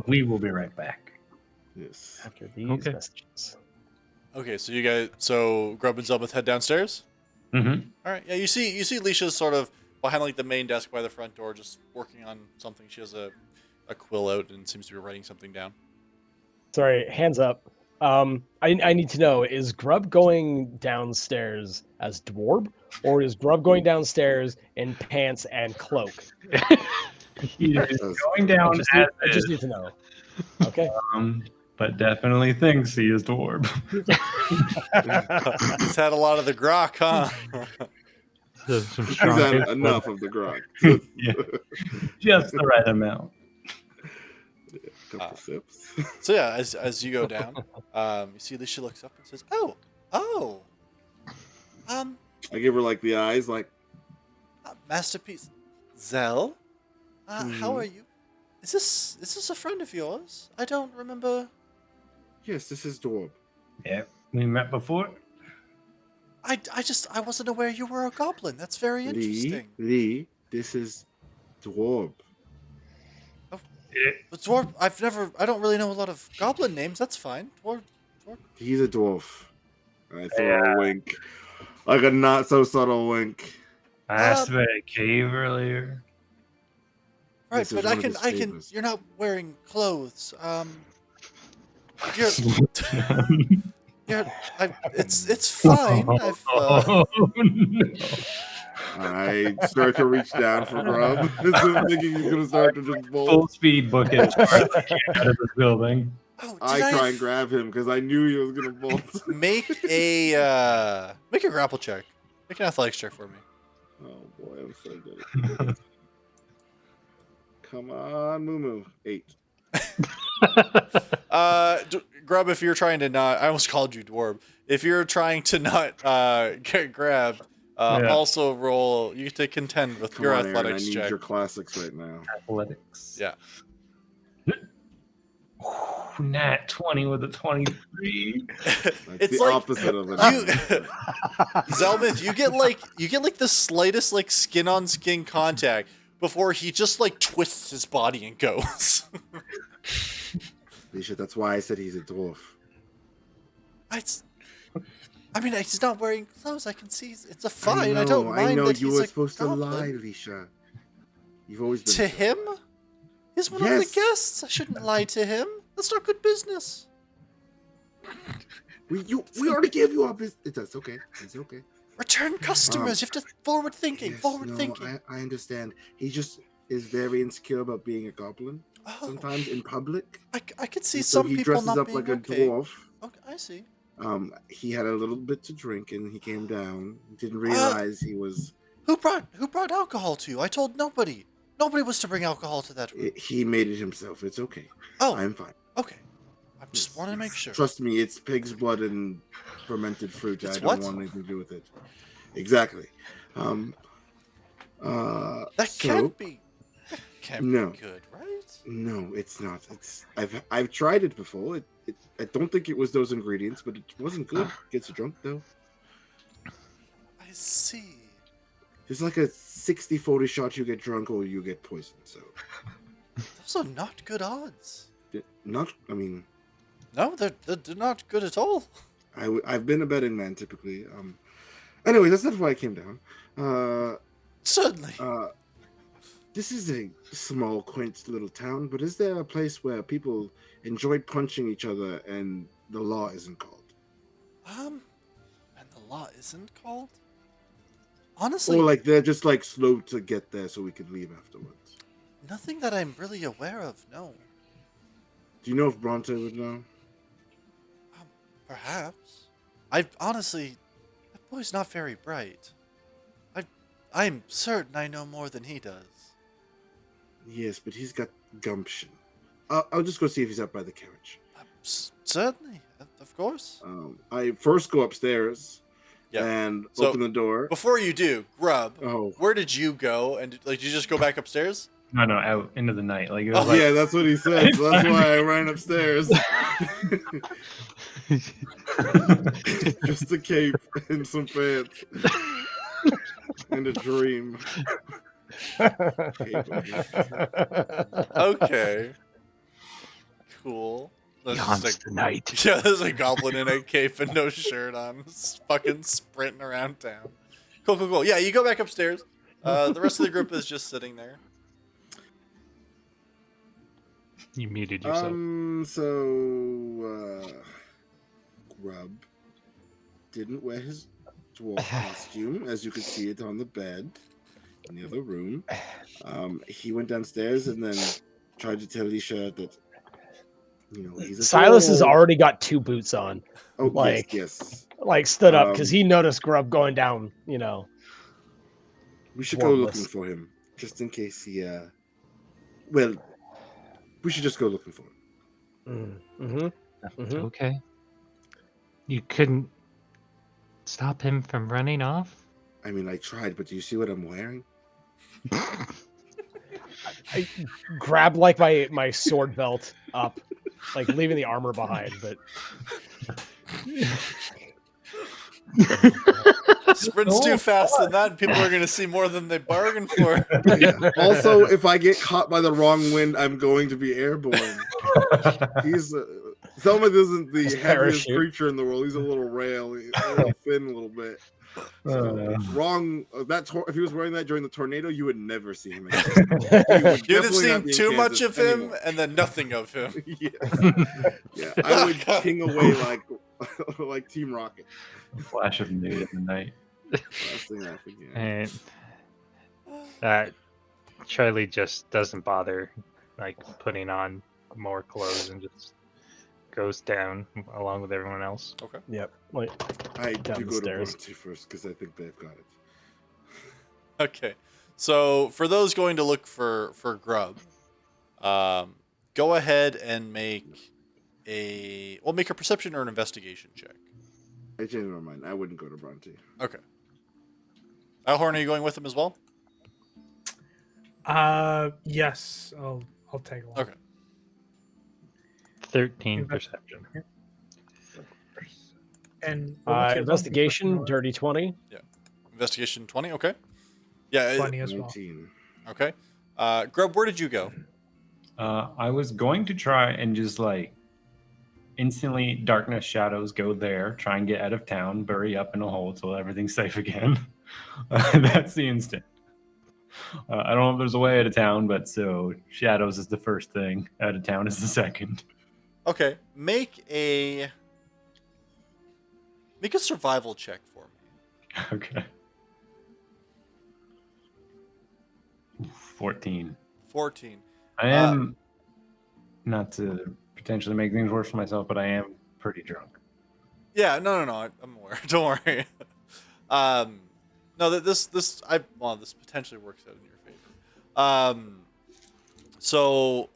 We will be right back. Yes. after these Okay. messages. Okay, so you guys, Grub and Zelmuth head downstairs. Mm-hmm. All right. Yeah, you see Leisha's sort of behind like the main desk by the front door, just working on something. She has a quill out and seems to be writing something down. Sorry, hands up. I need to know, is Grub going downstairs as Dwarb, or is Grub going downstairs in pants and cloak? He is going I down just as need to know. Okay. but definitely thinks he is dwarf. He's had a lot of the grok, huh? Some He's strong had taste enough of the grog. Yeah. Just the right amount. Couple sips. So yeah, as you go down, you see Leisha looks up and says, "Oh, I give her like the eyes, like masterpiece, Zell. How are you? Is this a friend of yours? I don't remember. yes, this is Dwarb. Yeah, we met before. I wasn't aware you were a goblin. That's very interesting. Lee, this is Dwarb. But dwarf, I don't really know a lot of goblin names. That's fine. Dwarf. He's a dwarf. I throw a wink, like a not so subtle wink. I asked about a cave earlier. Right, This is but one I of can. his favors. You're not wearing clothes. You're. It's fine. I've, Oh, no. I start to reach down for Grub, thinking he's gonna start to just bolt. Full speed book it as far as I can out of this building. did I try and grab him because I knew he was gonna bolt. Make a grapple check. Make an athletics check for me. Oh boy, I'm so good. Come on, Moo. 8. Grub, if you're trying to not, I almost called you Dwarb. If you're trying to not get grabbed, also roll. You get to contend with Come your on, Aaron, athletics I need check. your classics right now. Athletics. Yeah. Nat 20 with a 23. Like It's the like opposite of it. Zelmuth, you get like the slightest like skin on skin contact before he just like twists his body and goes. Leisha, that's why I said he's a dwarf. I mean, he's not wearing clothes. I can see it's a fine. I I don't mind know that you he's were a supposed goblin. to lie, Leisha. You've always been To so. him? He's one of the Yes. guests. I shouldn't lie to him. That's not good business. We already gave you our business. That's okay. It's okay. Return customers. You have to forward thinking. Yes, forward no, thinking. I understand. He just is very insecure about being a goblin. Oh, Sometimes in public. I could see And so some he people dresses not up being like a okay. dwarf. Okay, I see. He had a little bit to drink and he came down. Didn't realize he was. Who brought alcohol to you? I told nobody. Nobody was to bring alcohol to that room. He made it himself. It's okay. Oh, I'm fine. okay. I just wanted to make sure. Trust me, it's pig's blood and fermented fruit. It's I don't what? want anything to do with it. Exactly. That can't be No. be good, right? No, it's not. I've tried it before. I don't think it was those ingredients, but it wasn't good. Gets you drunk though. I see. There's like a 60-40 shot you get drunk or you get poisoned. So Those are not good odds. not. I mean, No, they're not good at all. I've been a betting man typically. Anyway, that's not why I came down. Certainly. This is a small, quaint little town, but is there a place where people enjoy punching each other and the law isn't called? And the law isn't called? Honestly, Or like they're just like slow to get there so we could leave afterwards. nothing that I'm really aware of, no. Do you know if Bronte would know? Perhaps. Honestly, that boy's not very bright. I'm certain I know more than he does. Yes, but he's got gumption. I'll just go see if he's up by the carriage. Certainly, of course. I first go upstairs Yeah. and So- open the door. Before you do, Grub, Oh, where did you go? And like, did you just go back upstairs? No, out into the night. Like it was Oh, like yeah, that's what he said. So that's why I ran upstairs. Just a cape and some pants. And a dream. Cape of mystery. Okay. Cool. That's just Haunts the night. yeah, there's a goblin in a cape and no shirt on, fucking sprinting around town. Cool. Yeah, you go back upstairs. The rest of the group is just sitting there. You muted yourself. Grub didn't wear his dwarf costume, as you could see it on the bed in the other room. He went downstairs and then tried to tell Alicia that, he's a Silas has troll. already got 2 boots on. Oh, like- yes. Like stood up because he noticed Grub going down. We should go Dwarfless. looking for him, just in case he. Well, we should just go looking for him. Mm-hmm. Okay. You couldn't stop him from running off? I mean, I tried, but do you see what I'm wearing? I grabbed like my sword belt up, like leaving the armor behind, but Sprints too fast than that, and people are going to see more than they bargained for. Also, if I get caught by the wrong wind, I'm going to be airborne. He's Selma isn't the His heaviest parachute. creature in the world. He's a little rail, he's a little thin, a little bit. So, wrong. If he was wearing that during the tornado, you would never see him again. He would You'd have definitely not seen be in too much Kansas of him anymore. and then nothing of him. Yeah, I would king away like Team Rocket. A flash of nude in the night. Last thing I forget. And Charlie just doesn't bother like putting on more clothes and just goes down along with everyone else. Okay. yep. Like I Down do the go to stairs. Bronte first because I think they've got it. Okay. So for those going to look for Grub, go ahead and make a perception or an investigation check. I changed my mind. I wouldn't go to Bronte. Okay. Alhorn, are you going with him as well? Yes, I'll take one. Okay. 13 perception. And what was your investigation, one? dirty 20. Investigation 20. Okay. Yeah. 20 as well. 19. Okay. Grub, where did you go? I was going to try and just like instantly darkness shadows go there, try and get out of town, bury up in a hole till everything's safe again. That's the instinct. I don't know if there's a way out of town, but so shadows is the first thing, out of town is the second. Okay. Make a survival check for me. Okay. 14. 14. I am, not to potentially make things worse for myself, but I am pretty drunk. Yeah, no, I'm aware. Don't worry. No, this potentially works out in your favor. So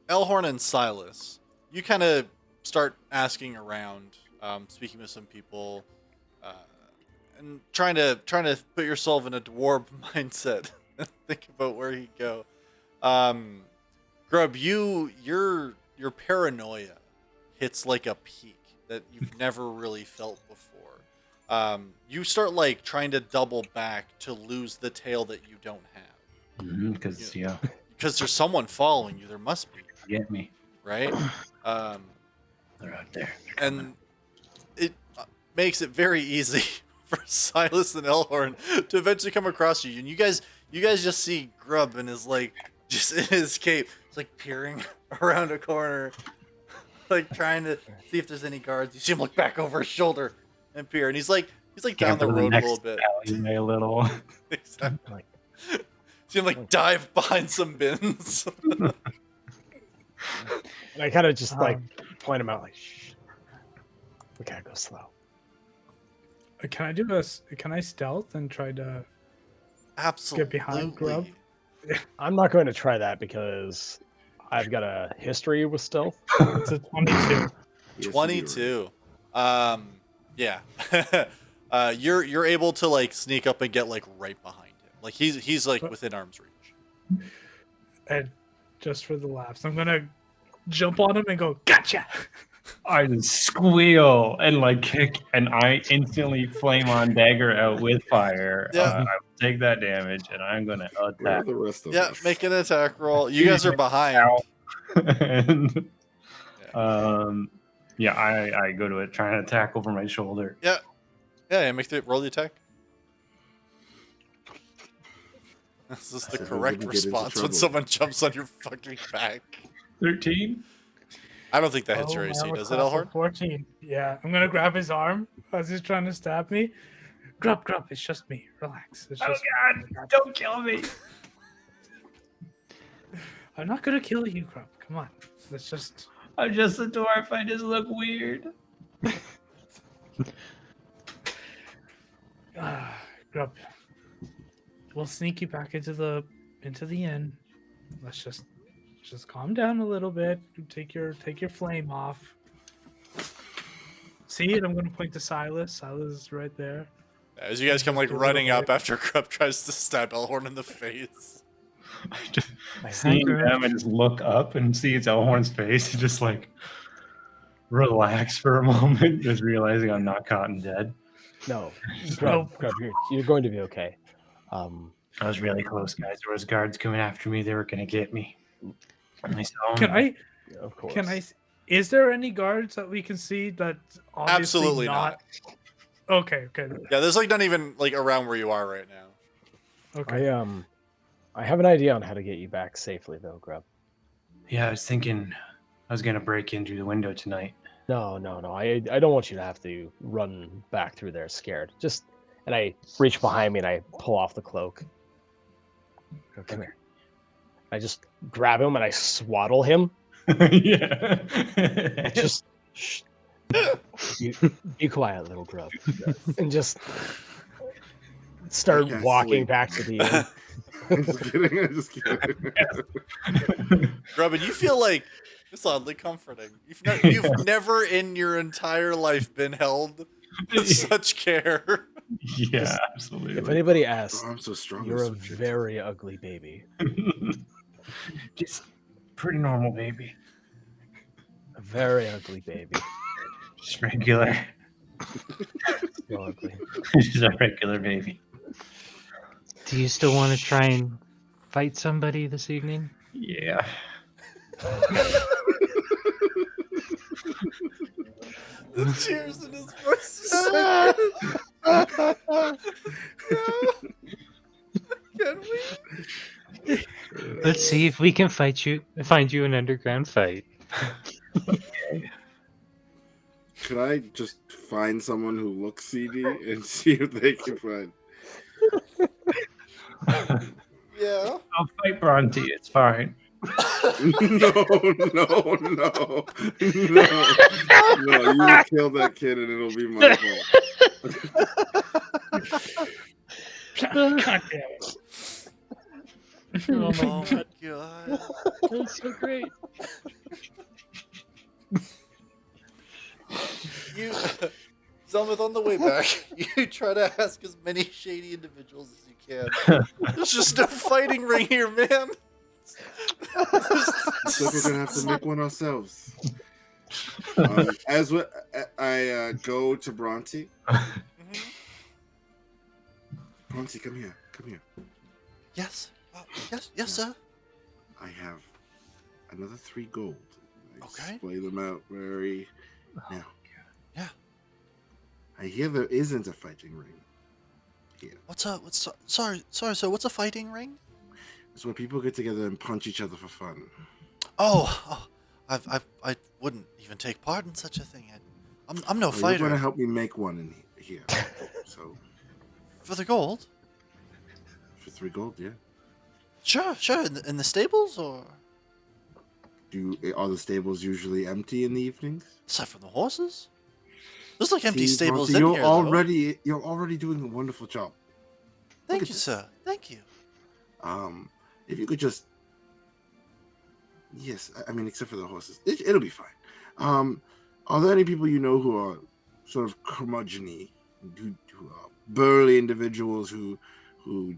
Elhorn and Silas, you kind of start asking around, speaking with some people, and trying to put yourself in a dwarf mindset and think about where you go. Grub, your paranoia hits like a peak that you've never really felt before. You start like trying to double back to lose the tail that you don't have. Because, Because there's someone following you. There must be, get me. right? They're out there. And it makes it very easy for Silas and Elhorn to eventually come across you. And you guys just see Grub and is like just in his cape. It's like peering around a corner, like trying to see if there's any guards. You see him look back over his shoulder and peer, and he's like down the road a little bit. Alleyway a little. Exactly. See him like dive behind some bins. And I kind of just like point him out, like, shh. We gotta go slow. Can I stealth and try to Absolutely. get behind Grub? I'm not going to try that because I've got a history with stealth. It's a 22. 22. Yeah. You're able to like sneak up and get like right behind him. Like he's like within arm's reach. And just for the laughs, I'm gonna jump on him and go, gotcha! I just squeal and like kick, and I instantly flame on dagger out with fire. Yeah. I will take that damage, and I'm gonna Where are attack. the rest of Yeah, us? make an attack roll. You guys are behind. And yeah, I go to it, trying to attack over my shoulder. Yeah, make the roll the attack. This is the said we correct wouldn't get into response when trouble. someone jumps on your fucking back. 13. I don't think that hits your AC, I have a does it, class of Elhorn? 14. Yeah, I'm gonna grab his arm as he's trying to stab me. Grub, it's just me. Relax. It's Oh just God! Don't kill me! I'm not gonna kill you, Grub. Come on. Let's just. I'm just a dwarf. I just look weird. Grub. We'll sneak you back into the inn. Let's just calm down a little bit. Take your flame off. See it? I'm gonna point to Silas. Silas is right there. As you guys come like running up after Krupp tries to stab Elhorn in the face. I just see them and just look up and see it's Elhorn's face and just like relax for a moment, just realizing I'm not caught and dead. No, Grub, you're going to be okay. I was really close, guys. There was guards coming after me. They were gonna get me. I saw them. Of course. Can I? Is there any guards that we can see that? Obviously Absolutely not. Okay. Yeah, there's like not even like around where you are right now. Okay. I have an idea on how to get you back safely, though, Grub. Yeah, I was thinking I was gonna break in through the window tonight. No. I don't want you to have to run back through there scared. And I reach behind me and I pull off the cloak. Come here. I just grab him and I swaddle him. Yeah. Just shh. Be quiet, little Grub. And just start walking back to the inn. I'm just kidding. Robin, you feel like it's oddly comforting. You've never in your entire life been held with such care. Yeah, absolutely. If anybody asks, I'm so strong. you're a very ugly baby. Just pretty normal baby. A very ugly baby. Just regular. So ugly. Just a regular baby. Do you still want to try and fight somebody this evening? Yeah. The tears in his voice. Can we? Let's see if we can find you an underground fight. Could I just find someone who looks seedy and see if they can find? Yeah. I'll fight Bronte. It's fine. No. You will kill that kid and it'll be my fault. God damn it. Oh my god. That's so great. You, Zelmith, on the way back, you try to ask as many shady individuals as you can. There's just no fighting ring here, man. So we're gonna have to make one ourselves. I go to Bronte. Bronte, come here. Yes. Yes, sir. I have another 3 gold. I Okay. display them out very. Now. Yeah. I hear there isn't a fighting ring here. Sorry, sir. What's a fighting ring? It's where people get together and punch each other for fun. I wouldn't even take part in such a thing. I'm no Well, fighter. You're going to help me make one in here. So For the gold? for 3 gold, yeah. Sure. In the stables, or Are the stables usually empty in the evenings? aside from the horses? There's like empty See, stables Bronte, in here. Though. You're already doing a wonderful job. Thank at you, this. sir. Thank you. If you could just, yes, I mean, except for the horses, it'll be fine. Are there any people you know who are sort of curmudgeon-y, who are burly individuals who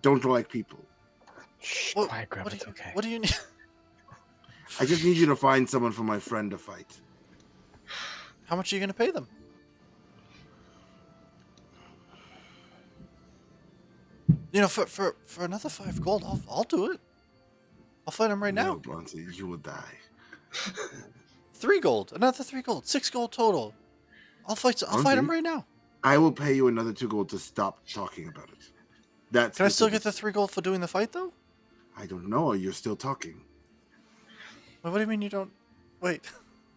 don't like people? Shh, What- quiet, Grub. What do It's you, okay. what do you need? I just need you to find someone for my friend to fight. How much are you gonna pay them? You know, for another 5 gold, I'll do it. I'll fight him right No, now. Bronte, you will die. 3 gold, another 3 gold, 6 gold total. I'll fight him right now. I will pay you another 2 gold to stop talking about it. That's. Can I still get the 3 gold for doing the fight though? I don't know. You're still talking. Wait, what do you mean you don't? Wait,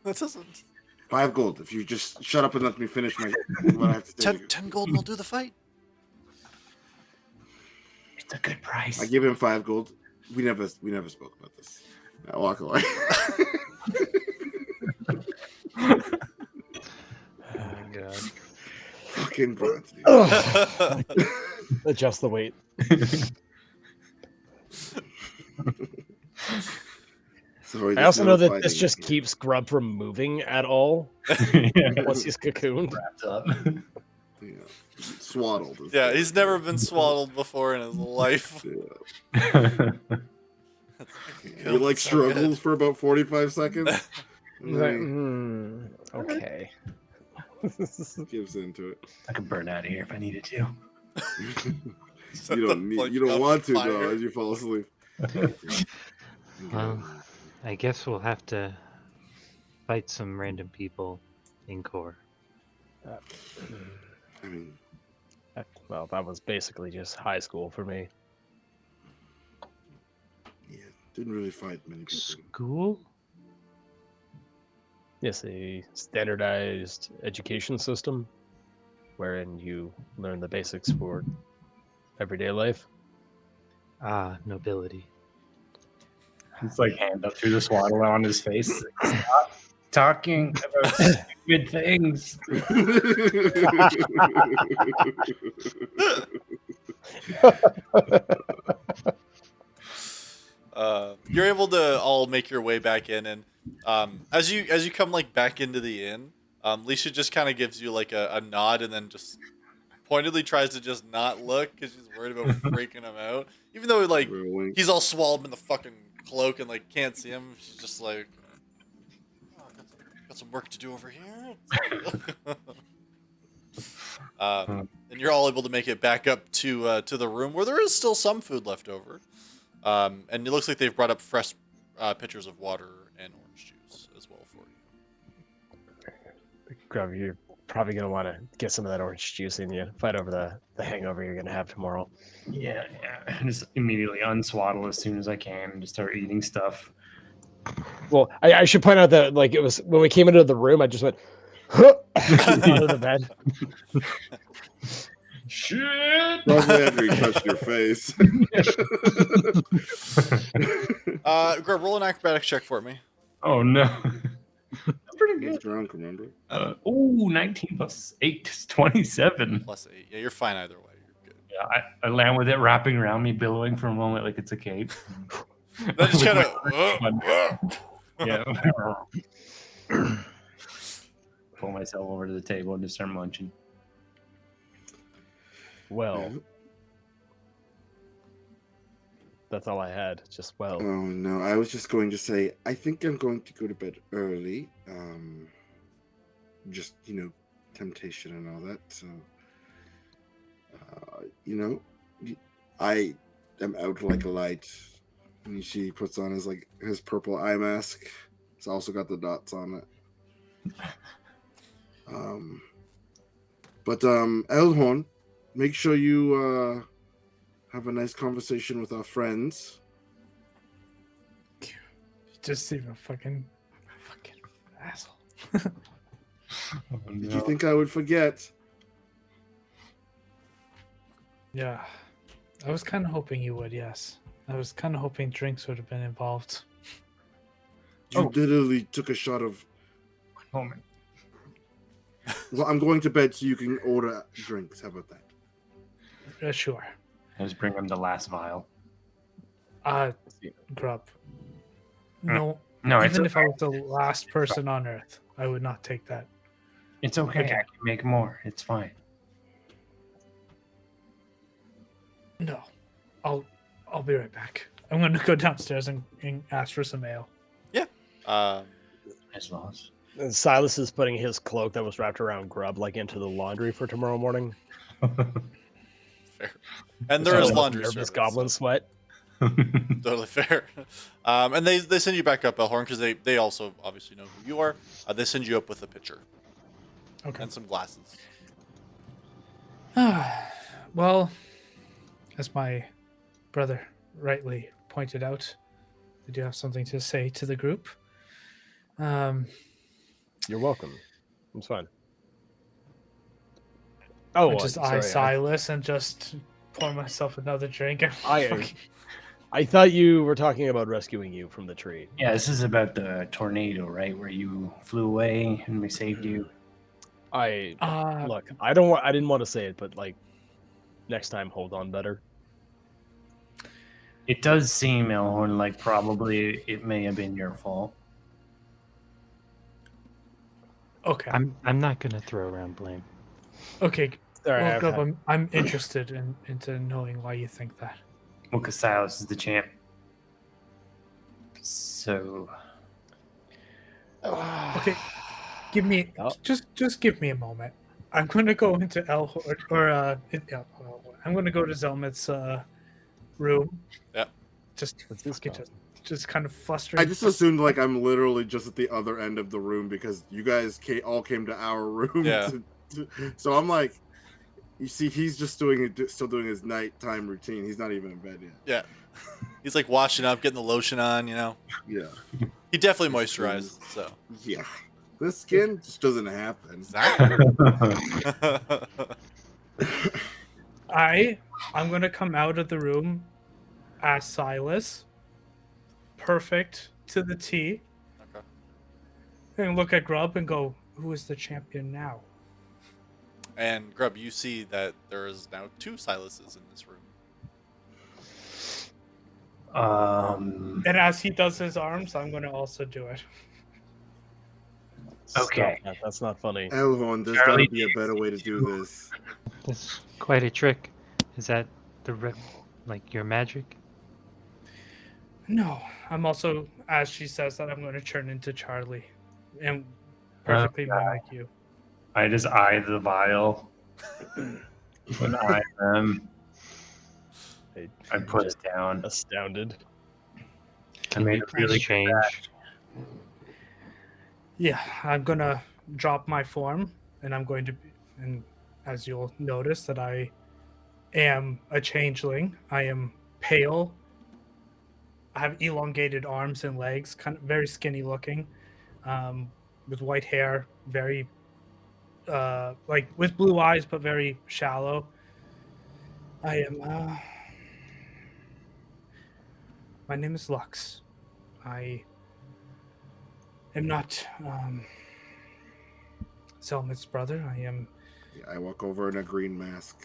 that doesn't. 5 gold. If you just shut up and let me finish what I have to say. 10 gold and I'll do the fight. It's a good price. I give him 5 gold. We never spoke about this. I walk away. Oh my god. Fucking Bronte. Adjust the weight. Sorry, I also know that fighting. this just keeps Grub from moving at all once he's cocooned. Wrapped up. Yeah. Swaddled. Yeah, he's never been swaddled before in his life. Yeah. You like struggle for about 45 seconds. And He's like, then okay. he gives into it. I could burn out of here if I needed to. You don't want to though as you fall asleep. Well, I guess we'll have to fight some random people in core. I mean, Well, that was basically just high school for me. yeah, didn't really fight many people. School? Yes, a standardized education system wherein you learn the basics for everyday life. Ah, nobility. It's like hand up through the swaddle on his face. Stop talking about stupid things. You're able to all make your way back in, and as you come like back into the inn, Leisha just kind of gives you like a nod, and then just pointedly tries to just not look because she's worried about freaking him out. Even though like he's all swallowed in the fucking cloak and like can't see him, she's just like, oh, got some work to do over here. And you're all able to make it back up to the room where there is still some food left over. And it looks like they've brought up fresh pitchers of water and orange juice as well for you. Grub, you're probably going to want to get some of that orange juice in you. Fight over the hangover you're going to have tomorrow. Yeah. Just immediately unswaddle as soon as I can and just start eating stuff. Well, I should point out that like it was when we came into the room, I just went out of the bed. Shit! Probably after he touched your face. Greg, roll an acrobatics check for me. Oh no. I'm pretty He's good. drunk, remember? 19 plus 8 is 27. Plus 8. Yeah, you're fine either way. You're good. Yeah, I land with it wrapping around me, billowing for a moment like it's a cape. That just kind of. Yeah. Pull myself over to the table and just start munching. Well, that's all I had. Just well. Oh no, I was just going to say I think I'm going to go to bed early. Just temptation and all that. So I am out like a light. And she puts on his purple eye mask. It's also got the dots on it. But Eldhorn, make sure you have a nice conversation with our friends. You just seem a fucking asshole. Did you think I would forget? Yeah. I was kind of hoping you would, yes. I was kind of hoping drinks would have been involved. You literally took a shot of. One moment. Well, I'm going to bed so you can order drinks. How about that? Sure. I just bring him the last vial. Grub. No. No, it's Even if okay. I was the last person on Earth, I would not take that. It's okay. Okay. I can make more. It's fine. No. I'll be right back. I'm going to go downstairs and ask for some ale. Yeah. As well as And Silas is putting his cloak that was wrapped around Grub like into the laundry for tomorrow morning. Fair. And So there is like laundry nervous service. goblin sweat. Totally fair. And they send you back up, Elhorn, because they also obviously know who you are. They send you up with a pitcher Okay. and some glasses. Well, as my brother rightly pointed out, I do have something to say to the group. You're welcome. It's fine. Oh, I just eye sorry. Silas and just pour myself another drink. And I thought you were talking about rescuing you from the tree. Yeah, this is about the tornado, right? Where you flew away and we saved you. Look, I didn't want to say it, but like next time hold on better. It does seem, Elhorn, like probably it may have been your fault. Okay. I'm not gonna throw around blame. Okay. Sorry, Well, I've Grub, had- I'm interested into knowing why you think that. Well, because Silas is the champ. So, Okay. Give me Oh. just give me a moment. I'm going to go into I'm going to go to Zelmit's room. Yeah. Just What's this fucking about? just kind of flustered. I just assumed like I'm literally just at the other end of the room because you guys all came to our room. Yeah. So I'm like, you see, he's just still doing his nighttime routine. He's not even in bed yet. Yeah. He's like washing up, getting the lotion on, Yeah. He definitely moisturizes, so. Yeah. The skin just doesn't happen. Exactly. I'm going to come out of the room as Silas. Perfect to the T. Okay. And look at Grub and go, who is the champion now? And Grub, you see that there is now 2 Silases in this room. And as he does his arms, I'm going to also do it. Okay. Stop that. That's not funny. Elhorn, there's Charlie gotta be a better way to do this. That's quite a trick. Is that like your magic? No, I'm also, as she says that, I'm going to turn into Charlie and perfectly mimic you. I just eye the vial. When I them, I put it down. Astounded. I made a really good change? batch. Yeah, I'm going to drop my form, and I'm going to, and as you'll notice, that I am a changeling. I am pale. I have elongated arms and legs, kind of very skinny looking, with white hair, very like with blue eyes, but very shallow. I am. My name is Lux. I am not Selmit's brother. I am. Yeah, I walk over in a green mask.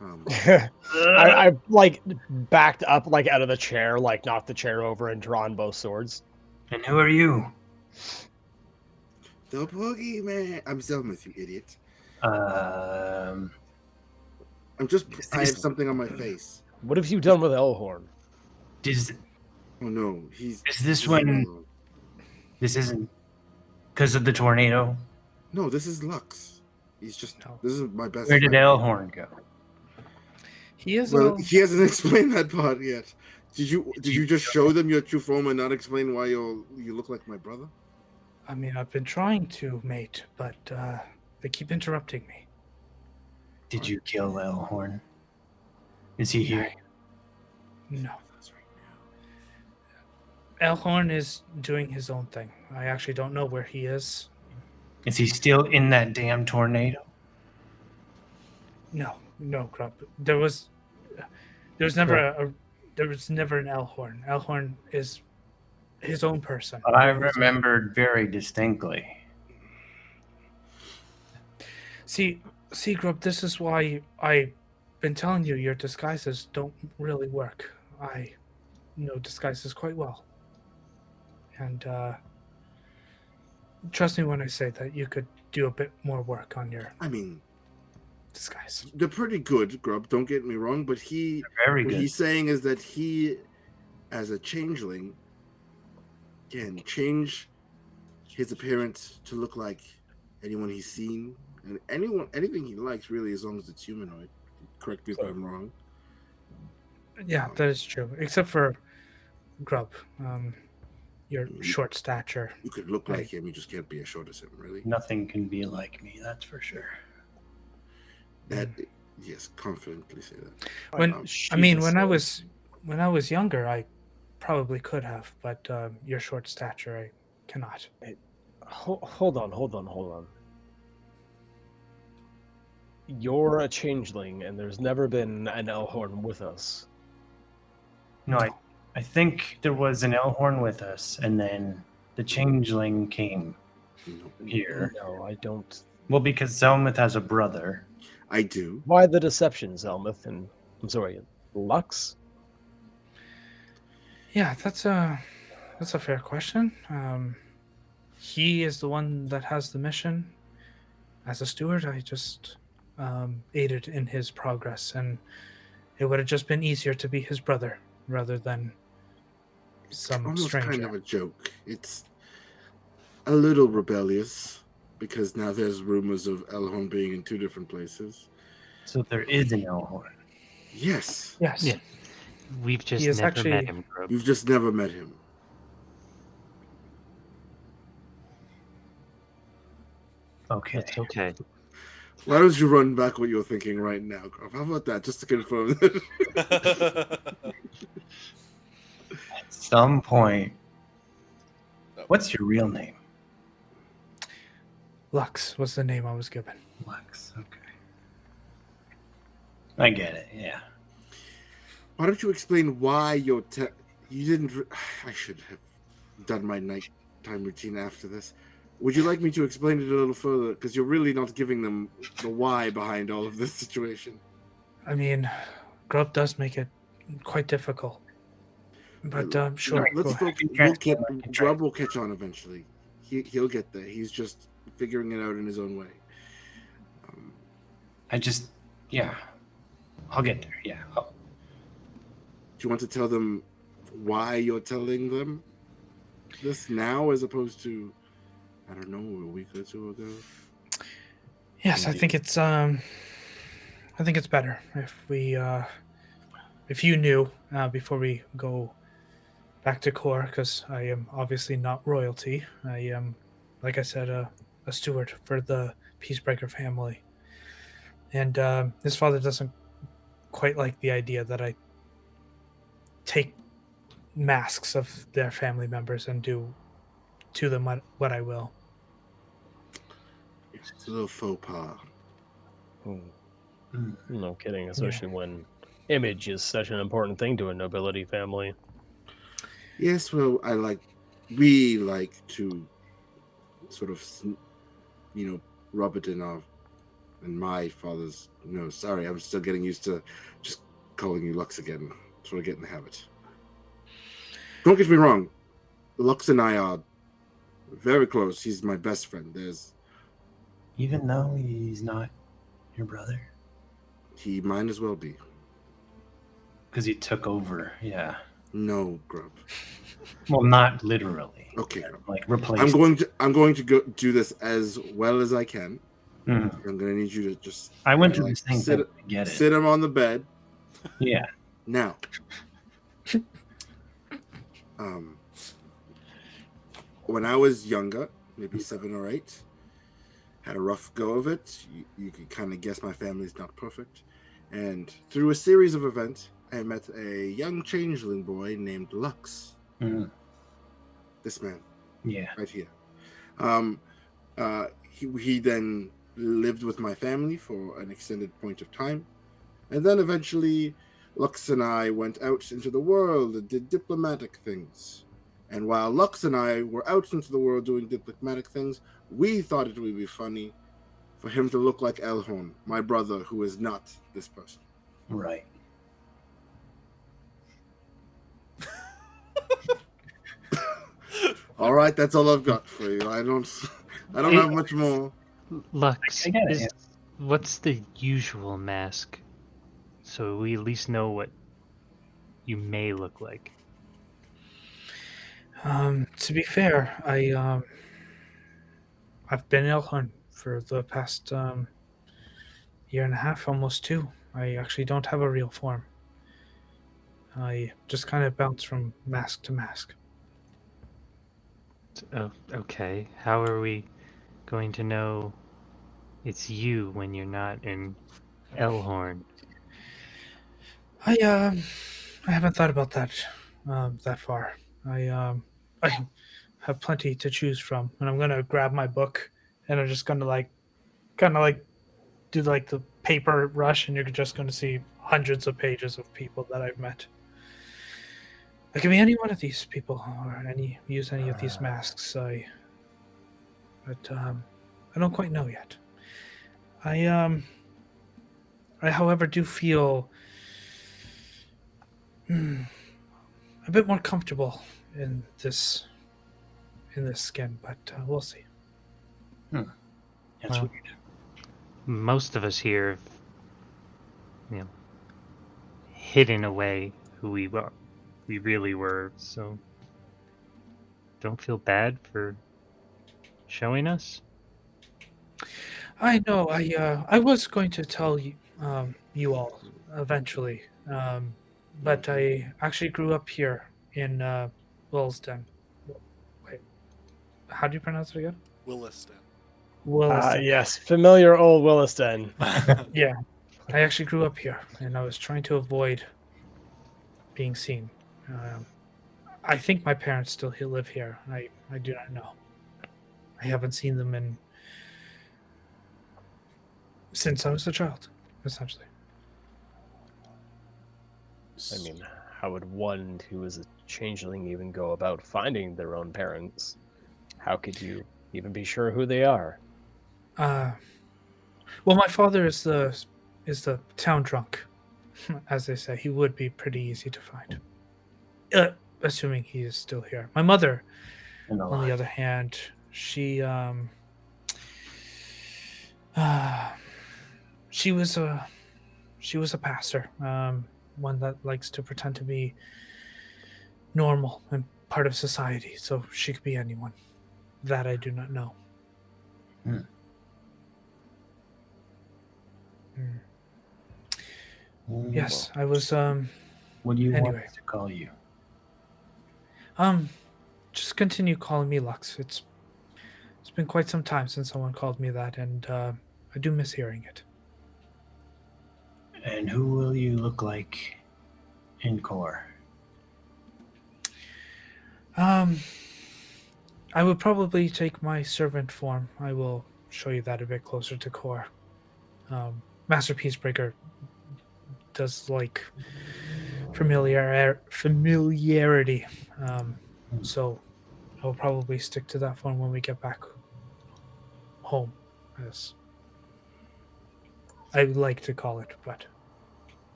I like backed up like out of the chair, like knocked the chair over and drawn both swords. And who are you? The boogeyman. I'm Zelmuth, you idiot. Um, I have something on my face. What have you done with Elhorn? is Oh no, Is this when- this isn't because of the tornado? No, this is Lux. He's just. No. This is my best. Where did friend. Elhorn go? He is. Well, he hasn't explained that part yet. Did you just show them your true form and not explain why you look like my brother? I mean, I've been trying to, mate, but they keep interrupting me. Did you kill Elhorn? Is he here? No. Elhorn is doing his own thing. I actually don't know where he is. Is he still in that damn tornado? No, Grub. There was never there was never an Elhorn. Elhorn is his own person. I remembered very distinctly. See, Grub, this is why I've been telling you your disguises don't really work. I know disguises quite well. And trust me when I say that you could do a bit more work on your I mean, disguise. they're pretty good, Grub. Don't get me wrong, but Very what good. he's saying is that he, as a changeling, can change his appearance to look like anyone he's seen, and anything he likes, really, as long as it's humanoid. Correct me if I'm wrong. Yeah, that is true. Except for Grub, your short stature. You could look like him, you just can't be as short as him, really. Nothing can be like me, that's for sure. That, yes, confidently say that. When I was younger, I probably could have, but your short stature, I cannot. Hold on. You're a changeling, and there's never been an Elhorn with us. No, I think there was an Elhorn with us, and then the changeling came here. No, I don't. Well, because Zelmuth has a brother. I do. Why the deception, Zelmuth? And I'm sorry, Lux? Yeah, that's a fair question. He is the one that has the mission. As a steward, I just aided in his progress, and it would have just been easier to be his brother rather than some almost stranger. Kind of a joke. It's a little rebellious because now there's rumors of Elhorn being in 2 different places. So there is an Elhorn. Yes. Yes. Yeah. We've just He is never met him, Grub. You've just never met him. Okay. It's okay. Why don't you run back what you're thinking right now, Grove? How about that, just to confirm that? At some point. What's your real name? Lux was the name I was given. Lux, okay. I get it, yeah. Why don't you explain why you didn't... I should have done my nighttime routine after this. Would you like me to explain it a little further? Because you're really not giving them the why behind all of this situation. I mean, Grub does make it quite difficult. But sure. Let's focus. Grub will catch on eventually. He'll get there. He's just figuring it out in his own way. I'll get there, yeah. Do you want to tell them why you're telling them this now as opposed to, I don't know, a week or 2 ago? Yes, I think it's better if you knew before we go back to core, because I am obviously not royalty. I am, like I said, a steward for the Peacebreaker family, and his father doesn't quite like the idea that I take masks of their family members and do to them what I will. It's a little faux pas. No kidding, especially when image is such an important thing to a nobility family. Yes, well, we like to sort of, rub it in my father's nose. Sorry, I'm still getting used to just calling you Lux again. Sort of get in the habit. Don't get me wrong. Lux and I are very close. He's my best friend. Even though he's not your brother? He might as well be. Because he took over, yeah. No, Grub. Well, not literally. Okay, Grub. Like replace. I'm going to go do this as well as I can. Mm. I'm going to need you to just. I went through the same thing. I get it. Sit him on the bed. Yeah. Now. When I was younger, maybe 7 or 8, had a rough go of it. You can kind of guess my family's not perfect. And through a series of events, I met a young changeling boy named Lux. Mm. This man. Yeah. Right here. He then lived with my family for an extended point of time. And then eventually, Lux and I went out into the world and did diplomatic things. And while Lux and I were out into the world doing diplomatic things, we thought it would be funny for him to look like Elhorn, my brother, who is not this person. Right. All right, that's all I've got for you. I don't have much more. Lux, I get it, yeah. what's the usual mask? So we at least know what you may look like. To be fair, I've been in Elkhorn for the past year and a half, almost 2. I actually don't have a real form. I just kind of bounce from mask to mask. Oh, okay. How are we going to know it's you when you're not in Elhorn? I haven't thought about that that far. I have plenty to choose from, and I'm gonna grab my book, and I'm just gonna kind of do like the paper rush, and you're just gonna see hundreds of pages of people that I've met. It can be any one of these people, or use any of these masks. But I don't quite know yet. I, however, do feel a bit more comfortable in this skin, but we'll see. That's Well, weird. most of us here have, hidden away who we really were. So don't feel bad for showing us. I know. I was going to tell you you all eventually, but I actually grew up here in Willesden. Wait, how do you pronounce it again? Williston. Willesden. Yes, familiar old Williston. Yeah, I actually grew up here, and I was trying to avoid being seen. I think my parents still live here. I do not know. I haven't seen them since I was a child, essentially. I mean, how would one who is a changeling even go about finding their own parents? How could you even be sure who they are? Well, my father is the town drunk, as they say. He would be pretty easy to find, assuming he is still here. My mother, on the other hand, she was a passer, one that likes to pretend to be normal and part of society. So she could be anyone. That I do not know. Yes, I was. What do you want Anyway. us to call you? Just continue calling me Lux. It's been quite some time since someone called me that, and I do miss hearing it. And who will you look like in core? I would probably take my servant form. I will show you that a bit closer to core. Master Peacebreaker does like familiarity. So I will probably stick to that form when we get back home, as I would like to call it, but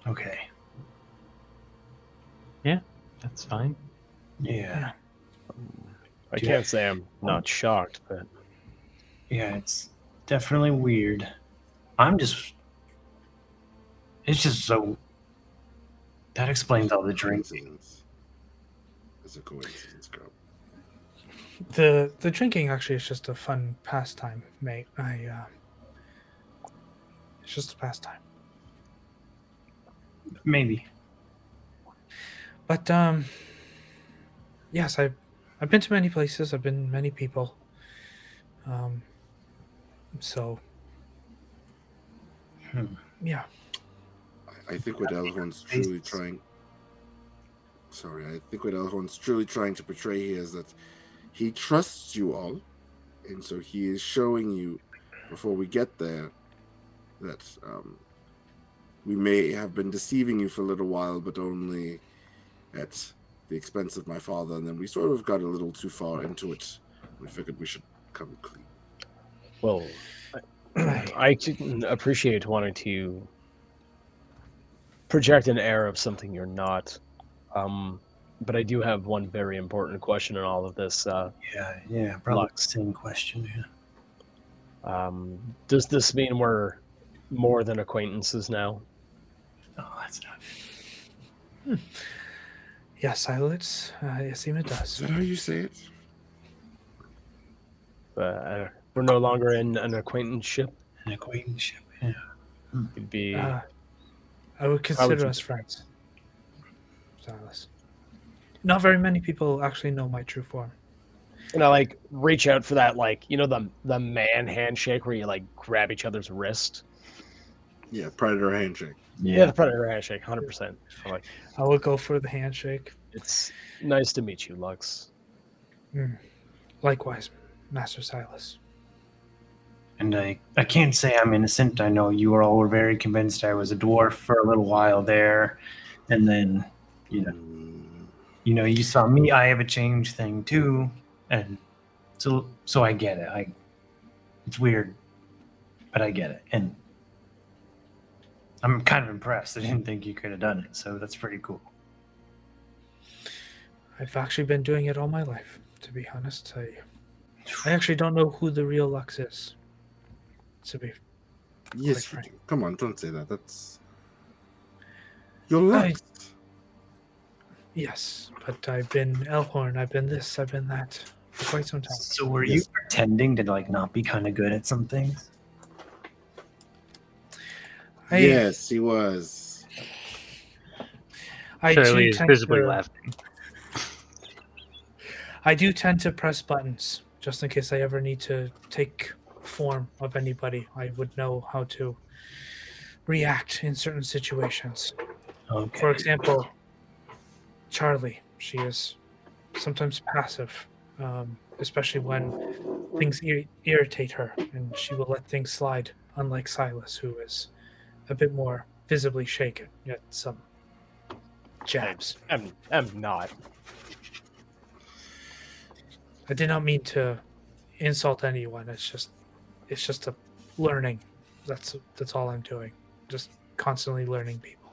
Okay. Yeah, that's fine. Yeah. I can't say I'm not shocked, but Yeah, it's definitely weird. It's just so. That explains all the drinking. Coincidence. It's a coincidence, girl. the drinking actually is just a fun pastime, mate. It's just a pastime. Maybe. But yes, I've been to many places. I've been many people. So yeah. I think what Elhorn's truly trying. Sorry, I think what Elhorn's truly trying to portray here is that he trusts you all, and so he is showing you before we get there that we may have been deceiving you for a little while, but only at the expense of my father, and then we sort of got a little too far into it. We figured we should come clean. well, I can appreciate wanting to project an air of something you're not. But I do have one very important question in all of this. Yeah, probably Lux. the same question. Yeah. Does this mean we're more than acquaintances now? Oh, that's not. Yes, I seem it does. Is that how you say it? We're no longer in an acquaintanceship. An acquaintanceship. Yeah. It'd be. I would consider us friends, Silas. Not very many people actually know my true form. And I like reach out for that, like, you know, the man handshake where you like grab each other's wrist. Yeah, predator handshake. Yeah, the predator handshake, 100%. I'm like, I would go for the handshake. it's nice to meet you, Lux. Likewise, Master Silas. And I can't say I'm innocent. I know you all were very convinced I was a dwarf for a little while there, and then, you know, you saw me. I have a change thing too, and so I get it. It's weird, but I get it, and I'm kind of impressed. I didn't think you could have done it, so that's pretty cool. I've actually been doing it all my life, to be honest. I actually don't know who the real Lux is. To be Yes, quite you frank. do. Come on, don't say that. That's your Lux. Yes, but I've been Elhorn, I've been this, I've been that for quite some time. So were you pretending to like not be kind of good at some things? Yes, he was. I Shirley do is tend visibly to- laughing. I do tend to press buttons just in case I ever need to take form of anybody. I would know how to react in certain situations. Okay. For example, Charlie, she is sometimes passive, especially when things irritate her, and she will let things slide, unlike Silas, who is a bit more visibly shaken, yet some jabs. I'm not. I did not mean to insult anyone. It's just a learning. That's all I'm doing. Just constantly learning people.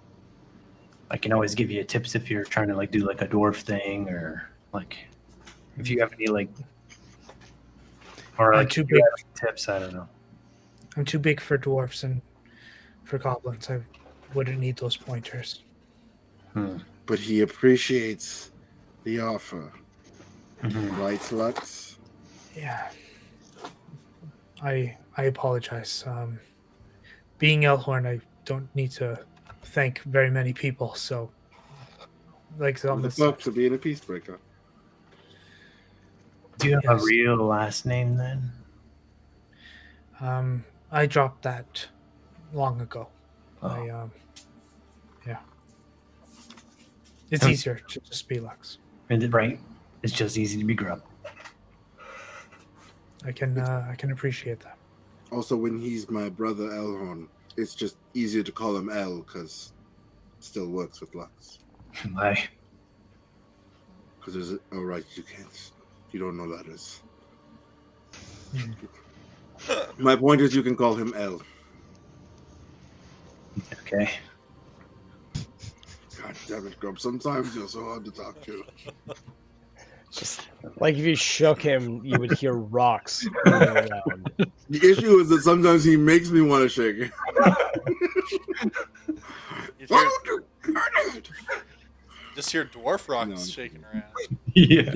I can always give you tips if you're trying to like do like a dwarf thing, or like if you have any like, or I'm like too if you big. have any tips. I don't know. I'm too big for dwarfs and for goblins. I wouldn't need those pointers. But he appreciates the offer. Mhm. Right, Lux? Yeah. I apologize. Being Elhorn, I don't need to thank very many people. So, like on The this, perks of being a peacebreaker. Do you have a Yes. real last name then? I dropped that long ago. Oh. Yeah. It's easier to just be Lux. Right. It's just easy to be Grub. I can appreciate that. Also, when he's my brother Elhorn, it's just easier to call him El because it still works with Lux. Why? Because there's right, you don't know letters. My point is, you can call him El. Okay. God damn it, Grub. Sometimes you're so hard to talk to. Just like if you shook him, you would hear rocks moving around. The issue is that sometimes he makes me want to shake it. You Why hear- don't you get it? just hear dwarf rocks No. shaking around. Yeah.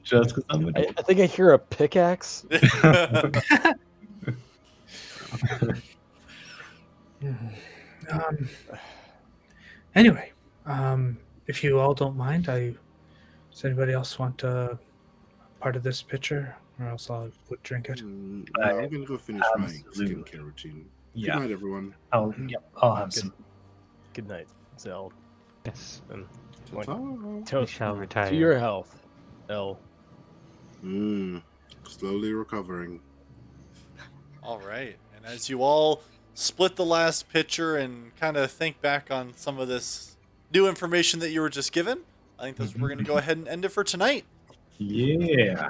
Just because I'm a I think I hear a pickaxe. Anyway, if you all don't mind, does anybody else want part of this picture, or else I would drink it? I'm going to go finish my Absolutely. skincare routine. Yeah. Good night, everyone. I'll have some. Good night, Zell. Yes, And Ta-ta. we shall retire. to your health, El. Slowly recovering. All right. And as you all split the last picture and kind of think back on some of this new information that you were just given, I think that's we're going to go ahead and end it for tonight. Yeah.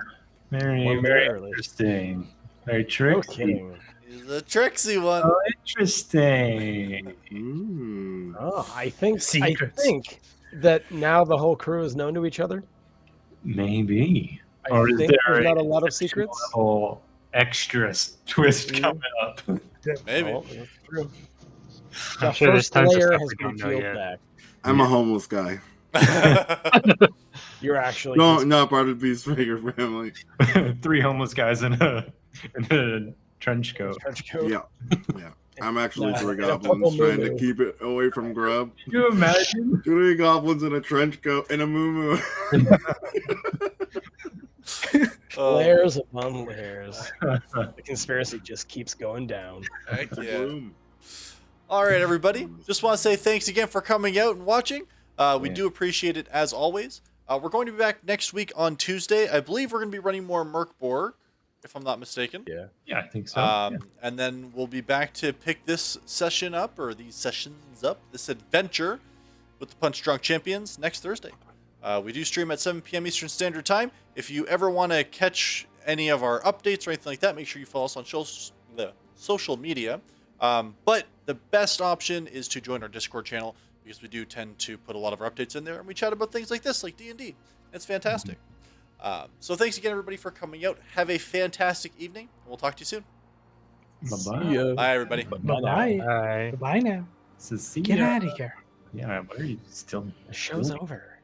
Very, One very minute early. interesting. Very No tricky. kidding. Is a tricksy one. Oh, interesting. Oh, I think Secrets. that now the whole crew is known to each other. Maybe. I Or is think there there's not a a lot of sexual secrets. level extra twist Mhm. coming up? Maybe. Oh, that's true. I'm The sure there's first tons of layer stuff has we been don't know peeled yet. back. I'm a homeless guy. You're actually No, his- not part of the Peacemaker family. 3 homeless guys in a trench his coat. trench coat. Yeah, yeah. I'm actually Nah, 3 in a purple goblins trying to muumuu. keep it away from grub. Can you imagine? 3 goblins in a trench coat and a moo. Layers upon layers. The conspiracy just keeps going down. Heck yeah. All right, everybody. Just want to say thanks again for coming out and watching. We do appreciate it as always. We're going to be back next week on Tuesday. I believe we're going to be running more Merkborg, if I'm not mistaken. Yeah, I think so. Yeah. And then we'll be back to pick this session up, or these sessions up, this adventure with the Punch Drunk Champions next Thursday. We do stream at 7 p.m. Eastern Standard Time. If you ever want to catch any of our updates or anything like that, make sure you follow us on the social media. But the best option is to join our Discord channel, because we do tend to put a lot of our updates in there, and we chat about things like this, like D&D. It's fantastic. So thanks again, everybody, for coming out. Have a fantastic evening, and we'll talk to you soon. Bye-bye. Bye, everybody. Bye-bye. Bye. Goodbye now. See Get ya. out of here. Yeah, why are you still... The show's over.